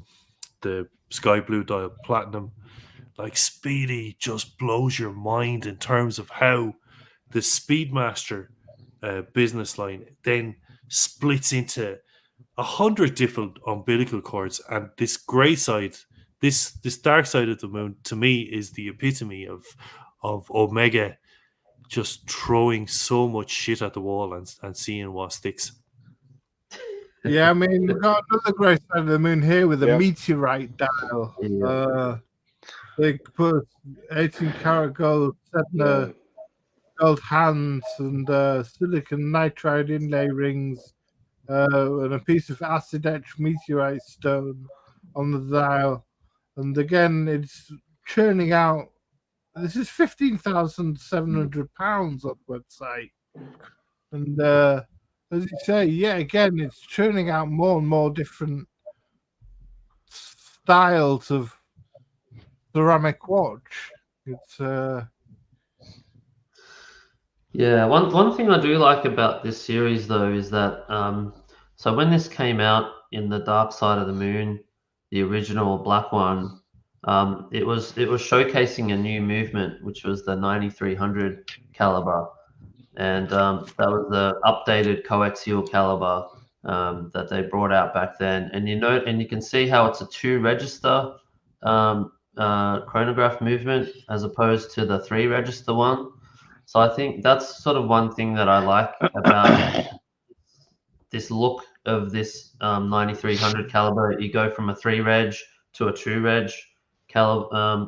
Speaker 2: the sky blue dial, platinum. Like, Speedy just blows your mind in terms of how the Speedmaster business line then splits into 100 different umbilical cords, and this grey side, this dark side of the moon, to me, is the epitome of Omega just throwing so much shit at the wall and seeing what sticks.
Speaker 1: Yeah, I mean, we've got another great side of the moon here with a meteorite dial. They put 18 karat gold, gold hands, and silicon nitride inlay rings, and a piece of acid etched meteorite stone on the dial. And again, it's churning out. This is 15,700 pounds on the website. And as you say, again, it's churning out more and more different styles of ceramic watch. It's
Speaker 4: one thing I do like about this series though is that so when this came out in the dark side of the moon, the original black one, it was showcasing a new movement, which was the 9300 caliber, and that was the updated coaxial caliber that they brought out back then. And you can see how it's a 2-register chronograph movement as opposed to the 3-register one. So I think that's sort of one thing that I like about this look of this 9300 caliber. You go from a 3-reg to a 2-reg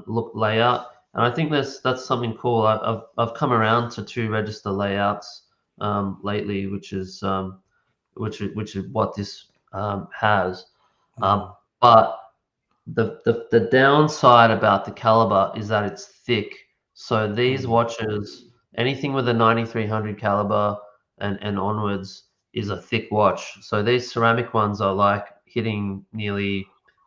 Speaker 4: look layout, and I think that's something cool. I've come around to 2-register layouts lately, which is what this has. But the downside about the caliber is that it's thick. So these watches, anything with a 9300 caliber and onwards, is a thick watch. So these ceramic ones are like hitting nearly,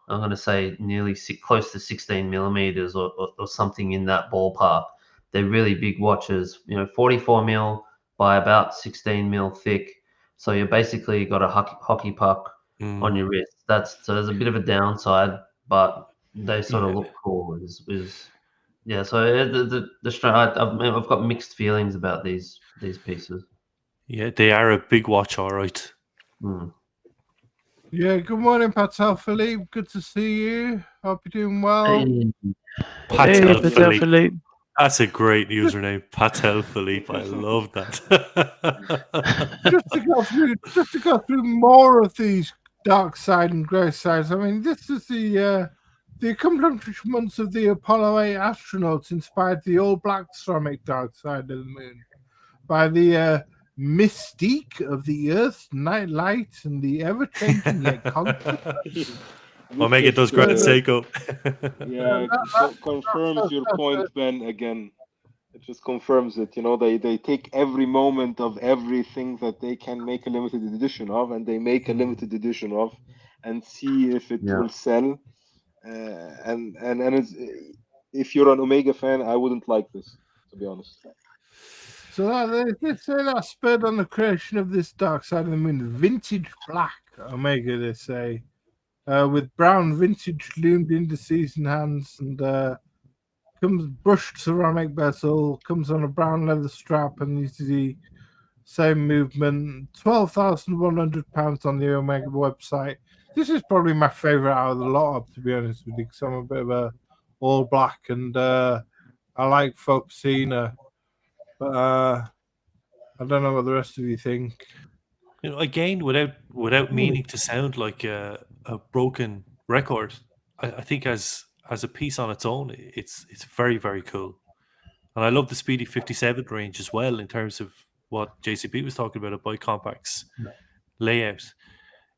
Speaker 4: I'm going to say nearly close to 16 millimeters or something in that ballpark. They're really big watches, 44 mil by about 16 mil thick. So you basically got a hockey puck on your wrist. So there's a bit of a downside, but they sort of look cool. So I've got mixed feelings about these pieces.
Speaker 2: Yeah, they are a big watch, all right.
Speaker 1: Yeah, good morning, Patek Philippe. Good to see you. Hope you're doing well.
Speaker 2: Patek Philippe. That's a great username, Patek Philippe. I love that.
Speaker 1: just to go through more of these dark side and grey sides. I mean, this is the accomplishments of the Apollo 8 astronauts inspired the all-black ceramic dark side of the moon by the mystique of the Earth's night light and the ever-changing yet constant.
Speaker 2: Omega does great, Seiko.
Speaker 3: Yeah, it confirms your point, Ben, again. It just confirms it. They take every moment of everything that they can make a limited edition of, and they make a limited edition of, and see if it will sell. And if you're an Omega fan, I wouldn't like this, to be honest.
Speaker 1: So they say that spurred on the creation of this dark side of the moon, vintage black Omega, they say, with brown vintage loomed indices and hands, and comes brushed ceramic bezel, comes on a brown leather strap, and uses the same movement. £12,100 on the Omega website. This is probably my favorite out of the lot, to be honest with you, because I'm a bit of a all black, and I like Focusina. But I don't know what the rest of you think.
Speaker 2: Again, without meaning to sound like a broken record, I think as a piece on its own, it's very, very cool. And I love the Speedy 57 range as well, in terms of what JCP was talking about, a Bicompact's layout.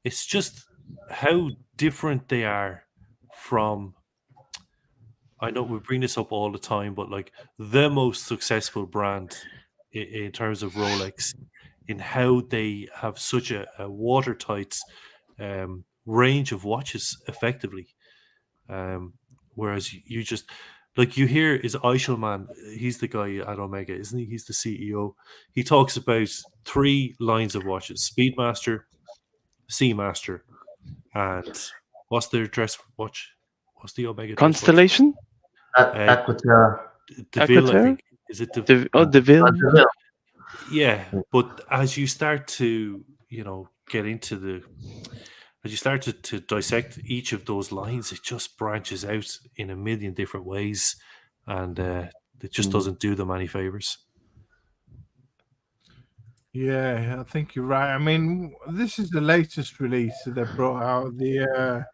Speaker 2: It's just how different they are from. I know we bring this up all the time, but like the most successful brand in terms of Rolex, in how they have such a watertight range of watches effectively. Whereas you just like you hear is Eichelman, he's the guy at Omega, isn't he? He's the CEO. He talks about 3 lines of watches: Speedmaster, Seamaster, and what's their dress watch? What's the Omega dress watch?
Speaker 5: Constellation?
Speaker 4: Aquaterra.
Speaker 2: DeVille, I
Speaker 5: Aquaterra?
Speaker 2: think. Is it DeVille?
Speaker 5: DeVille.
Speaker 4: DeVille.
Speaker 2: Yeah, but as you start to, get into as you start to dissect each of those lines, it just branches out in a million different ways, and it just doesn't do them any favors.
Speaker 1: Yeah, I think you're right. I mean, this is the latest release that they brought out, the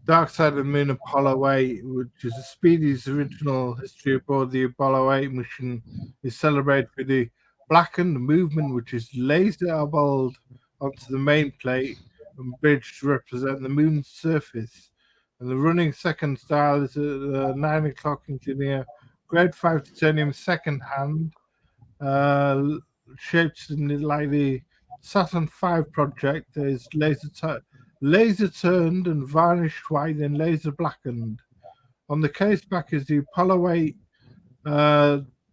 Speaker 1: Dark Side of the Moon Apollo 8, which is a Speedy's original history aboard the Apollo 8 mission, is celebrated with the blackened movement, which is laser eyeballed onto the main plate and bridge to represent the moon's surface. And the running second style is a 9 o'clock engineer, grade 5 titanium second hand, shaped like the Saturn V project. There's laser turned and varnished white, then laser blackened. On the case back is the Apollo 8,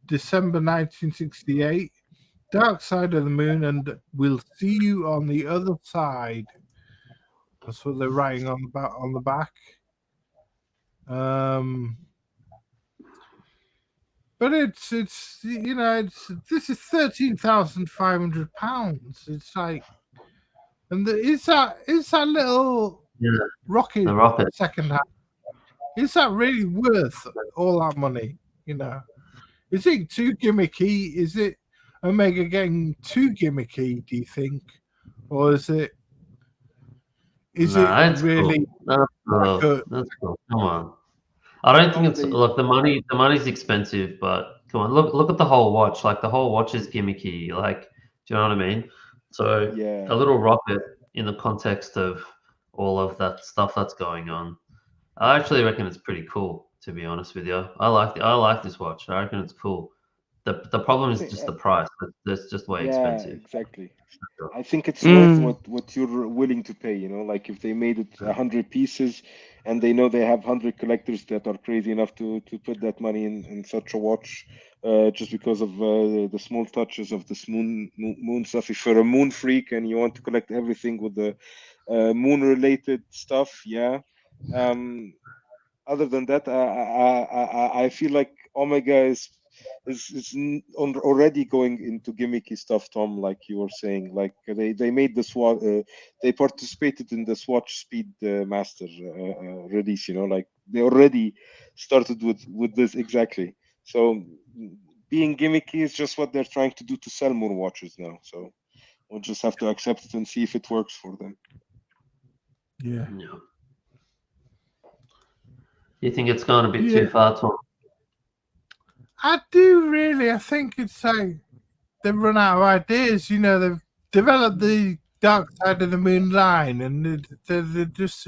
Speaker 1: December 1968, Dark Side of the Moon, and we'll see you on the other side. That's what they're writing on the back. But it's this is £13,500. It's like, and is that little rocket,
Speaker 4: the rocket
Speaker 1: second hand? Is that really worth all that money? Is it too gimmicky? Is it Omega getting too gimmicky? Do you think, or is it? Is it really?
Speaker 4: Cool. That's cool. Come on. I don't think it's look the money's expensive, but come on, look at the whole watch. Like the whole watch is gimmicky. Like, do you know what I mean? So a little rocket in the context of all of that stuff that's going on. I actually reckon it's pretty cool, to be honest with you. I like this watch. I reckon it's cool. The problem is just the price. It's just way expensive.
Speaker 3: Exactly. I think it's worth what you're willing to pay. Like if they made it 100 pieces, and they know they have 100 collectors that are crazy enough to put that money in such a watch, just because of the small touches of this moon stuff. If you're a moon freak and you want to collect everything with the moon related stuff, other than that, I feel like Omega is already going into gimmicky stuff, Tom, like you were saying. Like they made this they participated in the Swatch Speedmaster release. Like they already started with this exactly. So being gimmicky is just what they're trying to do to sell more watches now. So we'll just have to accept it and see if it works for them.
Speaker 1: Yeah.
Speaker 4: You think it's going a bit too far, Tom?
Speaker 1: I do really. I think it's like they've run out of ideas. They've developed the Dark Side of the Moon line, and they're just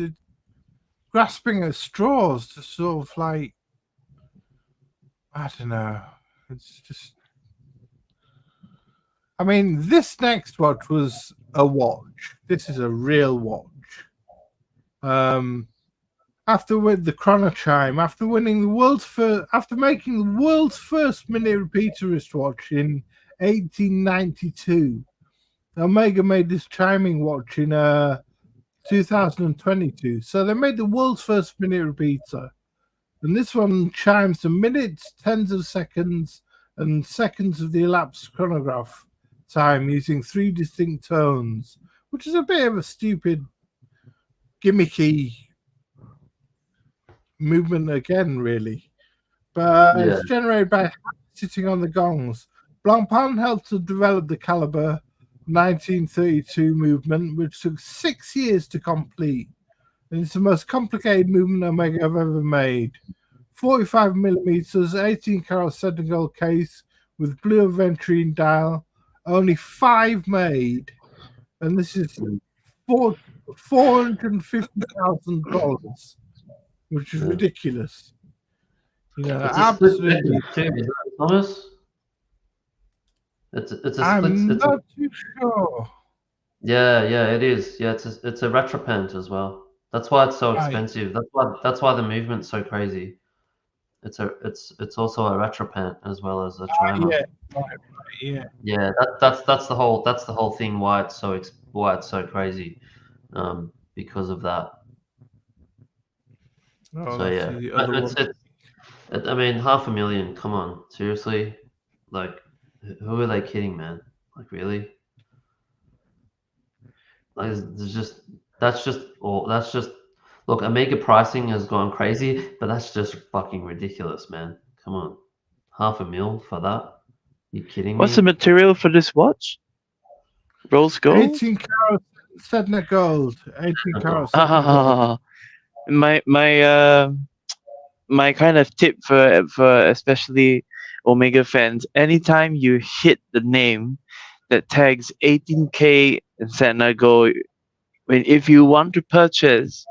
Speaker 1: grasping at straws to sort of like, I don't know. It's just, I mean, this next watch was a watch. This is a real watch. After with the chronochime, after winning the world's first, after making the world's first minute repeater wristwatch in 1892, Omega made this chiming watch in 2022. So they made the world's first minute repeater, and this one chimes the minutes, tens of seconds, and seconds of the elapsed chronograph time using 3 distinct tones, which is a bit of a stupid, gimmicky movement again, really. But it's generated by sitting on the gongs. Blancpain helped to develop the Caliber 1932 movement, which took 6 years to complete. And it's the most complicated movement Omega have ever made. 45 millimeters, 18 karat setting gold case with blue aventurine dial, only 5 made. And this is $450,000, which is ridiculous. You know,
Speaker 4: It's a split
Speaker 1: absolutely.
Speaker 4: second too, isn't it, Thomas? It's a split.
Speaker 1: I'm
Speaker 4: It's
Speaker 1: not too sure.
Speaker 4: yeah, it is. Yeah, it's a retropant as well. That's why it's so
Speaker 1: Right.
Speaker 4: expensive. That's why the movement's so crazy. It's also a retropant as well as a trimer.
Speaker 1: Yeah, right, yeah.
Speaker 4: Yeah, that's the whole thing. Why it's so crazy, because of that.
Speaker 1: Oh,
Speaker 4: So
Speaker 1: that's
Speaker 4: yeah,
Speaker 1: the other one.
Speaker 4: I mean, $500,000. Come on, seriously, like, who are they kidding, man? Like, really? Like, that's just look. Omega pricing has gone crazy, but that's just fucking ridiculous, man. Come on, $500,000 for that? You kidding me?
Speaker 5: What's the material for this watch? Rose gold?
Speaker 1: 18 karat Sedna gold. 18 karat.
Speaker 5: My kind of tip for especially Omega fans: anytime you hit the name that tags 18K and Sedna gold, if you want to purchase,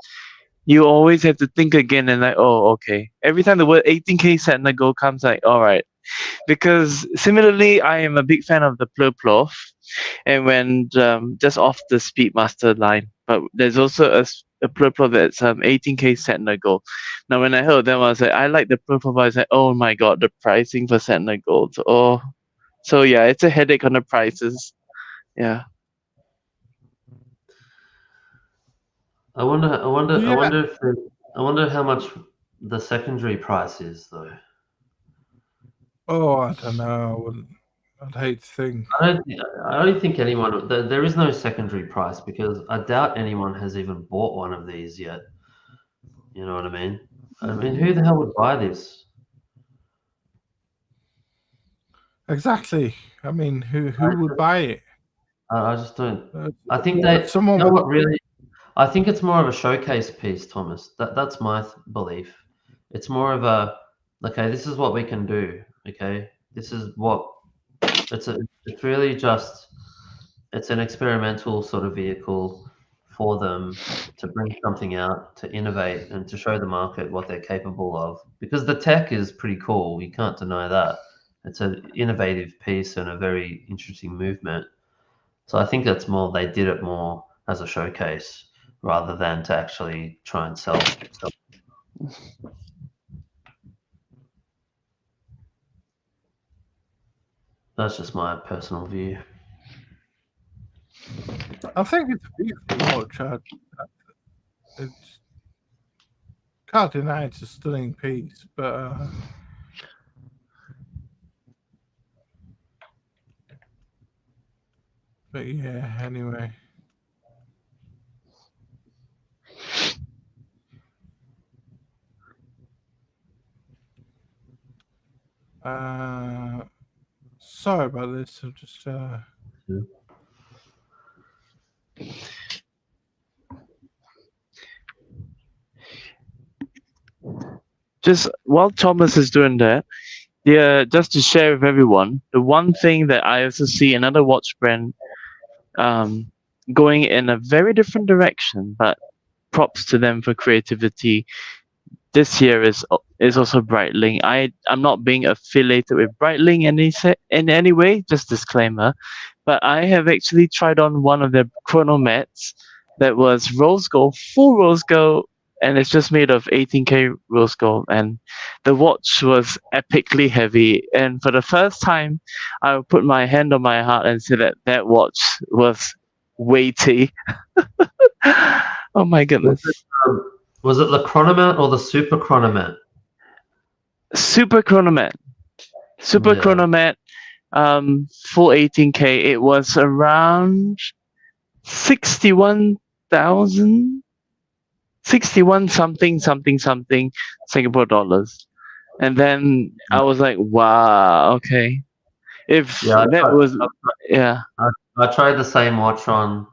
Speaker 5: you always have to think again and like, oh, okay. Every time the word 18K Sedna gold comes, like, all right. Because similarly, I am a big fan of the Plurplof, and when just off the Speedmaster line, but there's also a Plurplof that's 18K Sedna gold. Now, when I heard them, I was like, I like the Plurplof. I was like, oh my god, the pricing for Sedna gold. Oh, so yeah, it's a headache on the prices. Yeah.
Speaker 4: I wonder how much the secondary price is, though.
Speaker 1: Oh, I don't know. I'd hate to think.
Speaker 4: I don't think anyone. There is no secondary price because I doubt anyone has even bought one of these yet. You know what I mean? I mean, who the hell would buy this?
Speaker 1: Exactly. I mean, who would buy it?
Speaker 4: I just don't. I think
Speaker 1: someone.
Speaker 4: You know what, really? I think it's more of a showcase piece, Thomas. That's my belief. It's more of a, okay, this is what we can do. Okay, this is what it's really just, it's an experimental sort of vehicle for them to bring something out, to innovate and to show the market what they're capable of, because the tech is pretty cool. You can't deny that. It's an innovative piece and a very interesting movement. So I think that's more, they did it more as a showcase rather than to actually try and sell. That's just my personal view.
Speaker 1: I think it's a beautiful watch. It's can't deny it's a stunning piece, but yeah. Anyway. Sorry about this. I'm just
Speaker 5: Just while Thomas is doing that, yeah, just to share with everyone, the one thing that I also see another watch brand going in a very different direction, but props to them for creativity. This year is also Breitling. I'm not being affiliated with Breitling in any way, just disclaimer. But I have actually tried on one of their chronomets that was rose gold, full rose gold, and it's just made of 18K rose gold. And the watch was epically heavy. And for the first time, I would put my hand on my heart and say that watch was weighty. Oh my goodness.
Speaker 4: Was it the chronomet or the super chronomet?
Speaker 5: Super chronomet. Super chronomet, full 18K. It was around 61,000, 61 something Singapore dollars. And then I was like, wow, okay.
Speaker 4: I tried the same watch on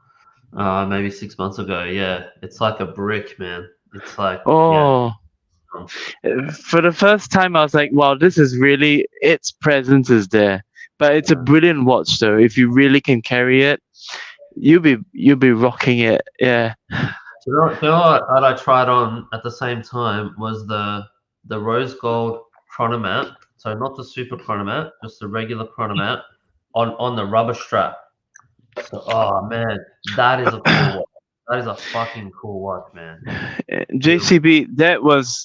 Speaker 4: maybe 6 months ago. Yeah, it's like a brick, man. It's like,
Speaker 5: for the first time, I was like, wow, this is really, its presence is there. But it's a brilliant watch, though. If you really can carry it, you'll be rocking it. Yeah.
Speaker 4: You know what I tried on at the same time was the rose gold chronomat. So not the super chronomat, just the regular chronomat on the rubber strap. So, oh man, that is a cool watch. That is a fucking cool watch, man.
Speaker 5: JCB,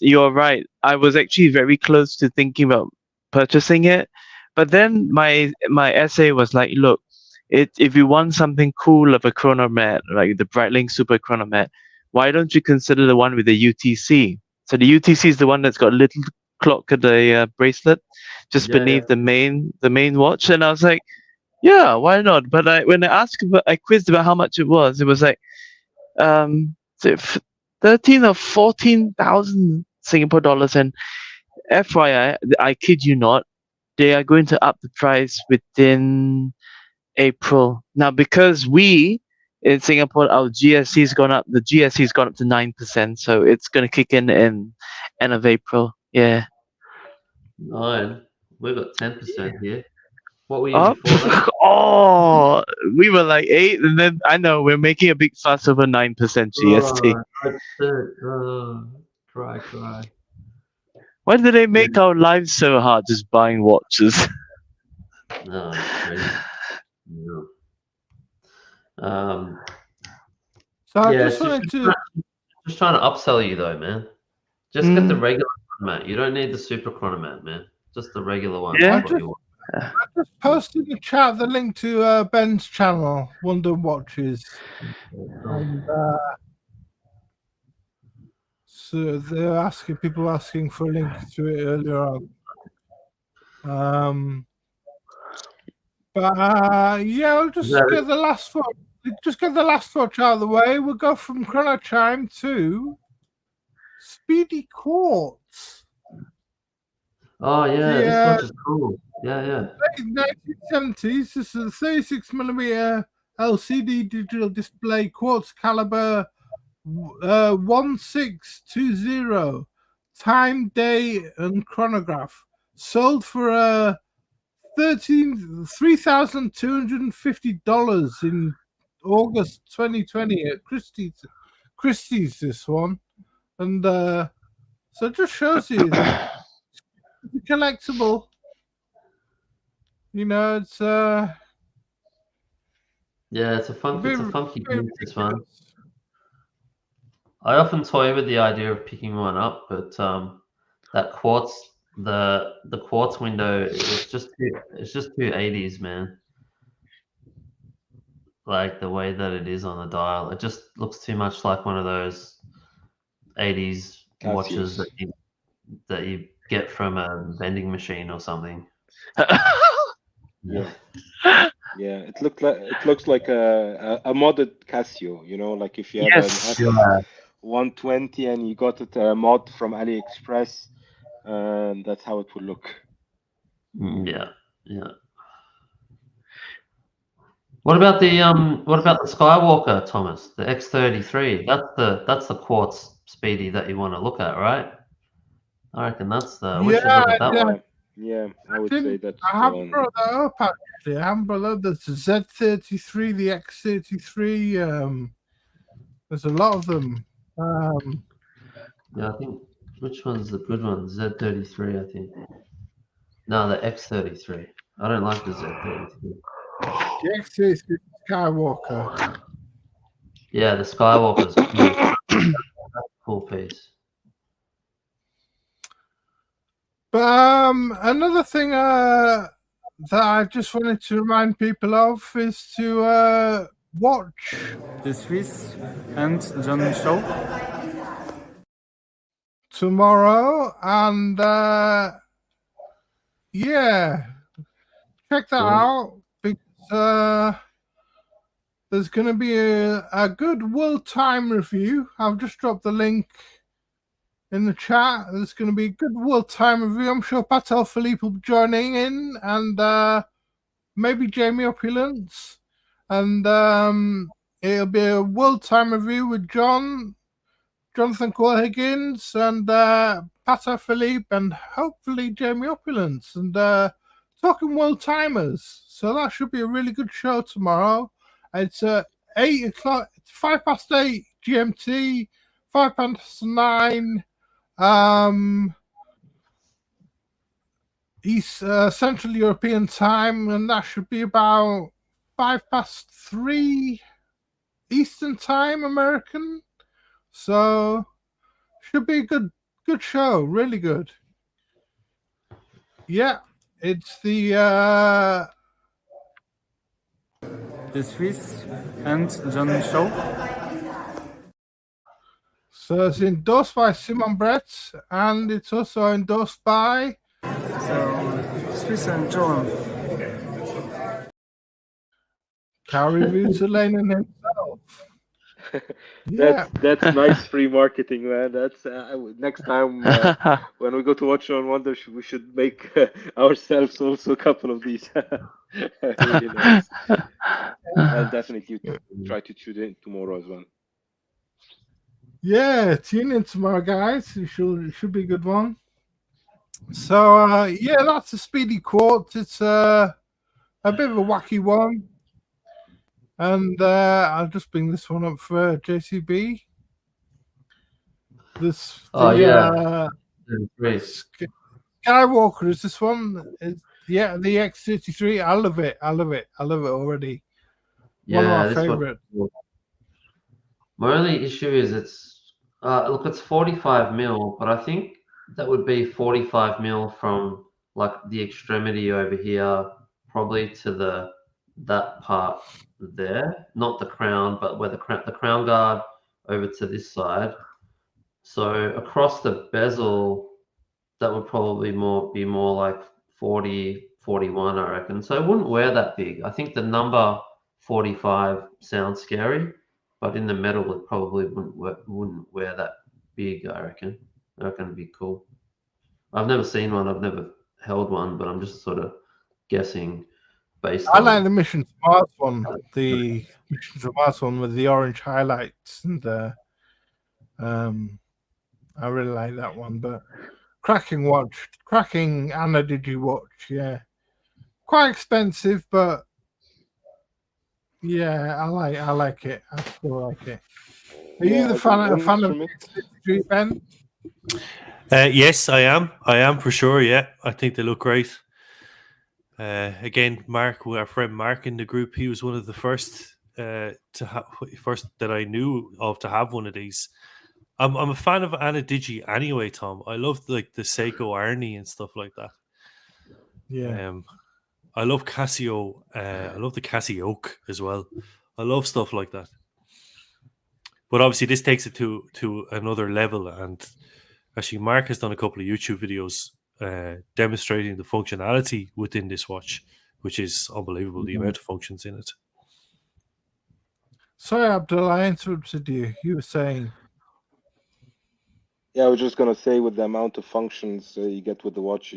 Speaker 5: you're right. I was actually very close to thinking about purchasing it, but then my essay was like, look, if you want something cool of a chronomat, like the Breitling Super Chronomat, why don't you consider the one with the UTC? So the UTC is the one that's got a little clock at the bracelet, just beneath the main watch, and I was like, yeah, why not? But when I quizzed about how much it was like 13 or 14,000 Singapore dollars, and FYI, I kid you not, they are going to up the price within April. Now, because we in Singapore, our GSC's gone up. The GSC's gone up to 9%, so it's going to kick in end of April. Yeah.
Speaker 4: 9. We've got 10% here. What were you before that?
Speaker 5: Oh, we were like 8, and then I know we're making a big fuss over 9% GST.
Speaker 4: Cry.
Speaker 5: Why do they make our lives so hard just buying watches?
Speaker 4: No, crazy. No.
Speaker 1: So I just wanted to
Speaker 4: just trying to upsell you though, man. Just get the regular chronomat. You don't need the super chronomat, man. Just the regular one.
Speaker 5: Yeah.
Speaker 1: I just posted in the chat the link to Ben's channel, Wonder Watches. And, so people were asking for a link to it earlier on. Yeah, I'll just get the last watch. Just get the last watch out of the way. We'll go from Chrono Chime to Speedy Quartz.
Speaker 4: Oh yeah, this watch is cool. Yeah.
Speaker 1: 1970s. This is a 36mm LCD digital display quartz caliber 1620 time, day, and chronograph. Sold for $3,250 in August 2020 at Christie's. This one, and so it just shows you that it's a collectible. You know, it's
Speaker 4: yeah, it's a funky piece, this one. I often toy with the idea of picking one up, but that quartz, the quartz window, it's just too 80s, man. Like the way that it is on the dial, it just looks too much like one of those 80s watches that you get from a vending machine or something.
Speaker 3: Yeah, it looks like a modded Casio. You know, like if you have an F120 and you got it mod from AliExpress, and that's how it would look.
Speaker 4: Yeah. What about the Skywalker, Thomas? The X33. That's the quartz Speedy that you want to look at, right? I reckon that's the. We should look at that one.
Speaker 3: Yeah, I would say that's
Speaker 1: I haven't brought that up actually. I haven't brought up the Z33, the X33. There's a lot of them.
Speaker 4: Yeah, I think which one's the good one? Z33, I think. No, the X33. I don't like the Z33.
Speaker 1: The X33 Skywalker.
Speaker 4: Yeah, the Skywalker's cool. That's a cool piece.
Speaker 1: But another thing that I just wanted to remind people of is to watch
Speaker 6: the Swiss and John show
Speaker 1: tomorrow, and yeah, check that out because there's going to be a good world time review. I've just dropped the link in the chat. There's going to be a good world time review. I'm sure Patek Philippe will be joining in, and maybe Jamie Opulence, and it'll be a world time review with Jonathan Cole-Higgins, and Patek Philippe, and hopefully Jamie Opulence, and talking world timers. So that should be a really good show tomorrow. It's 8 o'clock, 8:05 GMT, 9:05 East Central European time, and that should be about 3:05 Eastern time, American. So should be a good show, really good. Yeah, it's the
Speaker 6: Swiss and John Show.
Speaker 1: So it's endorsed by Simon Brett, and it's also endorsed by
Speaker 6: Swiss and John.
Speaker 1: Carrie Vucelainen himself. Yeah.
Speaker 3: That's nice free marketing, man. That's next time when we go to Watch on Wonder, we should make ourselves also a couple of these. Really nice. I'll definitely try to tune in tomorrow as well.
Speaker 1: Yeah, tune in tomorrow, guys. It should be a good one. So yeah, that's a Speedy Quartz. It's a bit of a wacky one. And I'll just bring this one up for JCB. Skywalker is this one. Yeah, the X33. I love it. I love it already.
Speaker 4: Yeah,
Speaker 1: one of my favorite.
Speaker 4: My only issue is it's 45 mil, but I think that would be 45 mil from like the extremity over here, probably to that part there, not the crown, but where the crown guard over to this side. So across the bezel, that would probably be more like 40, 41, I reckon. So it wouldn't wear that big. I think the number 45 sounds scary, but in the metal it probably wouldn't wear that big, I reckon. I reckon it'd be cool. I've never seen one, I've never held one, but I'm just sort of guessing based
Speaker 1: I
Speaker 4: on...
Speaker 1: like the Mission to Mars one, the Mission to Mars one with the orange highlights, and I really like that one. But cracking watch, cracking Anna Digi watch, yeah, quite expensive, but yeah, I like it. I still like it. Are you a fan of X53, Ben?
Speaker 2: Yes, I am. I am for sure. Yeah, I think they look great. Again, Mark, our friend Mark in the group, he was one of the first that I knew of to have one of these. I'm a fan of Anna Digi anyway, Tom. I love like the Seiko Arnie and stuff like that.
Speaker 1: Yeah.
Speaker 2: I love Casio. I love the Casio as well. I love stuff like that. But obviously, this takes it to another level. And actually, Mark has done a couple of YouTube videos demonstrating the functionality within this watch, which is unbelievable. The amount of functions in it.
Speaker 1: Sorry, Abdul, I interrupted you. You were saying.
Speaker 3: Yeah, I was just gonna say, with the amount of functions you get with the watch,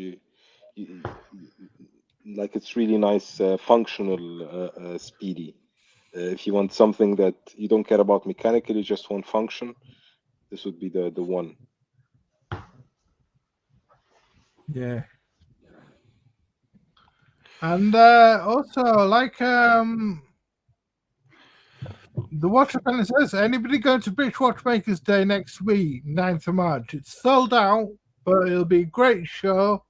Speaker 3: like it's really nice, functional Speedy. If you want something that you don't care about mechanically, you just want function, this would be the one.
Speaker 1: Yeah. And also, like the watch apparently says, anybody going to British Watchmakers Day next week, 9th of March? It's sold out, but it'll be a great show.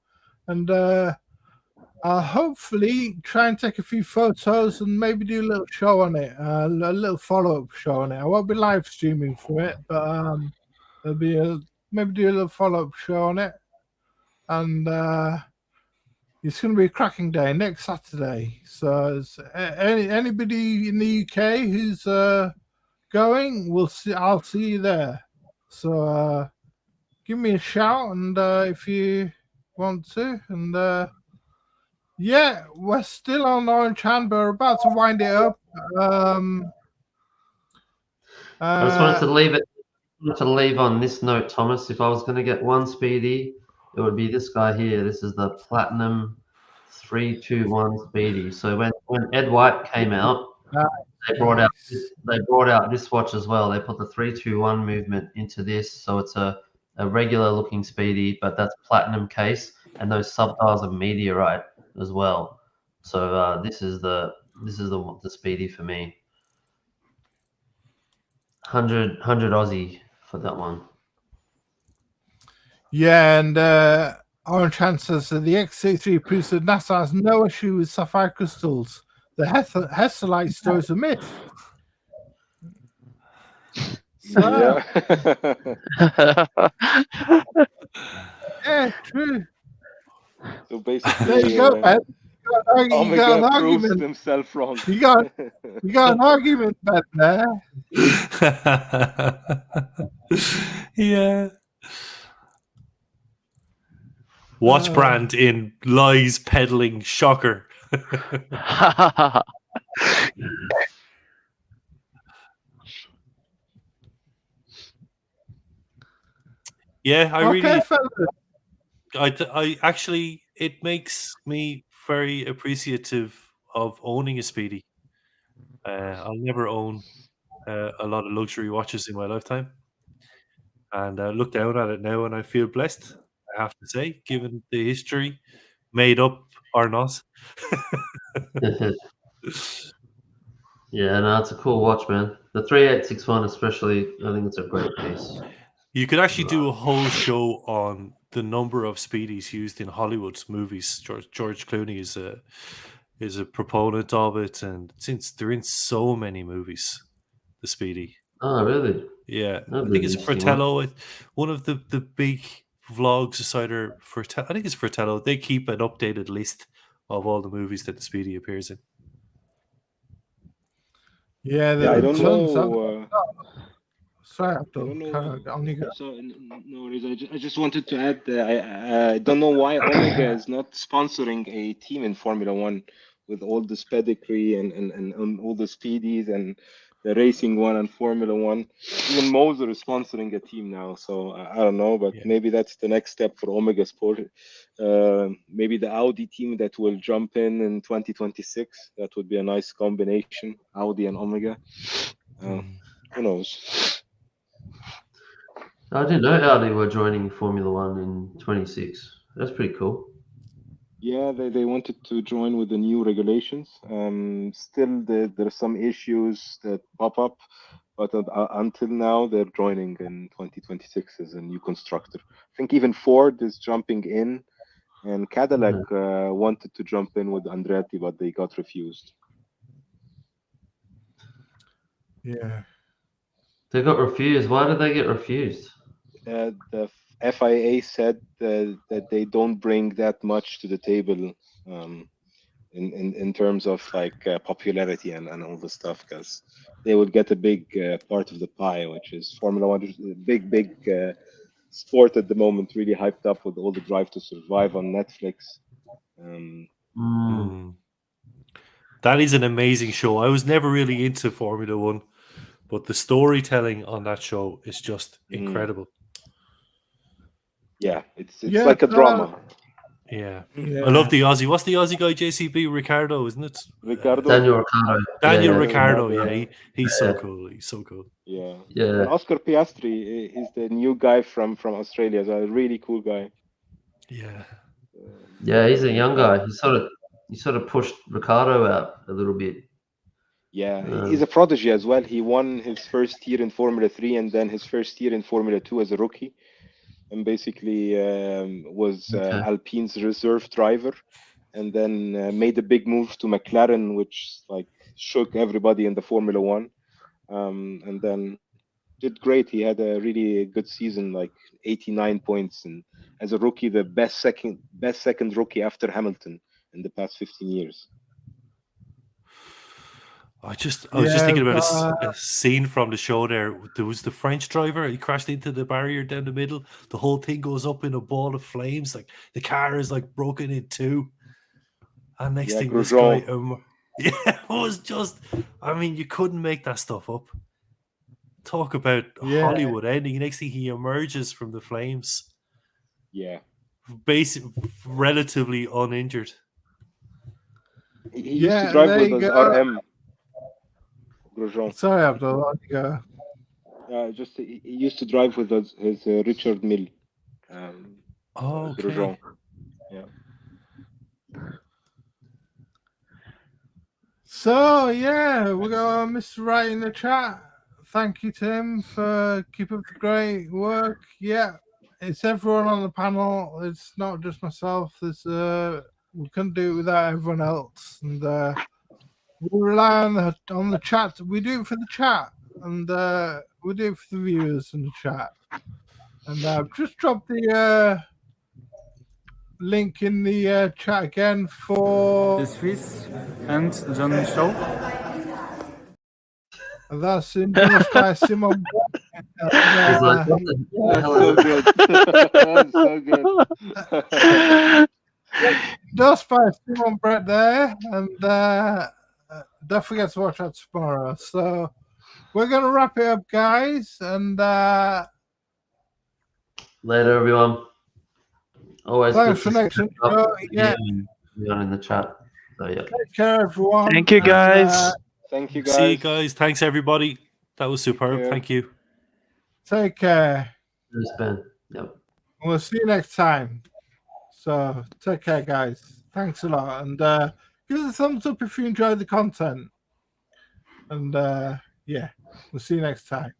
Speaker 1: And I'll hopefully try and take a few photos and maybe do a little show on it, a little follow-up show on it. I won't be live streaming for it, but there'll be maybe do a little follow-up show on it. And it's going to be a cracking day next Saturday. So anybody in the UK who's going, I'll see you there. So give me a shout, and if you want to. And yeah, we're still on Orange Hand, but we're about to wind it up.
Speaker 4: I just wanted to leave on this note, Thomas. If I was going to get one Speedy, it would be this guy here. This is the Platinum 321 Speedy. So when Ed White came out, they brought out this watch as well. They put the 321 movement into this, so it's a regular looking Speedy, but that's platinum case, and those subdials are meteorite as well. So this is the Speedy for me. 100 Aussie for that one.
Speaker 1: Yeah, and Orange Hand says that the X-83 proves that NASA has no issue with sapphire crystals. The Heselite story is a myth. So, yeah, true.
Speaker 3: So basically,
Speaker 1: There you go, man. You got an
Speaker 3: proves
Speaker 1: argument.
Speaker 3: himself wrong.
Speaker 1: You got an argument, man. There.
Speaker 2: Yeah. Watch brand in lies peddling shocker. Yeah, I actually, it makes me very appreciative of owning a Speedy. I'll never own a lot of luxury watches in my lifetime, and I look down at it now and I feel blessed, I have to say, given the history, made up or not.
Speaker 4: Yeah, no, it's a cool watch, man. The 3861 especially, I think it's a great piece.
Speaker 2: You could actually do a whole show on the number of Speedies used in Hollywood's movies. George Clooney is a proponent of it, and since they're in so many movies, the Speedy.
Speaker 4: Oh, really?
Speaker 2: Yeah, I think it's Fratello. One of the big vlogs is either Fratello. I think it's Fratello. They keep an updated list of all the movies that the Speedy appears in.
Speaker 3: Yeah, I don't know.
Speaker 1: Sorry,
Speaker 3: I don't know. So, no worries. I just wanted to add. I don't know why Omega is not sponsoring a team in Formula One with all this pedigree and all the Speedies and the racing one and Formula One. Even Moser is sponsoring a team now. So I don't know, but maybe that's the next step for Omega Sport. Maybe the Audi team that will jump in 2026. That would be a nice combination, Audi and Omega. Who knows?
Speaker 4: I didn't know Audi were joining Formula One in 26. That's pretty cool.
Speaker 3: Yeah, they wanted to join with the new regulations. Still, there are some issues that pop up, but until now, they're joining in 2026 as a new constructor. I think even Ford is jumping in, and Cadillac wanted to jump in with Andretti, but they got refused.
Speaker 1: Yeah.
Speaker 4: They got refused. Why did they get refused?
Speaker 3: The FIA said that they don't bring that much to the table in terms of like popularity and all the stuff, because they would get a big part of the pie, which is Formula One, a big sport at the moment, really hyped up with all the Drive to Survive on Netflix.
Speaker 2: That is an amazing show. I was never really into Formula One, but the storytelling on that show is just incredible.
Speaker 3: Yeah, it's like a drama.
Speaker 2: Yeah. I love the Aussie. What's the Aussie guy? JCB Ricardo, isn't it?
Speaker 4: Daniel Ricciardo.
Speaker 2: Daniel Ricciardo. Yeah, he's so cool. He's so cool.
Speaker 3: Yeah. And Oscar Piastri is the new guy from Australia. He's a really cool guy.
Speaker 2: Yeah.
Speaker 4: Yeah, he's a young guy. He sort of pushed Ricardo out a little bit.
Speaker 3: Yeah, he's a prodigy as well. He won his first year in Formula 3 and then his first year in Formula 2 as a rookie. And basically was Alpine's reserve driver, and then made a big move to McLaren, which like shook everybody in the Formula One, and then did great. He had a really good season, like 89 points, and as a rookie, the best second rookie after Hamilton in the past 15 years.
Speaker 2: I was just thinking about a scene from the show there. There was the French driver. He crashed into the barrier down the middle. The whole thing goes up in a ball of flames. Like the car is like broken in two. And next thing, this guy, it was just, I mean, you couldn't make that stuff up. Talk about Hollywood ending. Next thing, he emerges from the flames.
Speaker 3: Yeah.
Speaker 2: Relatively uninjured.
Speaker 3: He used to drive with his RM. Grosjean.
Speaker 1: Sorry, Abdul.
Speaker 3: He used to drive with his Richard Mille. Grosjean. Yeah.
Speaker 1: So yeah, we got Mr. Right in the chat. thank you, Tim, for keeping up the great work. Yeah, it's everyone on the panel. It's not just myself. There's we couldn't do it without everyone else, and we rely on the chat. We do it for the chat, and we do it for the viewers in the chat. And just drop the link in the chat again for
Speaker 6: the Swiss and John Show.
Speaker 1: That's endorsed by Simon.
Speaker 4: He's like, what the hell is
Speaker 3: That's so good. That's so good.
Speaker 1: Endorsed by Simon Brett there, and don't forget to watch that tomorrow. So we're gonna wrap it up, guys, and
Speaker 4: Later, everyone. Always
Speaker 1: thanks
Speaker 4: good
Speaker 1: for
Speaker 4: to
Speaker 1: next
Speaker 4: see
Speaker 1: intro. Yeah,
Speaker 4: you in the chat. So yeah.
Speaker 1: take care, everyone.
Speaker 5: Thank you, guys.
Speaker 3: Thank you, guys.
Speaker 2: See you guys. Thanks, everybody. That was superb.
Speaker 3: care.
Speaker 2: Thank you.
Speaker 1: Take care.
Speaker 4: It's been. Yep.
Speaker 1: We'll see you next time. So take care, guys. Thanks a lot, and give us a thumbs up if you enjoyed the content. And yeah, we'll see you next time.